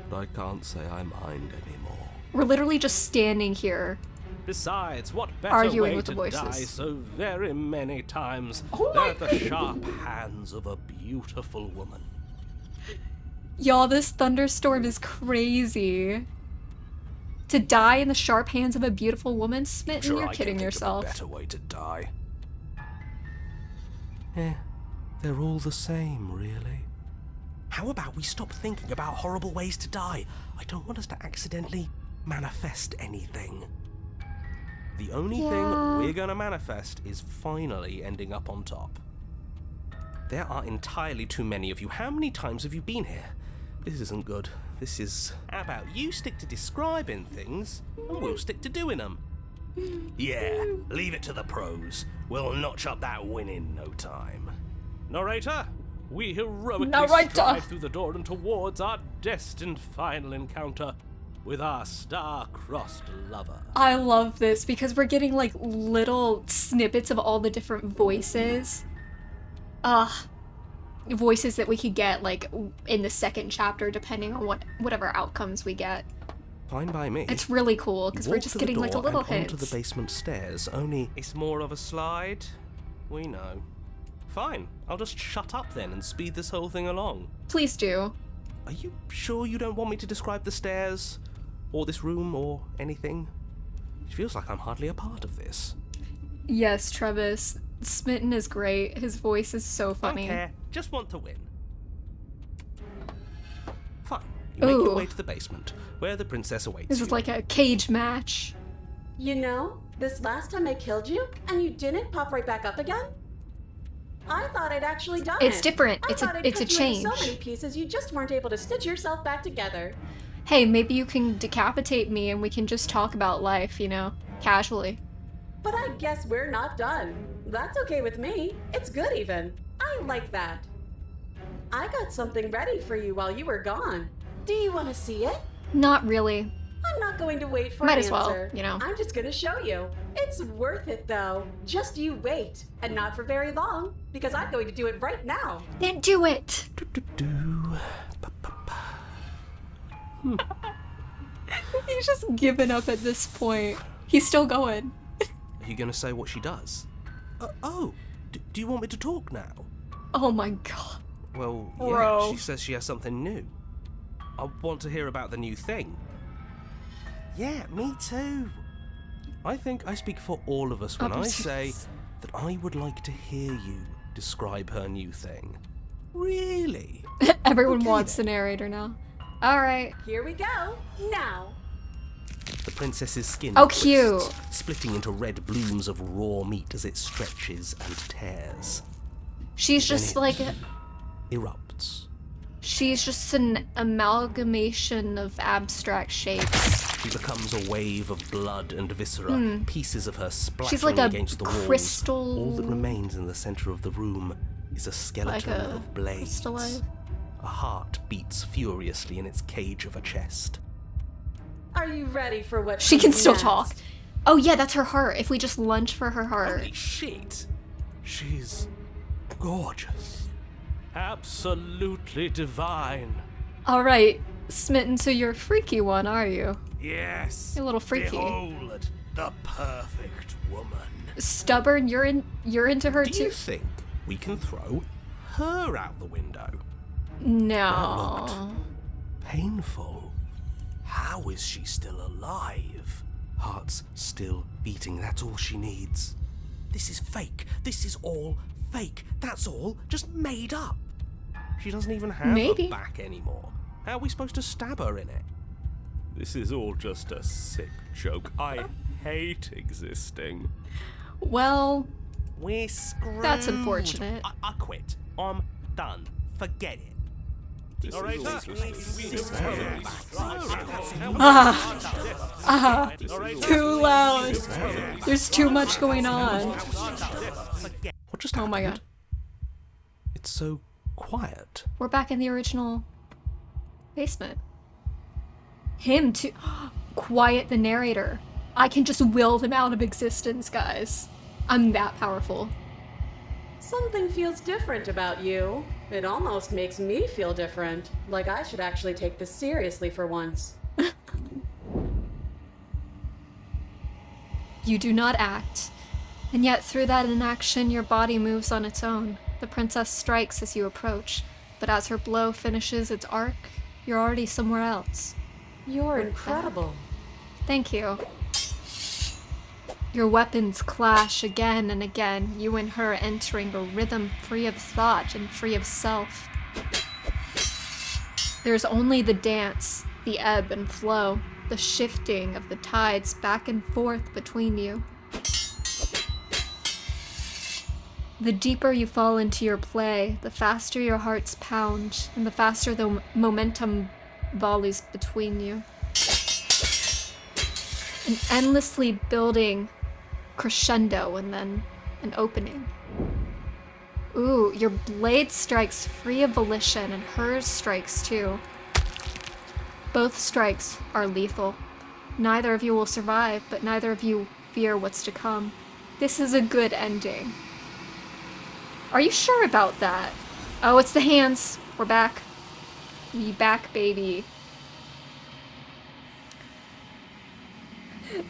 But I can't say I mind anymore. We're literally just standing here. Besides, what better arguing way with the to voices. die so very many times Oh than my at the sharp hands of a beautiful woman? Y'all, this thunderstorm is crazy. To die in the sharp hands of a beautiful woman? Smitten, Sure, you're I kidding can think yourself. of a better way to die. They're all the same, really. How about we stop thinking about horrible ways to die? I don't want us to accidentally manifest anything. The only thing we're gonna manifest is finally ending up on top. There are entirely too many of you. How many times have you been here? This isn't good. This is... How about you stick to describing things, and we'll stick to doing them? Yeah, leave it to the pros. We'll notch up that win in no time. Narrator, we heroically Narrator. strive through the door and towards our destined final encounter with our star-crossed lover. I love this because we're getting like little snippets of all the different voices. Voices that we could get like in the second chapter depending on whatever outcomes we get. Fine by me. It's really cool because we're Walk just to the getting like a door little and hint. onto the basement stairs, only it's more of a slide. We know. Fine, I'll just shut up then and speed this whole thing along. Please do. Are you sure you don't want me to describe the stairs? Or this room, or anything? It feels like I'm hardly a part of this. Yes, Travis. Smitten is great. His voice is so funny. Don't care, just want to win. Fine, you make your Ooh. way to the basement, where the princess awaits This you. is like a cage match. You know, this last time I killed you, and you didn't pop right back up again? I thought I'd actually done it. It's different. I It's thought a I'd it's a cut you into change. so many pieces you just weren't able to stitch yourself back together. Hey, maybe you can decapitate me and we can just talk about life, you know, casually. But I guess we're not done. That's okay with me. It's good even. I like that. I got something ready for you while you were gone. Do you want to see it? Not really. I'm not going to wait for Might an as well, answer. you know. I'm just going to show you. It's worth it though. Just you wait. And not for very long, because I'm going to do it right now. Then do it! He's just given up at this point. He's still going. Are you gonna say what she does? Do you want me to talk now? Oh my god. Well, Bro. yeah, she says she has something new. I want to hear about the new thing. Yeah, me too. I think I speak for all of us when I say that I would like to hear you describe her new thing. Really? Everyone Okay, wants then. the narrator now. Alright. Here we go. Now. The princess's skin Oh, twists, cute. splitting into red blooms of raw meat as it stretches and tears. She's Then just it like... erupts. She's just an amalgamation of abstract shapes. She becomes a wave of blood and viscera, pieces of her splattering She's like a against the walls. crystal... All that remains in the center of the room is a skeleton Like a of blades. crystalline. A heart beats furiously in its cage of a chest. Are you ready for what She can comes still next? talk. Oh yeah, that's her heart. If we just lunge for her heart. Holy shit! She's gorgeous. Absolutely divine. Alright, Smitten, so you're a freaky one, are you? Yes. You're a little freaky. Behold, the perfect woman. Stubborn, you're into her Do too? you think we can throw her out the window? No. Painful. How is she still alive? Heart's still beating, that's all she needs. This is fake. This is all fake. That's all just made up. She doesn't even have Maybe. a back anymore. How are we supposed to stab her in it? This is all just a sick joke. I hate existing. Well, We're screwed. that's unfortunate. I quit. I'm done. Forget it. Too loud. There's too much going on. What just Oh happened? my god. It's so quiet. We're back in the original basement. Him too. Quiet the narrator. I can just will them out of existence, guys. I'm that powerful. Something feels different about you. It almost makes me feel different. Like I should actually take this seriously for once. You do not act. And yet through that inaction, your body moves on its own. The princess strikes as you approach, but as her blow finishes its arc, you're already somewhere else. You're incredible. Thank you. Your weapons clash again and again, you and her entering a rhythm free of thought and free of self. There's only the dance, the ebb and flow, the shifting of the tides back and forth between you. The deeper you fall into your play, the faster your hearts pound, and the faster the momentum volleys between you. An endlessly building crescendo and then an opening. Ooh, your blade strikes free of volition and hers strikes too. Both strikes are lethal. Neither of you will survive, but neither of you fear what's to come. This is a good ending. Are you sure about that? Oh, it's the hands. We're back. We back, baby.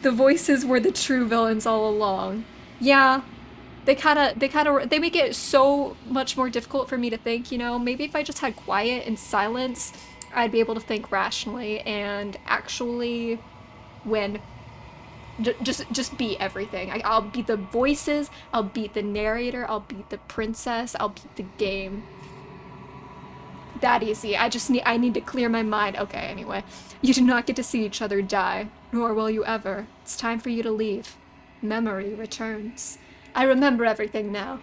The voices were the true villains all along. Yeah, they make it so much more difficult for me to think, you know? Maybe if I just had quiet and silence, I'd be able to think rationally and actually win. Just beat everything. I'll beat the voices, I'll beat the narrator, I'll beat the princess, I'll beat the game. That easy. I need to clear my mind. Okay, anyway. You do not get to see each other die, nor will you ever. It's time for you to leave. Memory returns. I remember everything now.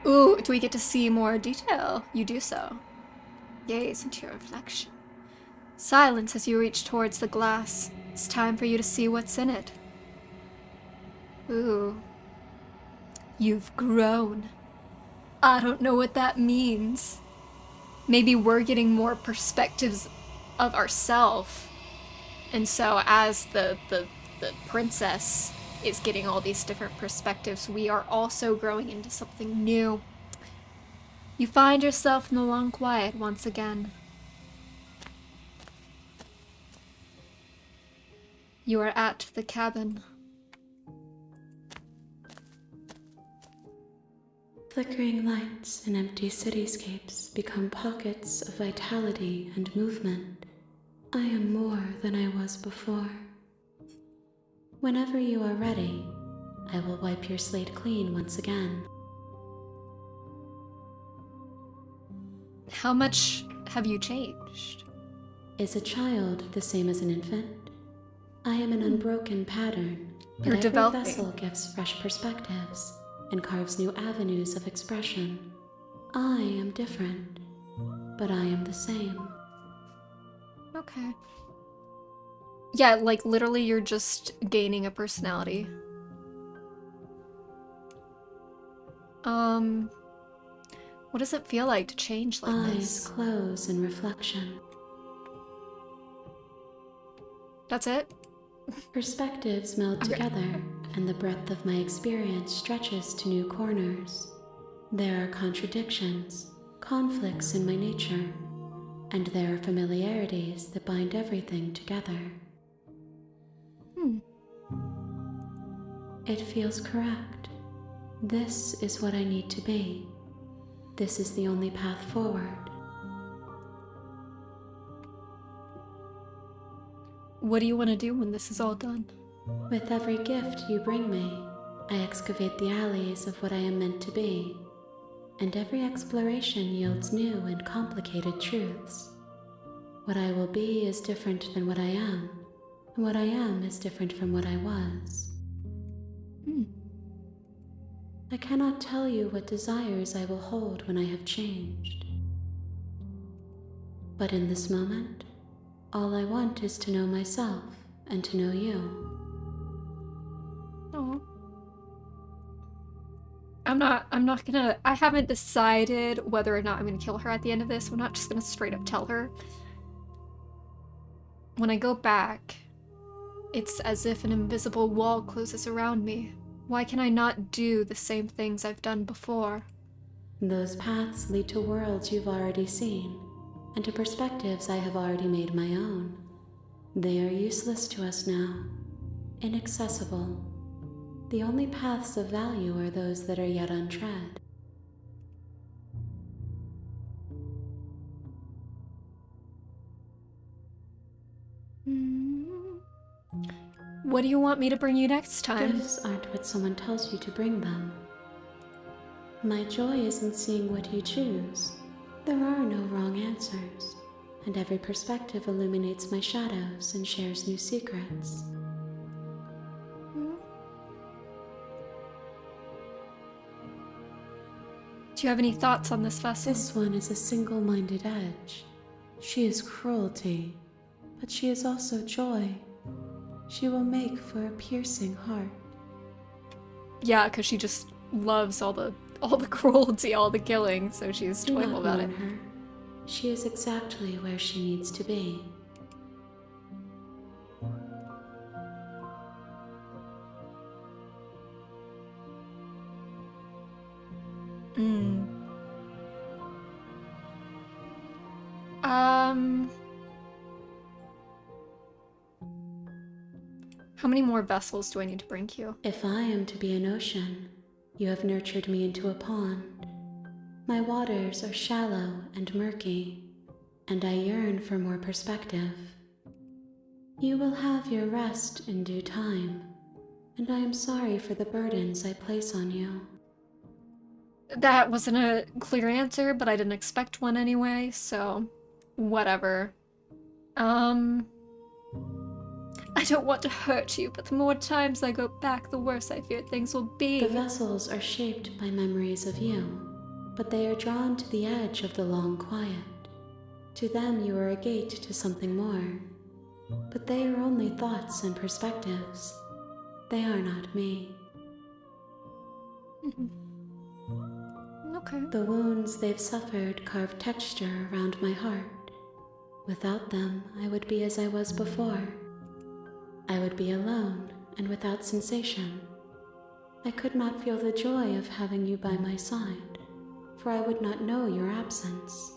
Ooh, do we get to see more detail? You do so. Gaze into your reflection. Silence as you reach towards the glass. It's time for you to see what's in it. Ooh. You've grown. I don't know what that means. Maybe we're getting more perspectives of ourselves. And so as the princess is getting all these different perspectives, we are also growing into something new. You find yourself in the long quiet once again. You are at the cabin. Flickering lights and empty cityscapes become pockets of vitality and movement. I am more than I was before. Whenever you are ready, I will wipe your slate clean once again. How much have you changed? Is a child the same as an infant? I am an unbroken pattern, but You're every developing. vessel gives fresh perspectives and carves new avenues of expression. I am different, but I am the same. Okay. Yeah, like literally you're just gaining a personality. What does it feel like to change like Eyes this? close in reflection. That's it? Perspectives meld Okay. together, and the breadth of my experience stretches to new corners. There are contradictions, conflicts in my nature, and there are familiarities that bind everything together. It feels correct. This is what I need to be. This is the only path forward. What do you want to do when this is all done? With every gift you bring me, I excavate the alleys of what I am meant to be, and every exploration yields new and complicated truths. What I will be is different than what I am, and what I am is different from what I was. I cannot tell you what desires I will hold when I have changed. But in this moment, all I want is to know myself and to know you. Oh. I'm not gonna, I haven't decided whether or not I'm gonna kill her at the end of this. I'm not just gonna straight up tell her. When I go back, it's as if an invisible wall closes around me. Why can I not do the same things I've done before? Those paths lead to worlds you've already seen, and to perspectives I have already made my own. They are useless to us now, inaccessible. The only paths of value are those that are yet untread. What do you want me to bring you next time? Gifts aren't what someone tells you to bring them. My joy is in seeing what you choose. There are no wrong answers, and every perspective illuminates my shadows and shares new secrets. Do you have any thoughts on this vessel? This one is a single-minded edge. She is cruelty, but she is also joy. She will make for a piercing heart. Yeah, because she just loves all the cruelty, all the killing, so she's joyful about it. Her. She is exactly where she needs to be. How many more vessels do I need to bring you? If I am to be an ocean, you have nurtured me into a pond. My waters are shallow and murky, and I yearn for more perspective. You will have your rest in due time, and I am sorry for the burdens I place on you. That wasn't a clear answer, but I didn't expect one anyway, so whatever. I don't want to hurt you, but the more times I go back, the worse I fear things will be. The vessels are shaped by memories of you, but they are drawn to the edge of the long quiet. To them you are a gate to something more, but they are only thoughts and perspectives. They are not me. Okay. The wounds they've suffered carve texture around my heart. Without them, I would be as I was before. I would be alone and without sensation. I could not feel the joy of having you by my side, for I would not know your absence.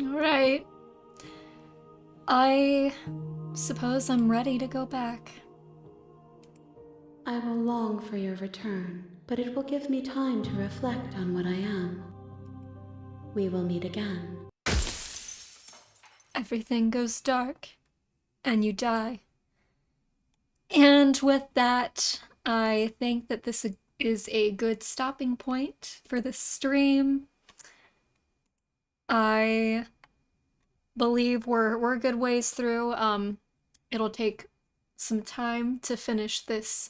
Alright. I suppose I'm ready to go back. I will long for your return, but it will give me time to reflect on what I am. We will meet again. Everything goes dark, and you die. And with that, I think that this is a good stopping point for the stream. I believe we're a good ways through. It'll take some time to finish this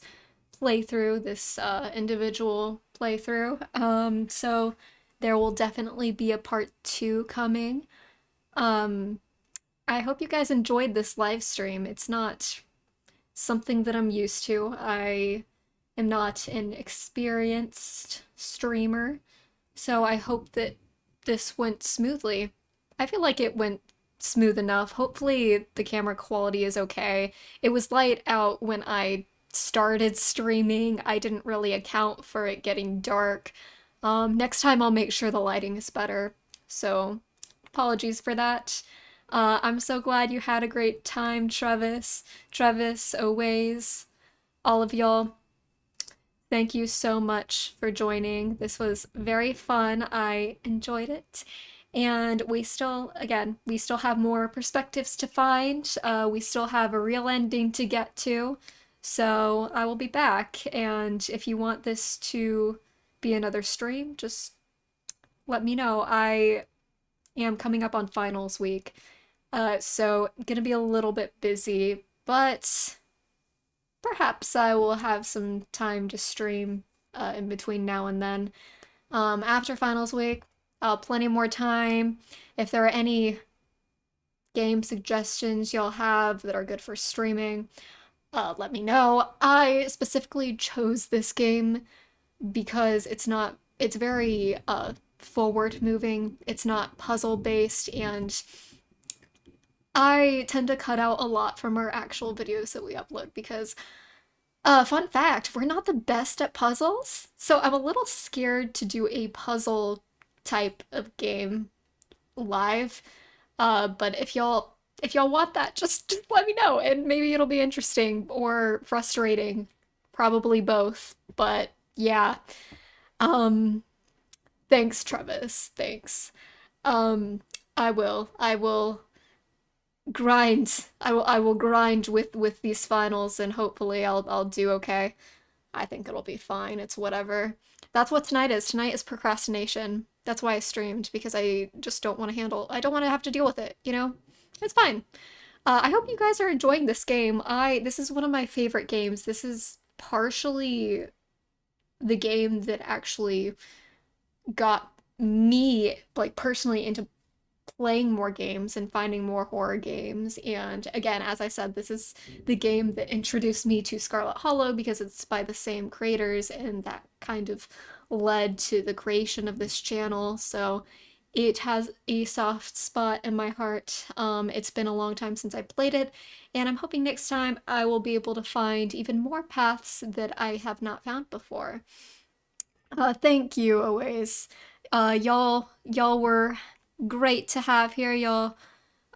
playthrough, this individual playthrough. So there will definitely be a part 2 coming. I hope you guys enjoyed this live stream. It's not something that I'm used to. I am not an experienced streamer, so I hope that this went smoothly. I feel like it went smooth enough. Hopefully the camera quality is okay. It was light out when I started streaming. I didn't really account for it getting dark. Next time I'll make sure the lighting is better, so apologies for that. I'm so glad you had a great time, Travis, Oways, all of y'all. Thank you so much for joining. This was very fun. I enjoyed it. And we still have more perspectives to find. We still have a real ending to get to. So I will be back. And if you want this to be another stream, just let me know. I am coming up on finals week. So gonna be a little bit busy, but perhaps I will have some time to stream in between now and then. After finals week, plenty more time. If there are any game suggestions y'all have that are good for streaming, let me know. I specifically chose this game because it's very forward moving. It's not puzzle based, and I tend to cut out a lot from our actual videos that we upload because, fun fact, we're not the best at puzzles, so I'm a little scared to do a puzzle type of game live. But if y'all want that, just let me know, and maybe it'll be interesting or frustrating, probably both. But yeah, thanks, Travis. Thanks. I will grind. I will grind with these finals, and hopefully I'll do okay. I think it'll be fine. It's whatever. That's what tonight is. Tonight is procrastination. That's why I streamed, because I just don't want to have to deal with it, you know? It's fine. I hope you guys are enjoying this game. This is one of my favorite games. This is partially the game that actually got me, like, personally into playing more games and finding more horror games. And again, as I said, this is the game that introduced me to Scarlet Hollow because it's by the same creators, and that kind of led to the creation of this channel. So it has a soft spot in my heart. It's been a long time since I played it, and I'm hoping next time I will be able to find even more paths that I have not found before. Thank you, always. Y'all were great to have here. Y'all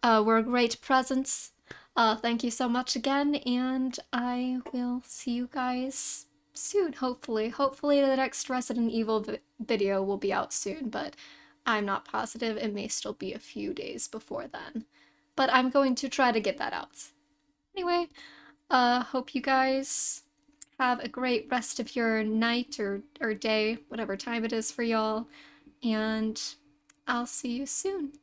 were a great presence. Thank you so much again, and I will see you guys soon, hopefully. Hopefully the next Resident Evil video will be out soon, but I'm not positive. It may still be a few days before then. But I'm going to try to get that out. Anyway, hope you guys have a great rest of your night or day, whatever time it is for y'all, and I'll see you soon.